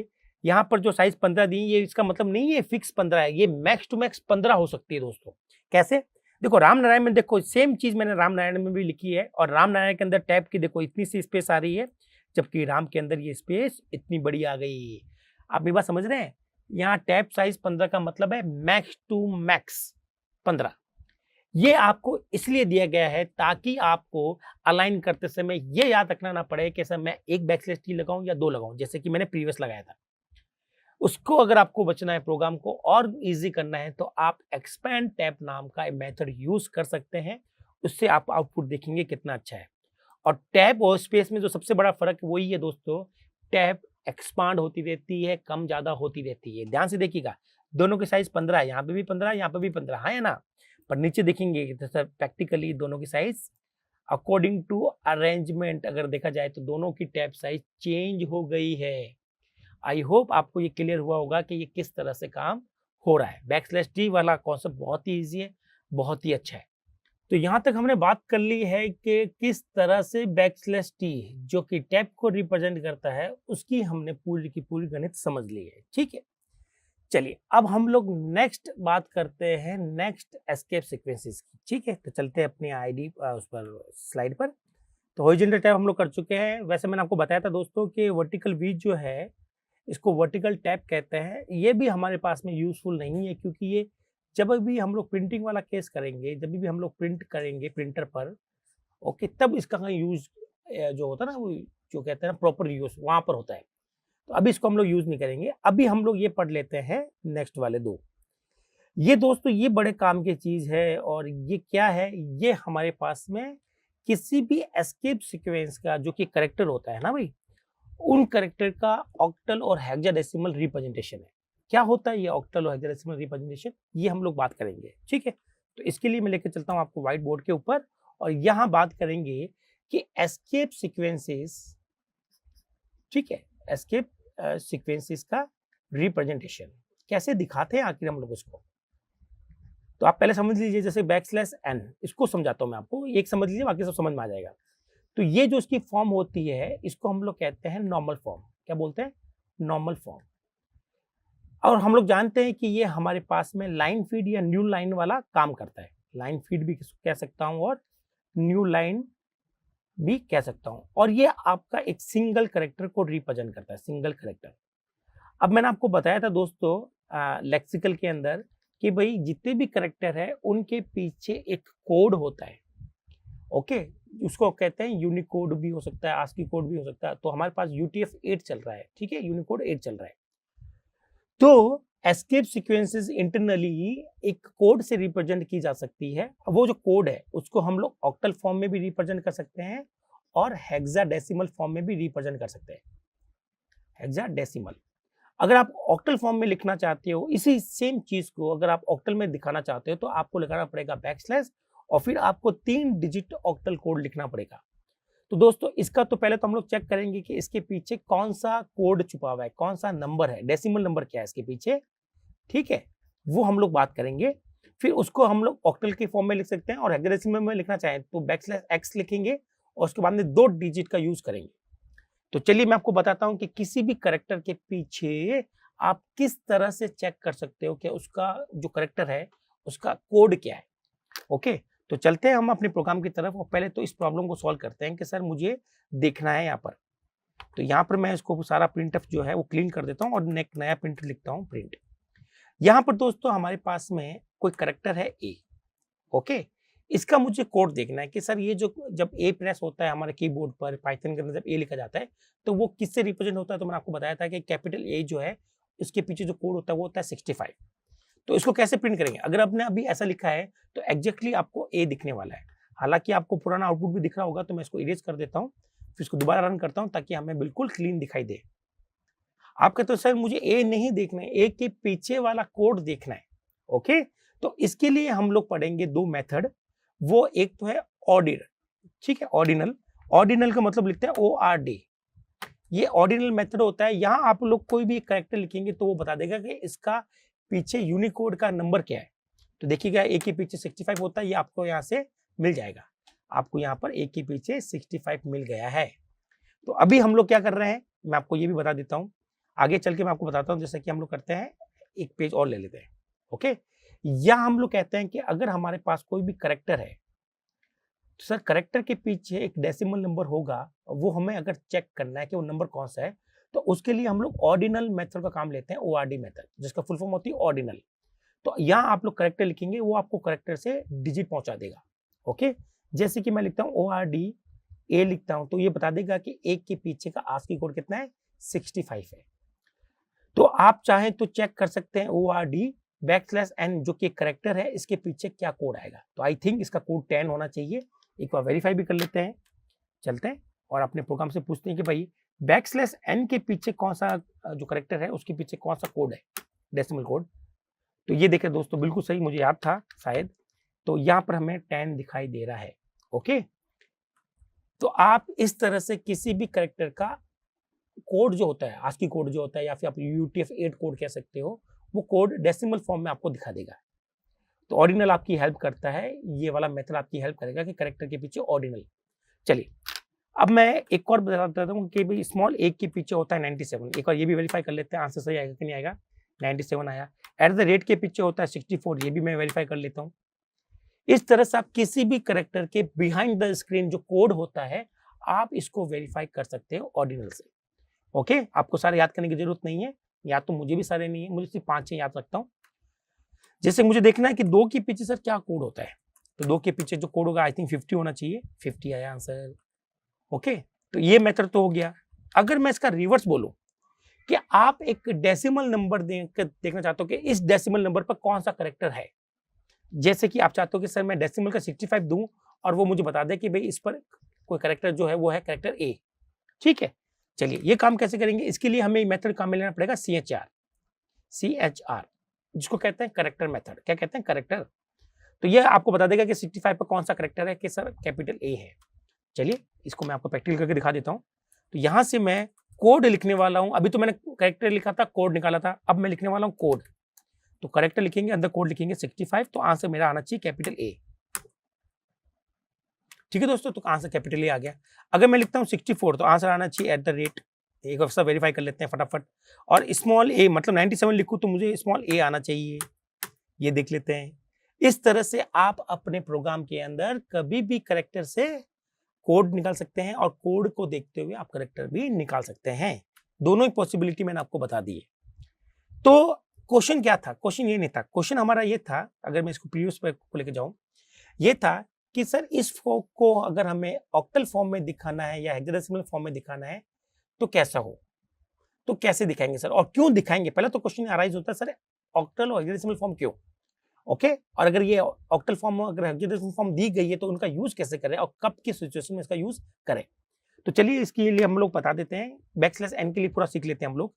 यहाँ पर जो साइज 15 दी, ये इसका मतलब नहीं है फिक्स 15 है, ये मैक्स टू मैक्स 15 हो सकती है दोस्तों। कैसे? देखो राम नारायण में, देखो सेम चीज मैंने राम नारायण में भी लिखी है, और राम नारायण के अंदर टैब की देखो इतनी सी स्पेस आ रही है, जबकि राम के अंदर ये स्पेस इतनी बड़ी आ गई। आप ये बात समझ रहे हैं? यहाँ टैब साइज 15 का मतलब है मैक्स टू मैक्स 15। ये आपको इसलिए दिया गया है ताकि आपको अलाइन करते समय ये याद रखना ना पड़े कि सर मैं एक बैकस्लैश टी लगाऊं या 2 लगाऊं, जैसे कि मैंने प्रीवियस लगाया था। उसको अगर आपको बचना है, प्रोग्राम को और ईज़ी करना है, तो आप एक्सपैंड टैब नाम का एक मेथड यूज़ कर सकते हैं। उससे आप आउटपुट देखेंगे कितना अच्छा है। और टैब और स्पेस में जो सबसे बड़ा फ़र्क वही है दोस्तों, टैब एक्सपांड होती रहती है, कम ज़्यादा होती रहती है। ध्यान से देखिएगा, दोनों के साइज़ 15 है, यहाँ पे भी 15 है, यहाँ पे भी 15, हाँ या ना? पर नीचे देखेंगे तो सर प्रैक्टिकली दोनों की साइज़ अकॉर्डिंग टू अरेंजमेंट अगर देखा जाए तो दोनों की टैब साइज़ चेंज हो गई है। आई होप आपको ये क्लियर हुआ होगा कि ये किस तरह से काम हो रहा है। बैकस्लैश टी वाला कॉन्सेप्ट बहुत ही ईज़ी है, बहुत ही अच्छा है। तो यहाँ तक हमने बात कर ली है कि किस तरह से बैकस्लैश टी जो कि टैब को रिप्रेजेंट करता है, उसकी हमने पूरी की पूरी गणित समझ ली है, ठीक है। चलिए अब हम लोग नेक्स्ट बात करते हैं नेक्स्ट एस्केप सीक्वेंसेस की, ठीक है। तो चलते हैं अपनी आईडी उस पर स्लाइड पर। तो हॉरिजॉन्टल टैब हम लोग कर चुके हैं। वैसे मैंने आपको बताया था दोस्तों कि वर्टिकल वीज जो है इसको वर्टिकल टैब कहते हैं। ये भी हमारे पास में यूजफुल नहीं है, क्योंकि ये जब भी हम लोग प्रिंटिंग वाला केस करेंगे, जब भी हम लोग प्रिंट करेंगे प्रिंटर पर, ओके, तब इसका यूज जो होता है ना, वो जो कहते हैं ना प्रॉपर यूज वहां पर होता है। तो अभी इसको हम लोग यूज नहीं करेंगे। अभी हम लोग ये पढ़ लेते हैं नेक्स्ट वाले दो। ये दोस्तों ये बड़े काम की चीज है। और ये क्या है, ये हमारे पास में किसी भी एस्केप सीक्वेंस का जो कि करेक्टर होता है ना भाई, उन करेक्टर का ऑक्टल और हेक्साडेसिमल रिप्रेजेंटेशन है। क्या होता है ये ऑक्टल और हेक्साडेसिमल रिप्रेजेंटेशन, ये हम लोग बात करेंगे, ठीक है। तो इसके लिए मैं लेकर चलता हूं आपको व्हाइट बोर्ड के ऊपर, और यहां बात करेंगे कि एस्केप सीक्वेंसेस, ठीक है, एस्केप सीक्वेंसेस का रिप्रेजेंटेशन कैसे दिखाते हैं आखिर हम लोग उसको। तो आप पहले समझ लीजिए, जैसे बैकस्लैश एन, इसको समझाता हूं मैं आपको, एक समझ लीजिए बाकी सब समझ में आ जाएगा। तो ये जो इसकी फॉर्म होती है इसको हम लोग कहते हैं नॉर्मल फॉर्म। क्या बोलते हैं? Normal form. और हम लोग जानते हैं कि ये हमारे पास में लाइन फीड या न्यू लाइन वाला काम करता है। लाइन फीड भी कह सकता हूं और न्यू लाइन भी कह सकता हूं। और ये आपका एक सिंगल करेक्टर को रिप्रेजेंट करता है, सिंगल करेक्टर। अब मैंने आपको बताया था दोस्तों लेक्सिकल के अंदर कि भाई जितने भी करेक्टर है उनके पीछे एक कोड होता है, ओके। उसको कहते हैं यूनिकोड भी हो सकता है, आस्की कोड भी हो सकता है। तो हमारे पास UTF-8 चल रहा है, ठीक है, यूनिकोड 8 चल रहा है। तो एस्केप सीक्वेंसेस इंटरनली एक कोड से रिप्रेजेंट की जा सकती है। वो जो कोड है उसको हम लोग ऑक्टल फॉर्म में भी रिप्रेजेंट कर सकते हैं और हेक्साडेसिमल फॉर्म में भी रिप्रेजेंट कर सकते हैं। हेक्साडेसिमल, अगर आप ऑक्टल फॉर्म में लिखना चाहते हो इसी सेम चीज को, अगर आप ऑक्टल में दिखाना चाहते हो तो आपको लगाना पड़ेगा बैकस्लैश और फिर आपको 3 डिजिट ऑक्टल कोड लिखना पड़ेगा। तो दोस्तों इसका तो पहले तो हम लोग चेक करेंगे कि इसके पीछे कौन सा कोड छुपा हुआ है, कौन सा नंबर है, डेसिमल नंबर क्या है इसके पीछे, ठीक है, वो हम लोग बात करेंगे। फिर उसको हम लोग ऑक्टल के फॉर्म में लिख सकते हैं, और हेक्साडेसिमल में लिखना चाहें तो बैकस्लैश x लिखेंगे और उसके बाद में 2 डिजिट का यूज करेंगे। तो चलिए मैं आपको बताता हूं कि किसी भी करेक्टर के पीछे आप किस तरह से चेक कर सकते हो कि उसका जो करेक्टर है उसका कोड क्या है, ओके। तो चलते हैं हम अपने प्रोग्राम की तरफ, और पहले तो इस प्रॉब्लम को सॉल्व करते हैं कि सर मुझे देखना है यहाँ पर। तो यहाँ पर मैं इसको सारा प्रिंटफ जो है वो क्लीन कर देता हूँ और एक नया प्रिंट लिखता हूँ, प्रिंट। यहाँ पर दोस्तों हमारे पास में कोई करेक्टर है ए, ओके। इसका मुझे कोड देखना है कि सर ये जो जब ए प्रेस होता है हमारे कीबोर्ड पर पाइथन के अंदर, जब ए लिखा जाता है तो वो किससे रिप्रेजेंट होता है। तो मैंने आपको बताया था कि कैपिटल ए जो है इसके पीछे जो कोड होता है वो होता है 65। तो इसको कैसे प्रिंट करेंगे, अगर आपने अभी ऐसा लिखा है तो एग्जैक्टली आपको ए दिखने वाला है। हालांकि आपको पुराना आउटपुट भी दिख रहा होगा, तो मैं इसको इरेज कर देता हूँ, फिर इसको दोबारा रन करता हूँ ताकि हमें बिल्कुल क्लीन दिखाई दे। आप कहते हो सर मुझे ए नहीं देखना है, ए के पीछे वाला कोड देखना है, ओके। तो इसके लिए हम लोग पढ़ेंगे 2 मेथड। वो एक तो है ऑर्डिनल, ठीक है, ऑर्डिनल। ऑर्डिनल का मतलब लिखते हैं ORD। ये ऑर्डिनल मेथड होता है, यहाँ आप लोग कोई भी कैरेक्टर लिखेंगे तो वो बता देगा कि इसका पीछे यूनिकोड का नंबर क्या है। तो देखिएगा ए के पीछे 65 होता है, ये आपको यहाँ से मिल जाएगा। आपको यहाँ पर ए के पीछे 65 मिल गया है। तो अभी हम लोग क्या कर रहे हैं मैं आपको ये भी बता देता हूँ, आगे चल के मैं आपको बताता हूँ। जैसे कि हम लोग करते हैं, एक पेज और ले लेते हैं, ओके। या हम लोग कहते हैं कि अगर हमारे पास कोई भी करेक्टर है तो सर करेक्टर के पीछे एक डेसिमल नंबर होगा, वो हमें अगर चेक करना है कि वो नंबर कौन सा है, तो उसके लिए हम लोग ऑर्डिनल मेथड का काम लेते हैं, ORD मेथड, जिसका फुल फॉर्म होती है ऑर्डिनल। तो यहाँ आप लोग करेक्टर लिखेंगे, वो आपको करेक्टर से डिजिट पहुंचा देगा। ओके, जैसे कि मैं लिखता हूँ ORD A लिखता हूँ, तो ये बता देगा कि एक के पीछे का ASCII कोड कितना है, 65 है। तो आप चाहें तो चेक कर सकते हैं ORD\n जो कि करेक्टर है, इसके पीछे क्या कोड आएगा। तो आई थिंक इसका कोड 10 होना चाहिए। एक बार वेरीफाई भी कर लेते हैं, चलते हैं और अपने प्रोग्राम से पूछते हैं कि भाई \n के पीछे कौन सा जो करेक्टर है उसके पीछे कौन सा कोड है, डेसिमल कोड। तो ये देखें दोस्तों, बिल्कुल सही, मुझे याद था शायद। तो यहाँ पर हमें 10 दिखाई दे रहा है। ओके, तो आप इस तरह से किसी भी करेक्टर का कोड जो होता है, ASCII कोड जो होता है, या फिर आप UTF-8 कोड कह सकते हो, वो कोड डेसिमल फॉर्म में आपको दिखा देगा। तो ऑर्डिनल आपकी हेल्प करता है, ये वाला मेथड आपकी हेल्प करेगा कि करेक्टर के पीछे ऑर्डिनल। चलिए, अब मैं एक और बता देता हूँ कि भाई स्मॉल a के पीछे होता है 97। एक बार ये भी वेरीफाई कर लेते हैं, आंसर सही आएगा कि नहीं आएगा। 97 आया। @ के पीछे होता है 64, ये भी मैं वेरीफाई कर लेता हूँ। इस तरह से आप किसी भी करेक्टर के बिहाइंड द स्क्रीन जो कोड होता है, आप इसको वेरीफाई कर सकते हो ऑर्डिनल से। ओके, आपको सारे याद करने की जरूरत नहीं है, या तो मुझे भी सारे नहीं है, मुझे सिर्फ 5-6 याद रखता हूँ। जैसे मुझे देखना है कि 2 के पीछे सर क्या कोड होता है, तो 2 के पीछे जो कोड होगा आई थिंक 50 होना चाहिए। 50 आया आंसर। ओके, तो ये मेथड तो हो गया। अगर मैं इसका रिवर्स बोलूं कि आप एक डेसिमल नंबर देखना चाहते हो कि इस डेसिमल नंबर पर कौन सा करेक्टर है, जैसे कि आप चाहते हो कि सर मैं डेसिमल का 65 दूं और वो मुझे बता दे कि भाई इस पर कोई करेक्टर जो है वो है करेक्टर A। ठीक है, चलिए ये काम कैसे करेंगे, इसके लिए हमें मेथड काम में लेना पड़ेगा CHR, जिसको कहते हैं करेक्टर मेथड। क्या कहते हैं, करेक्टर। तो ये आपको बता देगा कि 65 पर कौन सा करेक्टर है, कि सर कैपिटल A है। चलिए इसको मैं आपको प्रैक्टिकल करके दिखा देता हूँ। तो यहां से मैं कोड लिखने वाला हूं। अभी तो मैंने करेक्टर लिखा था, कोड निकाला था, अब मैं लिखने वाला हूं कोड। तो करेक्टर लिखेंगे, अंदर कोड लिखेंगे 65, तो आंसर मेरा आना चाहिए कैपिटल A। ठीक है दोस्तों, तो आंसर कैपिटल A आ गया। अगर मैं लिखता हूं 64, तो आंसर आना चाहिए @ एक बार वेरीफाई कर लेते हैं फटाफट। और स्मॉल a मतलब 97 लिखूं तो मुझे स्मॉल a आना चाहिए, ये देख लेते हैं। इस तरह से आप अपने प्रोग्राम के अंदर कभी भी करेक्टर से कोड निकाल सकते हैं और कोड को देखते हुए आप करेक्टर भी निकाल सकते हैं। दोनों ही पॉसिबिलिटी मैंने आपको बता दी है। तो क्वेश्चन क्या था, क्वेश्चन ये नहीं था, क्वेश्चन हमारा ये था, अगर मैं इसको प्रीवियस पे को लेके जाऊं, ये था कि सर इस को अगर हमें ऑक्टल फॉर्म में दिखाना है या हेक्साडेसिमल फॉर्म में दिखाना है तो कैसा हो, तो कैसे दिखाएंगे सर और क्यों दिखाएंगे। पहले तो क्वेश्चन अराइज होता है सर ऑक्टल और हेक्साडेसिमल फॉर्म क्यों। ओके, और अगर ये ऑक्टल फॉर्म अगर हेक्साडेसिमल फॉर्म दी गई है तो उनका यूज कैसे करें और कब की सिचुएशन में इसका यूज करें। तो चलिए इसके लिए हम लोग बता देते हैं, \n के लिए पूरा सीख लेते हैं हम लोग।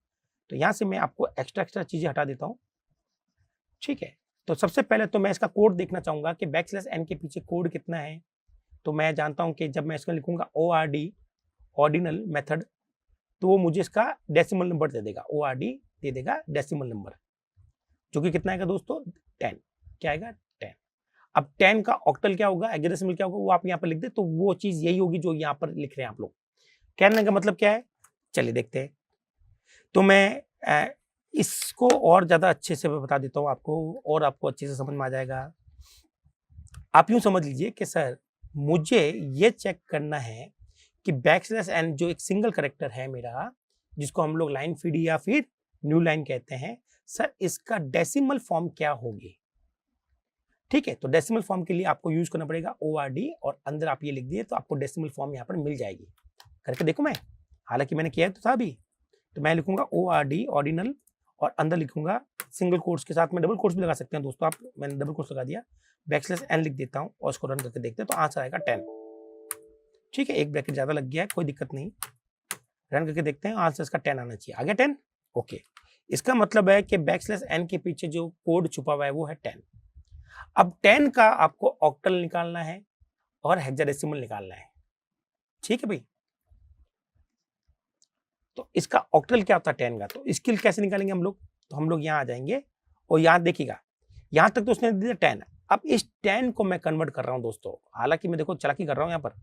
तो यहां से मैं आपको एक्स्ट्रा चीजें हटा देता हूं। ठीक है, तो सबसे पहले तो मैं इसका कोड देखना चाहूंगा कि \n के पीछे कोड कितना है। तो मैं जानता हूं कि जब मैं इसमें लिखूंगा ORD ऑर्डिनल मेथड, तो वो मुझे इसका डेसिमल नंबर दे देगा। ORD दे देगा डेसिमल नंबर, जो कि कितना आएगा दोस्तों, 10। क्या आएगा, 10। अब 10 का ऑक्टल क्या होगा, हेक्साडेसिमल क्या होगा, वो आप यहाँ पर लिख दे, तो वो चीज यही होगी जो यहाँ पर लिख रहे हैं आप लोग। कहने का मतलब क्या है, चलिए देखते हैं। तो मैं इसको और ज्यादा अच्छे से बता देता हूँ आपको, और आपको अच्छे से समझ में आ जाएगा। आप यूं समझ लीजिए कि सर मुझे ये चेक करना है कि \n जो एक सिंगल करेक्टर है मेरा, जिसको हम लोग लाइन फीड या फिर न्यू लाइन कहते हैं, सर इसका डेसिमल फॉर्म क्या होगी। ठीक है, तो डेसिमल फॉर्म के लिए आपको यूज करना पड़ेगा ORD और अंदर आप ये लिख दिए तो आपको डेसिमल फॉर्म यहाँ पर मिल जाएगी। करके देखो मैं, हालांकि मैंने किया तो था अभी। तो मैं लिखूंगा ORD ऑर्डिनल और अंदर लिखूंगा सिंगल कोट्स के साथ में डबल कोट्स भी लगा सकते हैं दोस्तों आप, मैंने डबल कोट्स लगा दिया, \n लिख देता हूं और इसको रन करके देखते हैं तो आंसर आएगा 10। ठीक है, एक ब्रैकेट ज्यादा लग गया है, कोई दिक्कत नहीं, रन करके देखते हैं, आंसर इसका 10 आना चाहिए। आ गया 10। ओके, इसका मतलब है कि \n के पीछे जो कोड छुपा हुआ है वो है 10। अब 10 का आपको ऑक्टल निकालना है और हेक्साडेसिमल निकालना है। ठीक है भाई, तो इसका ऑक्टल क्या होता है 10 का, तो इसकी कैसे निकालेंगे हम लोग। तो हम लोग यहाँ आ जाएंगे और यहाँ देखिएगा, यहाँ तक तो उसने दे दिया 10। अब इस 10 को मैं कन्वर्ट कर रहा हूं दोस्तों, हालांकि मैं देखो चालाकी कर रहा हूं यहाँ पर।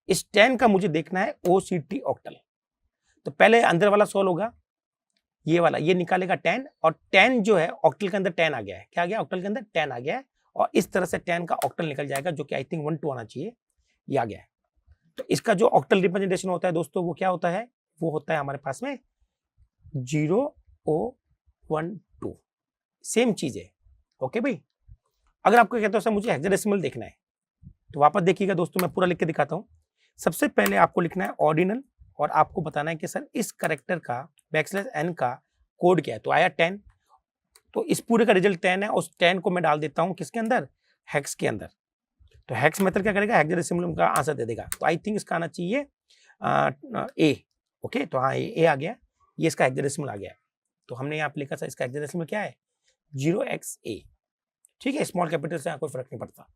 इस 10 का मुझे देखना है OCT ऑक्टल। तो पहले अंदर वाला सोल्व होगा, ये वाला, ये निकालेगा 10 और 10 जो है ऑक्टल के अंदर 10 आ गया है। क्या आ गया, ऑक्टल के अंदर 10 आ गया है और इस तरह से 10 का ऑक्टल निकल जाएगा, जो कि आई थिंक 1 2 आना चाहिए, ये आ गया है। तो इसका जो ऑक्टल रिप्रेजेंटेशन होता है दोस्तों वो क्या होता है, वो होता है हमारे पास में 0 0 1 2, सेम चीज है। ओके भाई। अगर आपको कहते हो सर मुझे हेक्साडेसिमल देखना है, तो वापस देखिएगा दोस्तों, मैं पूरा लिख के दिखाता हूँ। सबसे पहले आपको लिखना है ऑर्डिनल और आपको बताना है कि सर इस कैरेक्टर का \n का कोड क्या है। तो आया 10, तो इस पूरे का रिजल्ट 10 है, उस 10 को मैं डाल देता हूँ किसके अंदर, हेक्स के अंदर। तो हेक्स मेथड क्या करेगा, हेक्साडेसिमल का आंसर दे देगा। तो आई थिंक इसका आना चाहिए ए। ओके, तो हाँ ए आ गया, ये इसका हेक्साडेसिमल आ गया। तो हमने यहाँ पे लिखा सर इसका हेक्साडेसिमल क्या है, 0xA। ठीक है, स्मॉल कैपिटल से यहाँ कोई फर्क नहीं पड़ता।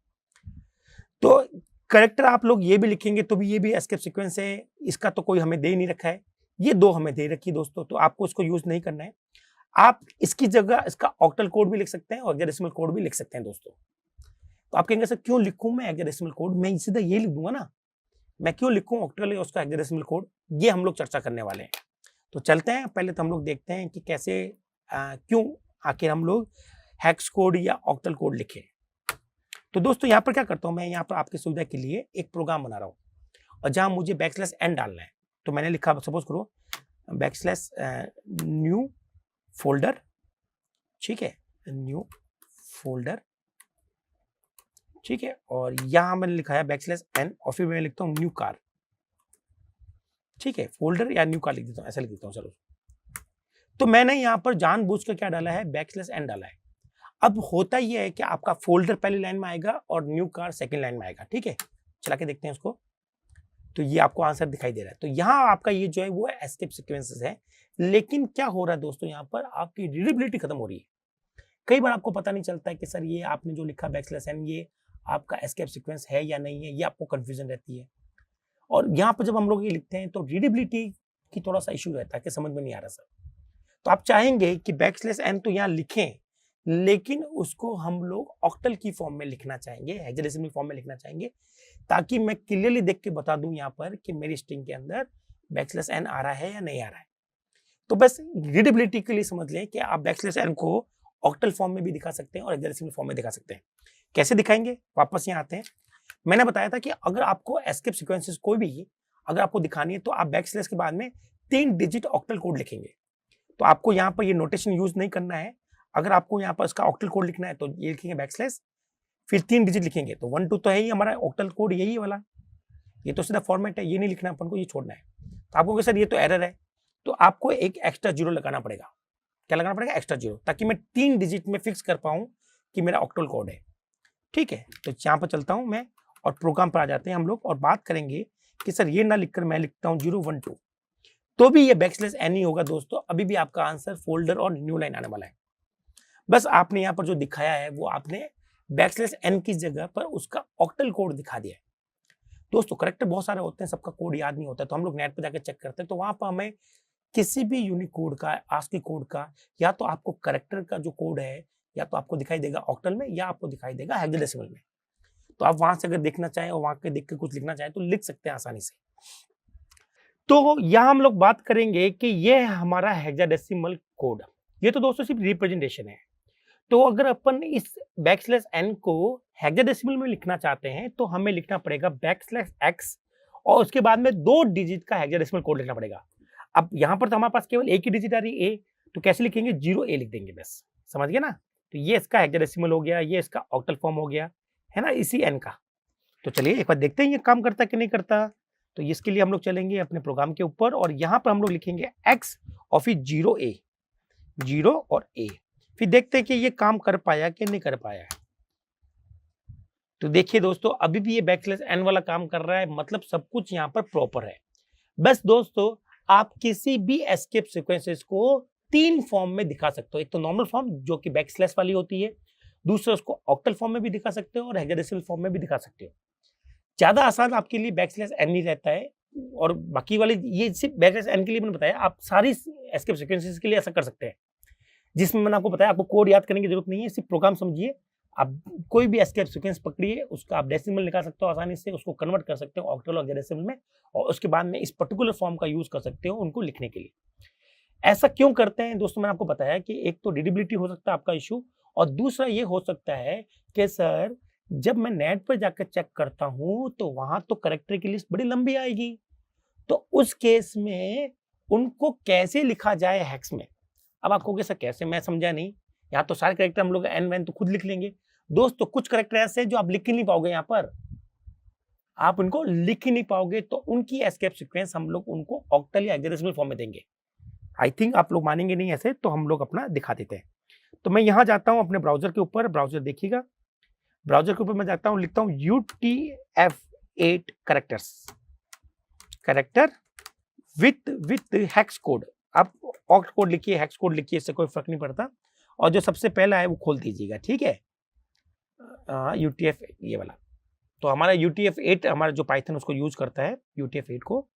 तो करेक्टर आप लोग ये भी लिखेंगे तो भी ये भी एस्केप सीक्वेंस है, इसका तो कोई हमें दे ही नहीं रखा है, ये दो हमें दे रखी है दोस्तों, तो आपको इसको यूज नहीं करना है। आप इसकी जगह इसका ऑक्टल कोड भी लिख सकते हैं और हेक्साडेसिमल कोड भी लिख सकते हैं दोस्तों। तो आप कहेंगे सर क्यों लिखूं मैं हेक्साडेसिमल कोड, मैं सीधा ये लिख दूंगा ना, मैं क्यों लिखूं ऑक्टल या उसका हेक्साडेसिमल कोड, ये हम लोग चर्चा करने वाले हैं। तो चलते हैं, पहले तो हम लोग देखते हैं कि कैसे क्यों आखिर हम लोग हेक्स कोड या ऑक्टल कोड लिखें। तो दोस्तों यहाँ पर क्या करता हूँ मैं, यहाँ पर आपकी सुविधा के लिए एक प्रोग्राम बना रहा हूँ और जहां मुझे \n डालना है। तो मैंने लिखा, सपोज करो \new फोल्डर, ठीक है, न्यू फोल्डर, ठीक है, और यहां मैंने लिखा है \n और फिर मैं लिखता हूँ न्यू कार। ठीक है, फोल्डर या न्यू कार लिख देता हूँ, ऐसा लिख देता हूँ। चलो, तो मैंने यहाँ पर जानबूझकर क्या डाला है, \n डाला है। अब होता यह है कि आपका फोल्डर पहली लाइन में आएगा और न्यू कार सेकंड लाइन में आएगा। ठीक है, चला के देखते हैं उसको। तो ये आपको आंसर दिखाई दे रहा है। तो यहाँ आपका ये जो है वो एस्केप सीक्वेंसेस है, लेकिन क्या हो रहा है दोस्तों, यहाँ पर आपकी रीडेबिलिटी खत्म हो रही है। कई बार आपको पता नहीं चलता है कि सर ये आपने जो लिखा \n ये आपका एस्केप सीक्वेंस है या नहीं है, ये आपको कंफ्यूजन रहती है। और यहाँ पर जब हम लोग ये लिखते हैं तो रीडेबिलिटी की थोड़ा सा इशू रहता है कि समझ में नहीं आ रहा सर। तो आप चाहेंगे कि \n तो यहाँ लिखें, लेकिन उसको हम लोग ऑक्टल की फॉर्म में लिखना चाहेंगे, हेक्साडेसिमल फॉर्म में लिखना चाहेंगे, ताकि मैं क्लियरली देख के बता दूं यहाँ पर कि मेरी स्ट्रिंग के अंदर \n आ रहा है या नहीं आ रहा है। तो बस रीडेबिलिटी के लिए समझ लें कि आप \n को ऑक्टल फॉर्म में भी दिखा सकते हैं और हेक्साडेसिमल फॉर्म में दिखा सकते हैं। कैसे दिखाएंगे, वापस यहाँ आते हैं। मैंने बताया था कि अगर आपको एस्केप सीक्वेंसेस कोई भी अगर आपको दिखानी है तो आप \/ के बाद में 3 डिजिट ऑक्टल कोड लिखेंगे। तो आपको यहाँ पर ये नोटेशन यूज नहीं करना है। अगर आपको यहाँ पर इसका ऑक्टल कोड लिखना है तो ये लिखेंगे \, फिर 3 डिजिट लिखेंगे। तो 1 2 तो है ही हमारा ऑक्टल कोड, यही वाला, ये तो सीधा फॉर्मेट है, ये नहीं लिखना अपन को, ये छोड़ना है। तो आपको सर ये तो एरर है, तो आपको एक एक्स्ट्रा जीरो लगाना पड़ेगा। क्या लगाना पड़ेगा, एक्स्ट्रा जीरो, ताकि मैं 3 डिजिट में फिक्स कर पाऊं कि मेरा ऑक्टल कोड है। ठीक है, तो यहाँ पर चलता हूं मैं और प्रोग्राम पर आ जाते हैं हम लोग और बात करेंगे कि सर ये ना लिखकर मैं लिखता हूँ 0 1 2, तो भी ये \n ही होगा दोस्तों। अभी भी आपका आंसर फोल्डर और न्यू लाइन आने वाला है। बस आपने यहाँ पर जो दिखाया है वो आपने \n की जगह पर उसका ऑक्टल कोड दिखा दिया है। दोस्तों करेक्टर बहुत सारे होते हैं, सबका कोड याद नहीं होता, तो हम लोग नेट पे जाकर चेक करते हैं। तो वहां पर हमें किसी भी यूनिकोड का, आस्की कोड का, या तो आपको करेक्टर का जो कोड है या तो आपको दिखाई देगा ऑक्टल में या आपको दिखाई देगा हेक्साडेसिमल में। तो आप वहां से अगर देखना चाहें और वहां के देख के कुछ लिखना चाहें तो लिख सकते हैं आसानी से। तो यहाँ हम लोग बात करेंगे कि ये है हमारा हेक्साडेसिमल कोड। ये तो दोस्तों सिर्फ रिप्रेजेंटेशन है। तो अगर अपन इस \n को हेक्साडेसिमल में लिखना चाहते हैं तो हमें लिखना पड़ेगा \x और उसके बाद में 2 डिजिट का हेक्साडेसिमल कोड लिखना पड़ेगा। अब यहाँ पर तो हमारे पास केवल एक ही डिजिट आ रही है, ए, तो कैसे लिखेंगे, 0A लिख देंगे बस, समझ गए ना। तो ये इसका हेक्साडेसिमल हो गया, ये इसका ऑक्टल फॉर्म हो गया, है ना, इसी n का। तो चलिए एक बार देखते हैं ये काम करता कि नहीं करता। तो इसके लिए हम लोग चलेंगे अपने प्रोग्राम के ऊपर और यहाँ पर हम लोग लिखेंगे x और फिर 0A, 0 और A, फिर देखते हैं कि ये काम कर पाया कि नहीं कर पाया। तो देखिए दोस्तों अभी भी ये \n वाला काम कर रहा है, मतलब सब कुछ यहाँ पर प्रॉपर है। बस दोस्तों आप किसी भी एस्केप सीक्वेंसेस को 3 फॉर्म में दिखा सकते हो। एक तो नॉर्मल फॉर्म जो कि \/ वाली होती है, दूसरा उसको ऑक्टल फॉर्म में भी दिखा सकते हो और हेक्साडेसिमल फॉर्म में भी दिखा सकते हो। ज्यादा आसान आपके लिए \n ही रहता है और बाकी वाले ये सिर्फ \n के लिए मैंने बताया, आप सारी एस्केप सीक्वेंसेस के लिए ऐसा कर सकते हैं, जिसमें मैंने आपको बताया आपको कोड याद करने की जरूरत नहीं है, सिर्फ प्रोग्राम समझिए। आप कोई भी एस्केप सीक्वेंस पकड़िए, उसका आप डेसिमल निकाल सकते हो आसानी से, उसको कन्वर्ट कर सकते हो ऑक्टल और हेक्साडेसिमल में, और उसके बाद में इस पर्टिकुलर फॉर्म का यूज कर सकते हो उनको लिखने के लिए। ऐसा क्यों करते हैं दोस्तों, मैंने आपको बताया कि एक तो रीडेबिलिटी हो सकता है आपका इशू, और दूसरा ये हो सकता है कि सर जब मैं नेट पर जाकर चेक करता हूं तो वहां तो करेक्टर की लिस्ट बड़ी लंबी आएगी, तो उस केस में उनको कैसे लिखा जाए हेक्स में। अब आपको कैसे, मैं समझा नहीं, यहाँ तो सारे करेक्टर हम लोग एन वैन तो खुद लिख लेंगे। दोस्तों कुछ करेक्टर ऐसे हैं जो आप लिख ही नहीं पाओगे, यहाँ पर आप उनको लिख ही नहीं पाओगे, तो उनकी एस्केप सीक्वेंस हम लोग उनको ऑक्टल या हेक्साडेसिमल फॉर्म में देंगे। आई थिंक आप लोग मानेंगे नहीं ऐसे, तो हम लोग अपना दिखा देते हैं। तो मैं यहाँ जाता हूँ अपने ब्राउजर के ऊपर, ब्राउजर देखिएगा, ब्राउजर के ऊपर मैं जाता हूँ, लिखता हूँ UTF-8 character with hex code. आप ऑक्ट कोड लिखिए, हेक्स कोड लिखिए, इससे कोई फर्क नहीं पड़ता। और जो सबसे पहला है वो खोल दीजिएगा, ठीक है, UTF ये वाला। तो हमारा UTF-8 हमारा जो पाइथन उसको यूज करता है UTF-8 को।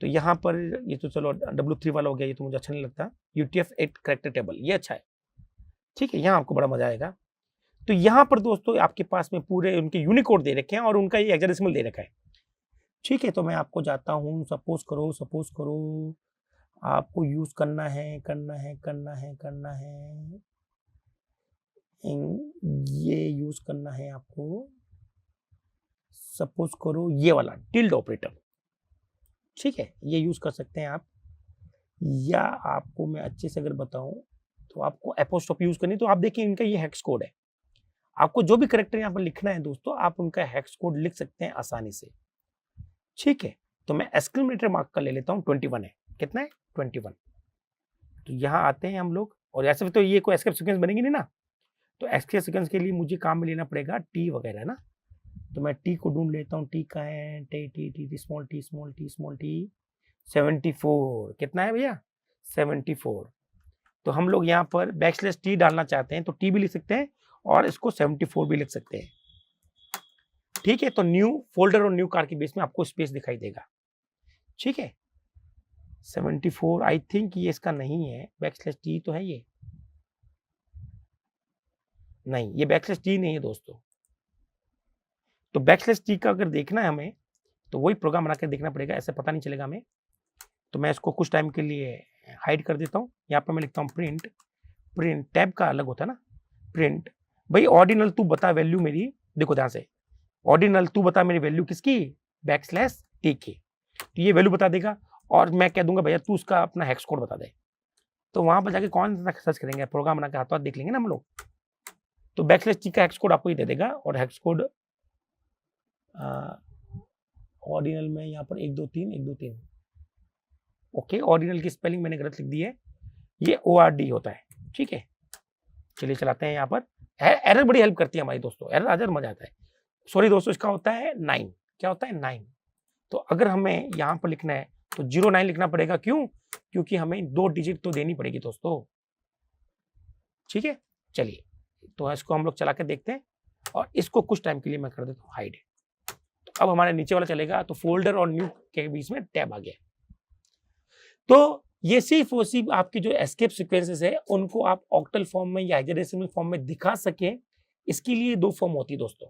तो यहाँ पर ये तो चलो W3 वाला हो गया, ये तो मुझे अच्छा नहीं लगता। UTF-8 कैरेक्टर टेबल ये अच्छा है, ठीक है, यहाँ आपको बड़ा मजा आएगा। तो यहाँ पर दोस्तों आपके पास में पूरे उनके यूनिकोड दे रखे हैं और उनका ये हेक्साडेसिमल दे रखा है, ठीक है। तो मैं आपको जाता हूँ, सपोज करो आपको यूज करना है ये यूज करना है आपको, सपोज करो ये वाला टिल्ड ऑपरेटर, ठीक है, ये यूज कर सकते हैं आप। या आपको मैं अच्छे से अगर बताऊं तो आपको एपोस्ट्रोफी यूज करनी, तो आप देखिए इनका ये हेक्स कोड है। आपको जो भी कैरेक्टर यहाँ पर लिखना है दोस्तों, आप उनका हेक्स कोड लिख सकते हैं आसानी से, ठीक है। तो मैं एक्सक्लेमेटरी मार्क का ले लेता हूँ, 21 है, कितना है 21। तो यहाँ आते हैं हम लोग, और ऐसे तो ये कोई एस्केप सीक्वेंस बनेगी नहीं ना, तो एस्केप सीक्वेंस के लिए मुझे काम में लेना पड़ेगा टी वगैरह ना। तो मैं टी को ढूंढ लेता हूँ, टी का है टी स्मॉल टी 74, कितना है भैया 74। तो हम लोग यहाँ पर \t डालना चाहते हैं तो टी भी लिख सकते हैं और इसको 74 भी लिख सकते हैं, ठीक है। तो न्यू फोल्डर और न्यू कार के बेस में आपको स्पेस दिखाई देगा, ठीक है। 74 आई थिंक ये इसका नहीं है, \t तो है, ये नहीं, ये \t नहीं है दोस्तों। तो \t का अगर देखना है हमें तो वही प्रोग्राम बनाकर देखना पड़ेगा, ऐसे पता नहीं चलेगा हमें। तो मैं इसको कुछ टाइम के लिए हाइड कर देता हूँ। यहाँ पर मैं लिखता हूँ प्रिंट टैब का अलग होता है ना, प्रिंट भाई ऑर्डिनल तू बता वैल्यू मेरी, देखो ध्यान से, ऑर्डिनल तू बता मेरी वैल्यू किसकी, \t की। तो ये वैल्यू बता देगा और मैं कह दूंगा भैया तू उसका अपना हेक्स कोड बता दे। तो वहां पर जाके कौन सा सर्च करेंगे, प्रोग्राम बना के हाथों हाथ देख लेंगे ना हम लोग। तो \t का हेक्स कोड आपको ही दे देगा, और हेक्स कोड ऑर्डिनल में यहाँ पर 1 2 3 ओके, ऑर्डिनल की स्पेलिंग मैंने गलत लिख दी है, ये ORD होता है, ठीक है। चलिए चलाते हैं, यहाँ पर एरर बड़ी हेल्प करती है हमारी दोस्तों, एरर आ जाए मजा आता है। सॉरी दोस्तों, इसका होता है 9, क्या होता है 9। तो अगर हमें यहाँ पर लिखना है तो 09 लिखना पड़ेगा, क्यों, क्योंकि हमें 2 डिजिट तो देनी पड़ेगी दोस्तों, ठीक है। चलिए तो इसको हम लोग चला के देखते हैं, और इसको कुछ टाइम के लिए मैं कर देता हूँ हाइड। तो अब हमारे नीचे वाला चलेगा, तो फोल्डर और न्यू के बीच में टैब आ गया। तो ये सिर्फ और सिर्फ आपकी जो एस्केप सीक्वेंसेस है उनको आप ऑक्टल फॉर्म में या हेक्साडेसिमल फॉर्म में दिखा सके, इसके लिए 2 फॉर्म होती है दोस्तों।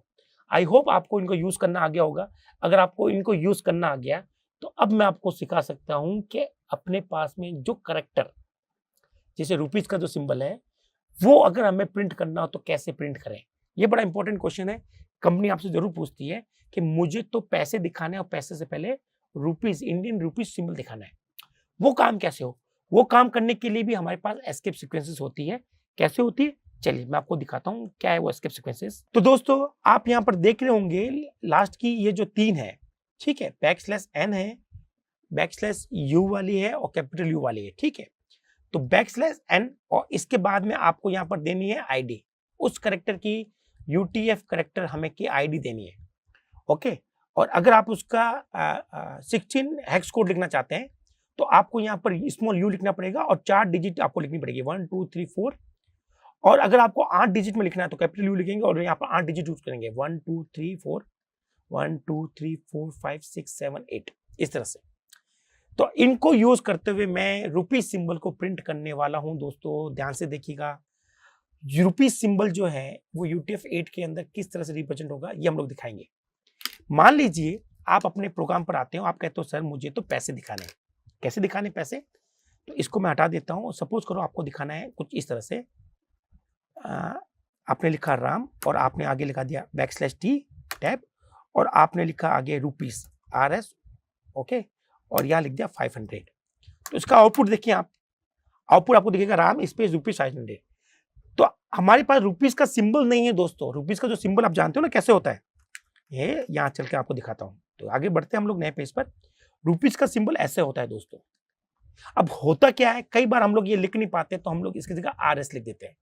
आई होप आपको इनको यूज करना आ गया होगा। अगर आपको इनको यूज करना आ गया तो अब मैं आपको सिखा सकता हूं कि अपने पास में जो करेक्टर, जैसे रुपीज का जो सिंबल है, वो अगर हमें प्रिंट करना हो तो कैसे प्रिंट करें। ये बड़ा इंपॉर्टेंट क्वेश्चन है, कंपनी आपसे जरूर पूछती है कि मुझे तो पैसे दिखाने और पैसे से पहले रुपीज, इंडियन रुपीज सिंबल दिखाना है। वो काम कैसे हो, वो काम करने के लिए भी हमारे पास एस्केप सीक्वेंसेस होती है। कैसे होती है, चलिए मैं आपको दिखाता हूं क्या है वो एस्केप सीक्वेंसेस। तो दोस्तों आप यहां पर देख रहे होंगे लास्ट की ये जो 3 है, ठीक है, \n है, \u वाली है और कैपिटल U वाली है, ठीक है। तो \n और इसके बाद में आपको यहां पर देनी है ID, उस करेक्टर की UTF करेक्टर हमें की ID देनी है, ओके। और अगर आप उसका 16 हेक्स कोड लिखना चाहते हैं तो आपको यहाँ पर स्मॉल u लिखना पड़ेगा और 4 डिजिट आपको लिखनी पड़ेगी, 1 2 3 4। और अगर आपको 8 डिजिट में लिखना है तो कैपिटल U लिखेंगे और यहाँ पर 8 डिजिट यूज करेंगे, 1 2 3 4 1 2 3 4 5 6 7 8, इस तरह से। तो इनको यूज करते हुए मैं रुपीज सिंबल को प्रिंट करने वाला हूं दोस्तों। ध्यान से देखिएगा, रुपीज सिंबल जो है वो UTF-8 के अंदर किस तरह से रिप्रेजेंट होगा ये हम लोग दिखाएंगे। मान लीजिए आप अपने प्रोग्राम पर आते हो, आप कहते हो सर मुझे तो पैसे दिखाने हैं। कैसे दिखाने पैसे, तो इसको मैं हटा देता हूं। सपोज करो आपको दिखाना है कुछ इस तरह से, आपने लिखा राम और आपने आगे लिखा दिया \t टैब और आपने लिखा आगे रुपीस RS, ओके, और यहाँ लिख दिया 500। तो इसका आउटपुट देखिए आप, आउटपुट आपको दिखेगा राम स्पेस रुपीस 500। तो हमारे पास रुपीस का सिंबल नहीं है दोस्तों। रुपीस का जो सिंबल आप जानते हो ना कैसे होता है, ये यहाँ चल के आपको दिखाता हूँ। तो आगे बढ़ते हैं हम लोग नए पेज पर। रुपीस का सिंबल ऐसे होता है दोस्तों। अब होता क्या है, कई बार हम लोग ये लिख नहीं पाते तो हम लोग इसकी जगह RS लिख देते हैं।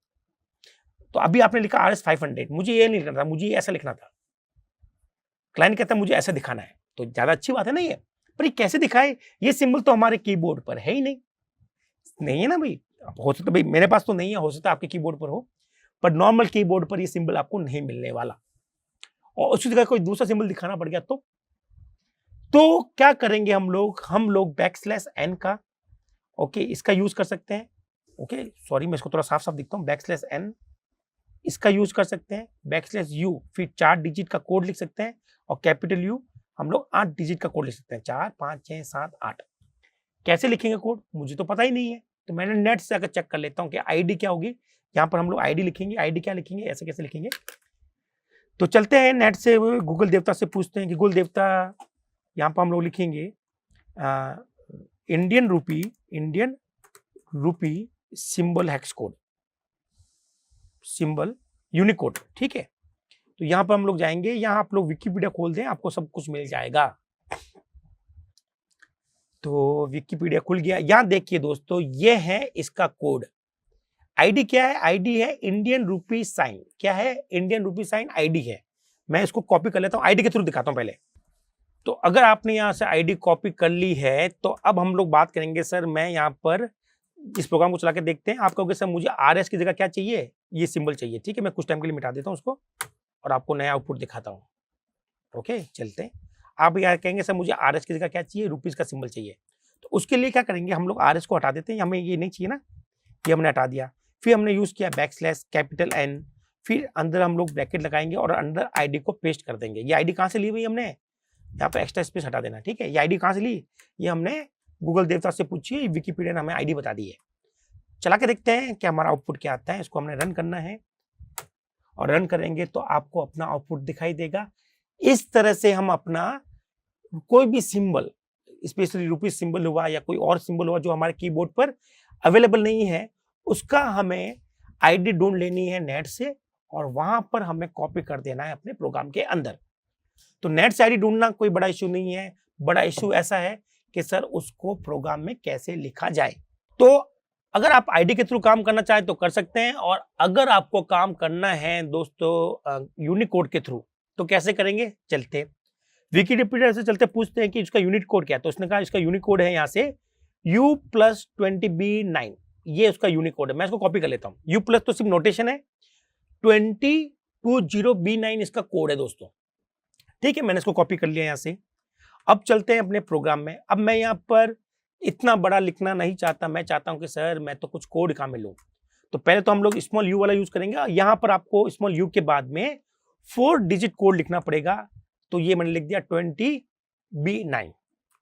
तो अभी आपने लिखा RS 500, मुझे ये नहीं लिखना था, मुझे ये ऐसा लिखना था। क्लाइंट कहता है मुझे ऐसा दिखाना है, तो ज्यादा अच्छी बात है ना ये। पर ये कैसे दिखाए, ये सिंबल तो हमारे कीबोर्ड पर है ही नहीं, नहीं है ना भाई। हो सकता भाई मेरे पास तो नहीं है, हो सकता आपके कीबोर्ड पर हो, पर नॉर्मल कीबोर्ड पर ये सिंबल आपको नहीं मिलने वाला, और उसी जगह कोई दूसरा सिंबल दिखाना पड़ गया तो क्या करेंगे हम लोग \n का, ओके, इसका यूज कर सकते हैं। ओके सॉरी, मैं इसको थोड़ा साफ साफ दिखता हूँ। \n इसका यूज कर सकते हैं, \u फिर 4 डिजिट का कोड लिख सकते हैं, और कैपिटल U हम लोग 8 डिजिट का कोड लिख सकते हैं, 4 5 6 7 8। कैसे लिखेंगे कोड, मुझे तो पता ही नहीं है, तो मैंने नेट से आकर चेक कर लेता हूँ कि आईडी क्या होगी। यहाँ पर हम लोग आईडी लिखेंगे, आईडी क्या लिखेंगे, ऐसे कैसे लिखेंगे। तो चलते हैं नेट से, गूगल देवता से पूछते हैं कि गूगल देवता, यहाँ पर हम लोग लिखेंगे Indian rupee symbol hacks code, symbol Unicode, ठीक है। तो यहाँ पर हम लोग जाएंगे, यहाँ आप लोग विकिपीडिया खोल दें, आपको सब कुछ मिल जाएगा। तो विकिपीडिया खुल गया, यहाँ देखिए दोस्तों, ये है इसका कोड। आईडी क्या है, आईडी है इंडियन रूपी साइन। क्या है, इंडियन रूपी साइन आईडी है। मैं इसको कॉपी कर लेता हूँ, आईडी के थ्रू दिखाता हूँ पहले। तो अगर आपने यहाँ से आईडी कॉपी कर ली है, तो अब हम लोग बात करेंगे, सर मैं यहाँ पर इस प्रोग्राम को चला के देखते हैं। आप कहोगे सर मुझे RS की जगह क्या चाहिए, ये सिंबल चाहिए, ठीक है। मैं कुछ टाइम के लिए मिटा देता हूँ उसको और आपको नया आउटपुट दिखाता हूँ। ओके चलते हैं। आप यार कहेंगे सर मुझे RS की जगह क्या चाहिए, रुपीस का सिंबल चाहिए। तो उसके लिए क्या करेंगे, हम लोग RS को हटा देते हैं, हमें ये नहीं चाहिए ना, ये हमने हटा दिया। फिर हमने यूज किया \N, फिर अंदर हम लोग ब्रैकेट लगाएंगे और अंदर आईडी को पेस्ट कर देंगे। ये आईडी कहाँ से ली हुई हमने, यहाँ पर एक्स्ट्रा स्पेस हटा देना, ठीक है। ये आईडी कहाँ से ली, ये हमने गूगल देवता से पूछिए, विकिपीडिया ने हमें आईडी बता दी है। चला के देखते हैं कि हमारा आउटपुट क्या आता है। इसको हमने रन करना है, और रन करेंगे तो आपको अपना आउटपुट दिखाई देगा। इस तरह से हम अपना कोई भी सिंबल, स्पेशली रुपीस सिंबल हुआ या कोई और सिंबल हुआ जो हमारे कीबोर्ड पर अवेलेबल नहीं है, उसका हमें आईडी ढूंढ लेनी है नेट से, और वहां पर हमें कॉपी कर देना है अपने प्रोग्राम के अंदर। तो नेट से आईडी ढूंढना कोई बड़ा इशू नहीं है, बड़ा इशू ऐसा है कि सर उसको प्रोग्राम में कैसे लिखा जाए। तो अगर आप आईडी के थ्रू काम करना चाहें तो कर सकते हैं, और अगर आपको काम करना है दोस्तों यूनिकोड के थ्रू, तो कैसे करेंगे, चलते विकिपीडिया से चलते पूछते हैं कि इसका यूनिट कोड क्या है। तो उसने कहा इसका यूनिक कोड है यहाँ से U+20B9, ये उसका यूनिक कोड है। मैं इसको कॉपी कर लेता हूँ। U+ तो सिर्फ नोटेशन है, 20B9 इसका कोड है दोस्तों, ठीक है। मैंने इसको कॉपी कर लिया यहाँ से। अब चलते हैं अपने प्रोग्राम में। अब मैं यहाँ पर इतना बड़ा लिखना नहीं चाहता, मैं चाहता हूं कि सर मैं तो कुछ कोड काम में लूं। तो पहले तो हम लोग स्मॉल u वाला यूज करेंगे। यहाँ पर आपको स्मॉल u के बाद में 4 डिजिट कोड लिखना पड़ेगा। तो ये मैंने लिख दिया 20B9।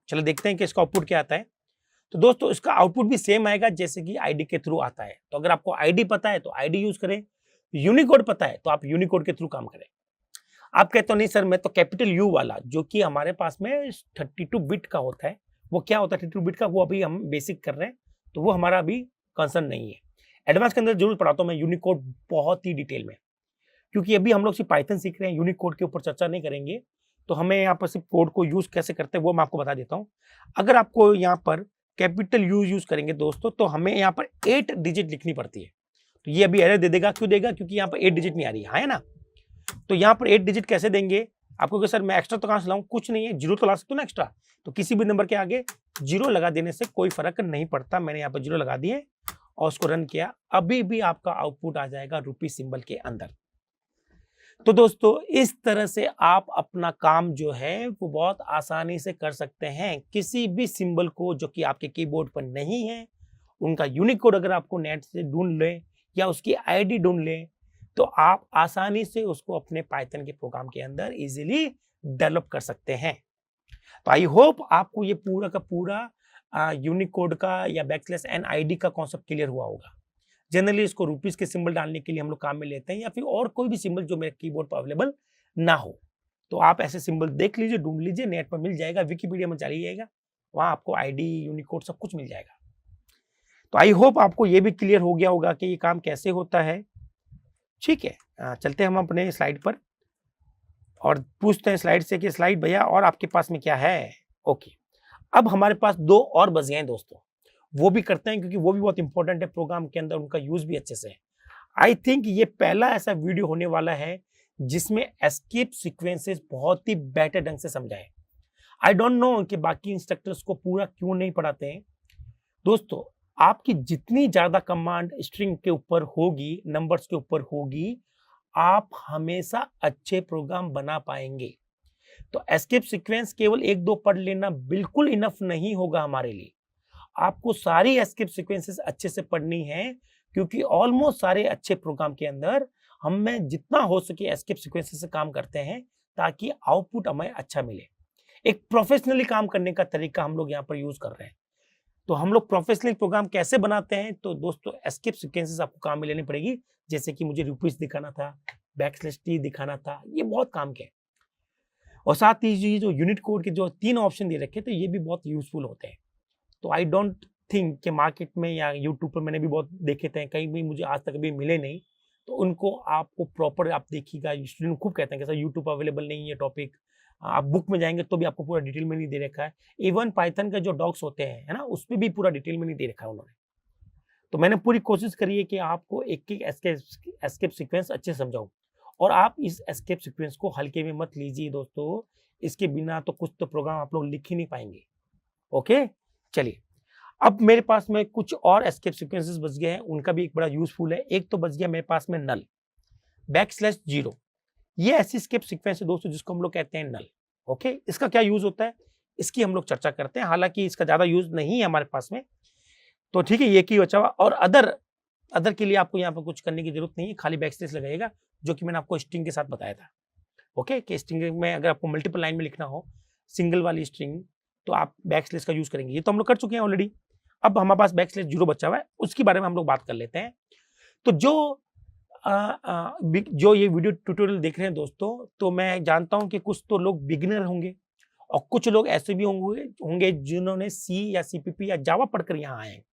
चलो देखते हैं कि इसका आउटपुट क्या आता है। तो दोस्तों इसका आउटपुट भी सेम आएगा जैसे कि आईडी के थ्रू आता है। तो अगर आपको आईडी पता है तो आईडी यूज करें, यूनिकोड पता है तो आप यूनिकोड के थ्रू काम करें। आप कहते हो नहीं सर मैं तो कैपिटल U वाला, जो कि हमारे पास में 32 बिट का होता है, वो क्या होता है 32 बिट का, वो अभी हम बेसिक कर रहे हैं, तो वो हमारा अभी कंसर्न नहीं है। एडवांस के अंदर जरूर पढ़ाता हूं मैं यूनिकोड बहुत ही डिटेल में, क्योंकि अभी हम लोग सिर्फ पाइथन सीख रहे हैं, यूनिकोड के ऊपर चर्चा नहीं करेंगे। तो हमें यहाँ पर सिर्फ कोड को यूज कैसे करते हैं वो मैं आपको बता देता हूँ। अगर आपको यहाँ पर कैपिटल U यूज करेंगे दोस्तों, तो हमें यहाँ पर 8 डिजिट लिखनी पड़ती है। तो ये अभी एरर दे देगा, क्यों देगा, क्योंकि यहाँ पर 8 डिजिट नहीं आ रही है ना। तो यहाँ पर 8 डिजिट कैसे देंगे आपको, सर मैं एक्स्ट्रा तो कहां से लाऊं, कुछ नहीं है, 0 तो ला सकते हो ना एक्स्ट्रा। तो किसी भी नंबर के आगे 0 लगा देने से कोई फर्क नहीं पड़ता। मैंने यहाँ पर 0 लगा दिए और उसको रन किया, अभी भी आपका आउटपुट आ जाएगा रुपी सिंबल के अंदर। तो दोस्तों इस तरह से आप अपना काम जो है वो बहुत आसानी से कर सकते हैं। किसी भी सिंबल को जो कि आपके कीबोर्ड पर नहीं है, उनका यूनिक कोड अगर आपको नेट से ढूंढ लें या उसकी आईडी ढूंढ लें, तो आप आसानी से उसको अपने पाइथन के प्रोग्राम के अंदर इजीली डेवलप कर सकते हैं। तो आई होप आपको ये पूरा का पूरा यूनिकोड का या \n आईडी का कॉन्सेप्ट क्लियर हुआ होगा। जनरली इसको रुपीस के सिंबल डालने के लिए हम लोग काम में लेते हैं, या फिर और कोई भी सिंबल जो मेरे कीबोर्ड पर अवेलेबल ना हो। तो आप ऐसे सिंबल देख लीजिए, ढूंढ लीजिए, नेट पर मिल जाएगा, विकिपीडिया में चलिएगा, वहां आपको आईडी यूनिकोड सब कुछ मिल जाएगा। तो आई होप आपको ये भी क्लियर हो गया होगा कि ये काम कैसे होता है। ठीक है, चलते हैं हम अपने स्लाइड पर और पूछते हैं स्लाइड से कि स्लाइड भैया और आपके पास में क्या है? ओके, अब हमारे पास 2 और बच गए हैं दोस्तों, वो भी करते हैं क्योंकि वो भी बहुत इंपॉर्टेंट है प्रोग्राम के अंदर, उनका यूज़ भी अच्छे से है। आई थिंक ये पहला ऐसा वीडियो होने वाला है जिसमें एस्केप सीक्वेंसेस बहुत ही बेटर ढंग से समझाएँ। आई डोंट नो कि बाकी इंस्ट्रक्टर्स को पूरा क्यों नहीं पढ़ाते हैं। दोस्तों, आपकी जितनी ज़्यादा कमांड स्ट्रिंग के ऊपर होगी, नंबर्स के ऊपर होगी, आप हमेशा अच्छे प्रोग्राम बना पाएँगे। तो एस्केप सीक्वेंस केवल 1-2 पढ़ लेना बिल्कुल इनफ नहीं होगा हमारे लिए। आपको सारी एस्केप सीक्वेंसेस अच्छे से पढ़नी है क्योंकि ऑलमोस्ट सारे अच्छे प्रोग्राम के अंदर हमें जितना हो सके एस्केप सीक्वेंसेस से काम करते हैं ताकि आउटपुट हमें अच्छा मिले। एक प्रोफेशनली काम करने का तरीका हम लोग यहाँ पर यूज़ कर रहे हैं। तो हम लोग प्रोफेशनल प्रोग्राम कैसे बनाते हैं? तो दोस्तों एस्केप सीक्वेंसेस आपको काम में लेनी पड़ेगी, जैसे कि मुझे रुपीस दिखाना था, बैकस्लैश टी दिखाना था, ये बहुत काम के हैं। और साथ ही ये जो यूनिट कोड के जो 3 ऑप्शन दे रखे तो ये भी बहुत यूज़फुल होते हैं। तो आई डोंट थिंक कि मार्केट में या यूट्यूब पर मैंने भी बहुत देखे थे, कहीं भी मुझे आज तक अभी मिले नहीं। तो उनको आपको प्रॉपर आप देखिएगा, स्टूडेंट खूब कहते हैं कि सर यूट्यूब अवेलेबल नहीं है टॉपिक, आप बुक में जाएँगे तो भी आपको पूरा डिटेल में नहीं दे रखा है। इवन पाइथन का जो डॉक्स होते हैं, है ना? उसपे भी पूरा डिटेल में नहीं दे रखा है उन्होंने। तो मैंने पूरी कोशिश करी है कि आपको एक-एक एस्केप सीक्वेंस अच्छे से समझाऊँ और आप इस एस्केप सीक्वेंस को हल्के में मत लीजिए दोस्तों, इसके बिना तो कुछ तो प्रोग्राम आप लोग लिख ही नहीं पाएँगे। ओके? चलिए, अब मेरे पास में कुछ और एस्केप सीक्वेंसेस बच गए हैं, उनका भी एक बड़ा यूज़फुल है। एक तो बच गया मेरे पास में नल, बैकस्लैश 0। ये ऐसी एस्केप सीक्वेंस है दोस्तों जिसको हम लोग कहते हैं नल। ओके? इसका क्या यूज़ होता है? इसकी हम लोग चर्चा करते हैं, हालाँकि इसका ज़्यादा यूज़ नहीं है हमारे पास में। तो ठीक है, ये की बचा हुआ और अदर के लिए आपको यहाँ पर कुछ करने की ज़रूरत नहीं है, खाली बैकस्लैश लगाइएगा, जो कि मैंने आपको स्ट्रिंग के साथ बताया था। ओके? कि स्ट्रिंग में अगर आपको मल्टीपल लाइन में लिखना हो, सिंगल वाली स्ट्रिंग, तो आप बैकस्लैश का यूज़ करेंगे। ये तो हम लोग कर चुके हैं ऑलरेडी। अब हमारे पास बैकस्लैश 0 बचा हुआ है, उसके बारे में हम लोग बात कर लेते हैं। तो जो ये वीडियो ट्यूटोरियल देख रहे हैं दोस्तों, तो मैं जानता हूँ कि कुछ तो लोग बिगिनर होंगे और कुछ लोग ऐसे भी होंगे जिन्होंने सी या सीपीपी या जावा पढ़कर यहाँ आए हैं।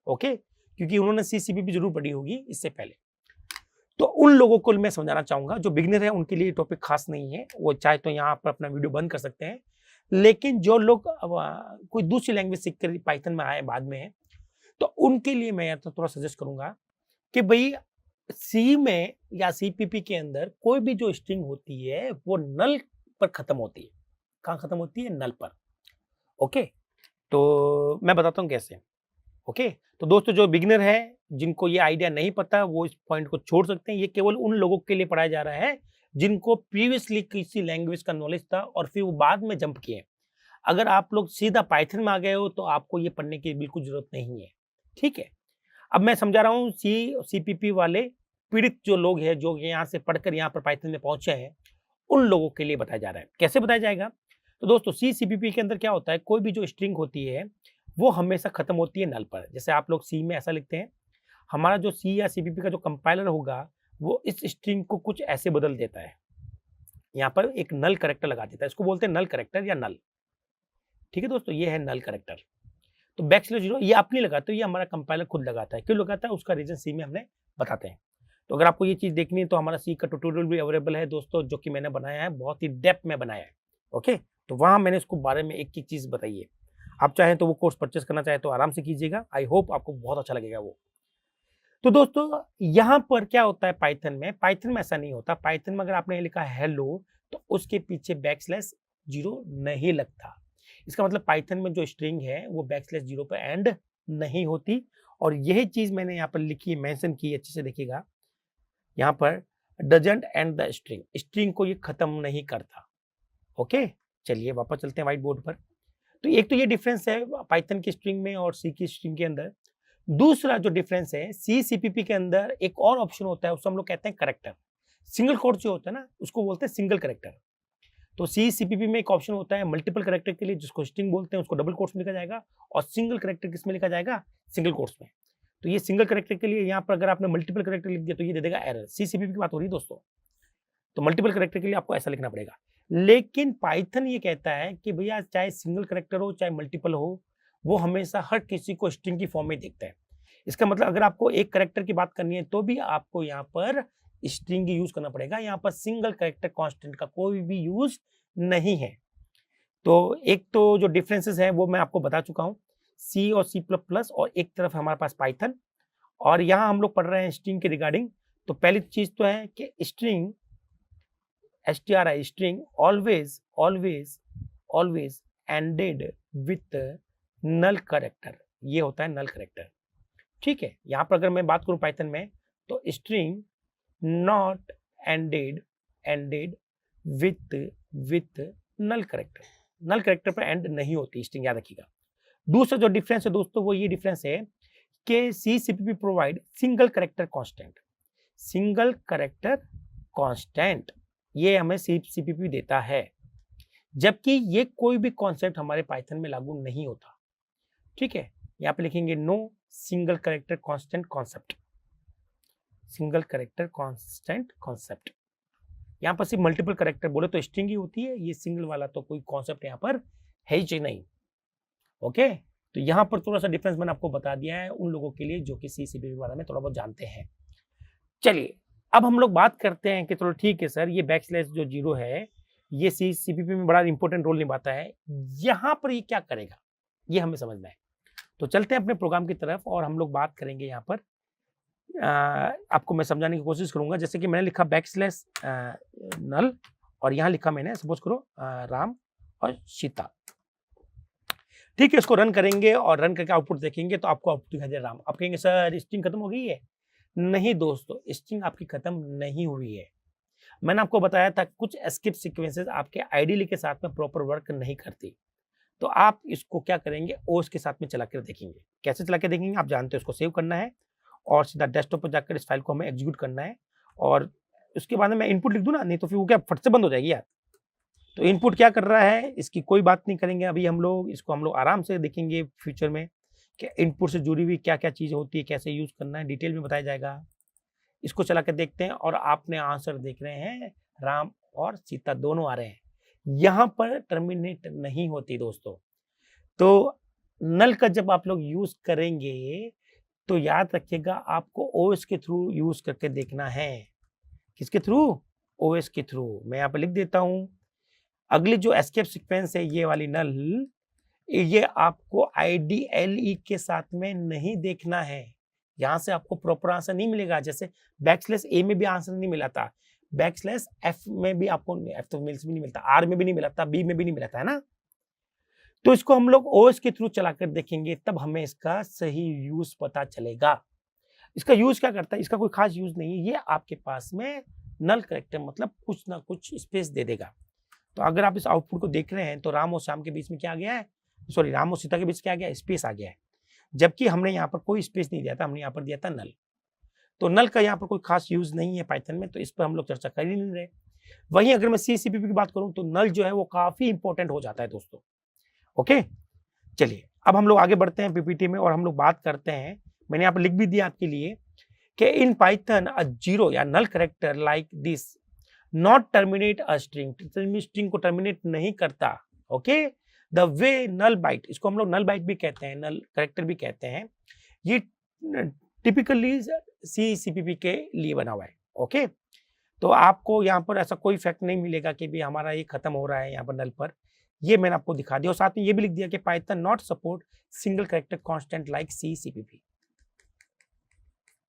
ओके? क्योंकि उन्होंने सी, सीपीपी ज़रूर पढ़ी होगी इससे पहले। तो उन लोगों को मैं समझाना चाहूँगा, जो बिगिनर है उनके लिए टॉपिक खास नहीं है, वो चाहे तो यहाँ पर अपना वीडियो बंद कर सकते हैं। लेकिन जो लोग कोई दूसरी लैंग्वेज सीख कर पाइथन में आए बाद में, तो उनके लिए मैं तो थोड़ा सजेस्ट करूँगा कि भई सी में या सीपीपी के अंदर कोई भी जो स्ट्रिंग होती है, वो नल पर खत्म होती है। कहाँ खत्म होती है? नल पर। ओके? तो मैं बताता हूँ कैसे। ओके? तो दोस्तों जो बिगिनर है, जिनको ये आइडिया नहीं पता, वो इस पॉइंट को छोड़ सकते हैं। ये केवल उन लोगों के लिए पढ़ाया जा रहा है, जिनको प्रीवियसली किसी लैंग्वेज का नॉलेज था और फिर वो बाद में जंप किए। अगर आप लोग सीधा पाइथन में आ गए हो, तो आपको ये पढ़ने की बिल्कुल ज़रूरत नहीं है। ठीक है? अब मैं समझा रहा हूँ सीपीपी वाले पीड़ित जो लोग हैं, जो यहाँ से पढ़कर यहाँ पर पाइथन में पहुँचे हैं, उन लोगों के लिए बताया जा रहा है। कैसे बताया जाएगा? तो दोस्तों सीपीपी के अंदर क्या होता है, कोई भी जो स्ट्रिंग होती है, वो हमेशा खत्म होती है नल पर। जैसे आप लोग सी में ऐसा लिखते हैं, हमारा जो सी या सीपीपी का जो कंपाइलर होगा, वो इस स्ट्रिंग को कुछ ऐसे बदल देता है। यहाँ पर एक नल कैरेक्टर लगा देता है, इसको बोलते हैं नल कैरेक्टर या नल। ठीक है दोस्तों, ये है नल कैरेक्टर। तो बैकस्लैश 0 ये आप नहीं लगाते, ये हमारा कंपाइलर खुद लगाता है। क्यों लगाता है? उसका रीज़न सी में हमने बताते हैं। तो अगर आपको ये चीज़ देखनी है तो हमारा सी का ट्यूटोरियल भी अवेलेबल है दोस्तों, जो कि मैंने बनाया है, बहुत ही डेप्थ में बनाया है। ओके? तो वहाँ मैंने इसको बारे में एक-एक चीज़ बताई है। आप चाहें तो वो कोर्स परचेज़ करना चाहें तो आराम से कीजिएगा। आई होप आपको बहुत अच्छा लगेगा वो। तो दोस्तों यहाँ पर क्या होता है पाइथन में ऐसा नहीं होता। पाइथन में अगर आपने लिखा है हेलो, तो उसके पीछे बैकस्लैश 0 नहीं लगता। इसका मतलब पाइथन में जो स्ट्रिंग है, वो बैकस्लैश 0 पे एंड नहीं होती और यही चीज़ मैंने यहाँ पर लिखी है, मेंशन की है, अच्छे से देखिएगा। यहाँ पर doesn't and the string, string को ये खत्म नहीं करता। ओके? चलिए वापस चलते हैं व्हाइट बोर्ड पर। तो एक तो ये डिफरेंस है पाइथन की स्ट्रिंग में और सी की स्ट्रिंग के अंदर। दूसरा जो डिफरेंस है, सी सीपीपी के अंदर एक और ऑप्शन होता है, उसको हम लोग कहते हैं कैरेक्टर। सिंगल कोट जो होता है ना, उसको बोलते हैं सिंगल कैरेक्टर। तो सी सीपीपी में एक ऑप्शन होता है मल्टीपल कैरेक्टर के लिए, जिसको स्ट्रिंग बोलते हैं, उसको डबल कोट्स में लिखा जाएगा और सिंगल कैरेक्टर किसमें लिखा जाएगा? सिंगल कोट्स में। तो ये सिंगल कैरेक्टर के लिए यहाँ पर अगर आपने मल्टीपल कैरेक्टर लिख दिया तो ये दे देगा एरर। सी सीपीपी की बात हो रही है दोस्तों। तो मल्टीपल कैरेक्टर के लिए आपको ऐसा लिखना पड़ेगा। लेकिन पाइथन ये कहता है कि भैया चाहे सिंगल कैरेक्टर हो, चाहे मल्टीपल हो, वो हमेशा हर किसी को स्ट्रिंग की फॉर्म में देखता है। इसका मतलब अगर आपको एक कैरेक्टर की बात करनी है, तो भी आपको यहाँ पर स्ट्रिंग यूज करना पड़ेगा। यहाँ पर सिंगल कैरेक्टर कांस्टेंट का कोई भी यूज नहीं है। तो एक तो जो डिफरेंसेस है वो मैं आपको बता चुका हूँ, सी और सी प्लस प्लस, और एक तरफ हमारे पास पाइथन, और यहाँ हम लोग पढ़ रहे हैं स्ट्रिंग के रिगार्डिंग। तो पहली चीज तो है कि string stri string always always always ended with null character, ये होता है नल कैरेक्टर। ठीक है, यहाँ पर अगर मैं बात करूं पाइथन में, तो string not ended with null character, null character पर एंड नहीं होती स्ट्रिंग, याद रखिएगा। दूसरा जो डिफरेंस है दोस्तों वो ये डिफरेंस है कि CCPP provide single character constant, single character constant ये हमें CCPP देता है, जबकि ये कोई भी कॉन्सेप्ट हमारे पाइथन में लागू नहीं होता। ठीक है, यहाँ पे लिखेंगे no single character constant concept, single character constant concept. यहाँ पर सिर्फ मल्टीपल कैरेक्टर बोले तो स्ट्रिंग ही होती है, ये सिंगल वाला तो कोई कॉन्सेप्ट यहाँ पर है ही नहीं। ओके, तो यहाँ पर थोड़ा सा डिफरेंस मैंने आपको बता दिया है उन लोगों के लिए जो कि CCPP के बारे में थोड़ा बहुत जानते हैं। चलिए अब हम लोग बात करते हैं कि चलो ठीक है सर, ये बैकस्लैश जो 0 है ये CCPP में बड़ा इंपॉर्टेंट रोल निभाता है, यहाँ पर ये क्या करेगा ये हमें समझना है। तो चलते हैं अपने प्रोग्राम की तरफ और हम लोग बात करेंगे यहाँ पर, आपको मैं समझाने की कोशिश करूंगा। जैसे कि मैंने लिखा बैकस्लैश नल और यहाँ लिखा मैंने सपोज करो राम और सीता। ठीक है, इसको रन करेंगे और रन करके आउटपुट देखेंगे तो आपको आउटपुट दिखाई दे राम। आप कहेंगे सर स्ट्रिंग खत्म हो गई है। नहीं दोस्तों, स्ट्रिंग आपकी खत्म नहीं हुई है। मैंने आपको बताया था कुछ एस्केप सीक्वेंसेस आपके आइडियल के साथ में प्रॉपर वर्क नहीं करती, तो आप इसको क्या करेंगे ओएस के साथ में चला कर देखेंगे। कैसे चला के देखेंगे आप जानते हो, उसको सेव करना है और सीधा डेस्कटॉप पर जाकर इस फाइल को हमें एग्जीक्यूट करना है, और उसके बाद में मैं इनपुट लिख दूं ना, नहीं तो फिर वो क्या फट से बंद हो जाएगी यार। तो इनपुट क्या कर रहा है इसकी कोई बात नहीं करेंगे अभी हम लोग, इसको हम लोग आराम से देखेंगे फ्यूचर में कि इनपुट से जुड़ी हुई क्या क्या चीज़ होती है, कैसे यूज करना है, डिटेल में बताया जाएगा। इसको चला कर देखते हैं और आपने आंसर देख रहे हैं राम और सीता दोनों आ रहे हैं, यहाँ पर टर्मिनेट नहीं होती दोस्तों। तो नल का जब आप लोग यूज करेंगे तो याद रखिएगा आपको ओएस के थ्रू यूज करके देखना है। किसके थ्रू? ओएस के थ्रू। मैं यहाँ पर लिख देता हूं, अगली जो एस्केप सीक्वेंस है ये वाली नल, ये आपको IDLE के साथ में नहीं देखना है, यहां से आपको प्रॉपर आंसर नहीं मिलेगा। जैसे बैकस्लैश A में भी आंसर नहीं मिला था, बैकस्लैश F में भी आपको, F तो मिल्स भी नहीं मिलता, R में भी नहीं मिला था, B में भी नहीं मिला था, है ना। तो इसको हम लोग OS के थ्रू चलाकर देखेंगे तब हमें इसका सही यूज पता चलेगा। इसका यूज क्या करता है? इसका कोई खास यूज नहीं है, ये आपके पास में नल कैरेक्टर मतलब कुछ ना कुछ स्पेस दे देगा। तो अगर आप इस आउटपुट को देख रहे हैं तो राम और श्याम के बीच में क्या आ गया है, सॉरी राम और सीता के बीच क्या आ गया, स्पेस आ गया है, जबकि हमने यहाँ पर कोई स्पेस नहीं दिया था, हमने यहाँ पर दिया था नल। तो नल का यहाँ पर कोई खास यूज नहीं है पाइथन में, तो इस पर हम लोग चर्चा कर ही नहीं रहे। वहीं अगर मैं CCPP की बात करूं तो नल जो है वो काफी इंपॉर्टेंट हो जाता है दोस्तों। ओके, चलिए अब हम लोग आगे बढ़ते हैं पीपीटी में और हम लोग बात करते हैं, मैंने यहाँ पर लिख भी दिया आपके लिए कि इन पाइथन अ जीरो या null character like this not terminate a string, string को टर्मिनेट नहीं करता। Okay, the way null byte, इसको हम लोग नल बाइट भी कहते हैं, नल कैरेक्टर भी कहते हैं, ये टिपिकली CCPP के लिए बना हुआ है। ओके, तो आपको यहाँ पर ऐसा कोई फैक्ट नहीं मिलेगा कि भी हमारा ये खत्म हो रहा है यहाँ पर नल पर, ये मैंने आपको दिखा दिया। और साथ में ये भी लिख दिया कि Python not support single character constant like CCPP।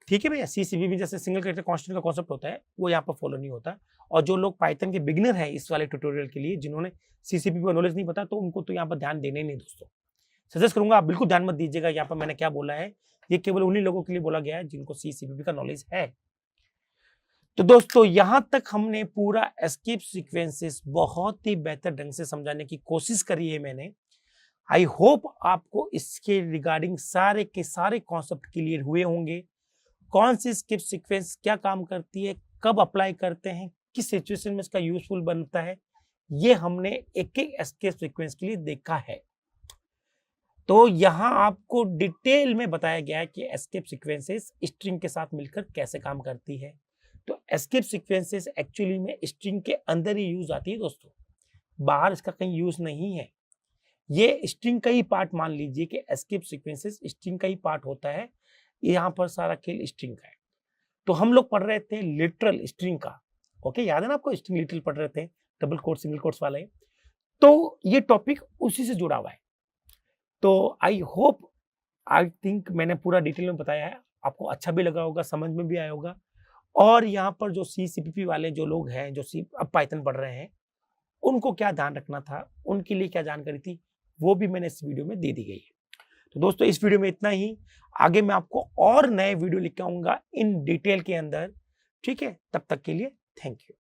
ठीक है भैया, CCPP जैसे सिंगल कैरेक्टर कांस्टेंट का कॉन्सेप्ट होता है वो यहाँ पर फॉलो नहीं होता। और जो लोग पाइथन के बिगिनर हैं इस वाले ट्यूटोरियल के लिए, जिन्होंने CCPP का नॉलेज नहीं पता, तो उनको तो यहाँ पर ध्यान देने नहीं दोस्तों, सजेस्ट करूंगा आप बिल्कुल ध्यान मत दीजिएगा। यहाँ पर मैंने क्या बोला है ये केवल उन्हीं लोगों के लिए बोला गया है जिनको CCPP का नॉलेज है। तो दोस्तों यहां तक हमने पूरा एस्केप सीक्वेंसेस बहुत ही बेहतर ढंग से समझाने की कोशिश करी है मैंने। आई होप आपको इसके रिगार्डिंग सारे के सारे कॉन्सेप्ट क्लियर हुए होंगे। कौन सी एस्केप सीक्वेंस क्या काम करती है, कब अप्लाई करते हैं, किस सिचुएशन में इसका यूजफुल बनता है, ये हमने एक एक एस्केप सीक्वेंस के लिए देखा है। तो यहां आपको डिटेल में बताया गया है कि एस्केप सीक्वेंसेस स्ट्रिंग के साथ मिलकर कैसे काम करती है। तो एस्केप सीक्वेंसेस एक्चुअली में स्ट्रिंग के अंदर ही यूज आती है दोस्तों, बाहर इसका कहीं यूज नहीं है। ये स्ट्रिंग का ही पार्ट मान लीजिए कि एस्केप सीक्वेंसेस स्ट्रिंग का ही पार्ट होता है, यहाँ पर सारा खेल स्ट्रिंग का है। तो हम लोग पढ़ रहे थे लिटरल स्ट्रिंग का। ओके, याद है ना आपको, स्ट्रिंग लिटरल पढ़ रहे थे, डबल कोट सिंगल कोट्स वाले। तो ये टॉपिक उसी से जुड़ा हुआ है। तो आई थिंक मैंने पूरा डिटेल में बताया है, आपको अच्छा भी लगा होगा, समझ में भी आया होगा। और यहाँ पर जो CCPP वाले जो लोग हैं, जो अब पाइथन पढ़ रहे हैं, उनको क्या ध्यान रखना था, उनके लिए क्या जानकारी थी, वो भी मैंने इस वीडियो में दे दी गई है। तो दोस्तों इस वीडियो में इतना ही। आगे मैं आपको और नए वीडियो लेके आऊंगा इन डिटेल के अंदर। ठीक है, तब तक के लिए थैंक यू।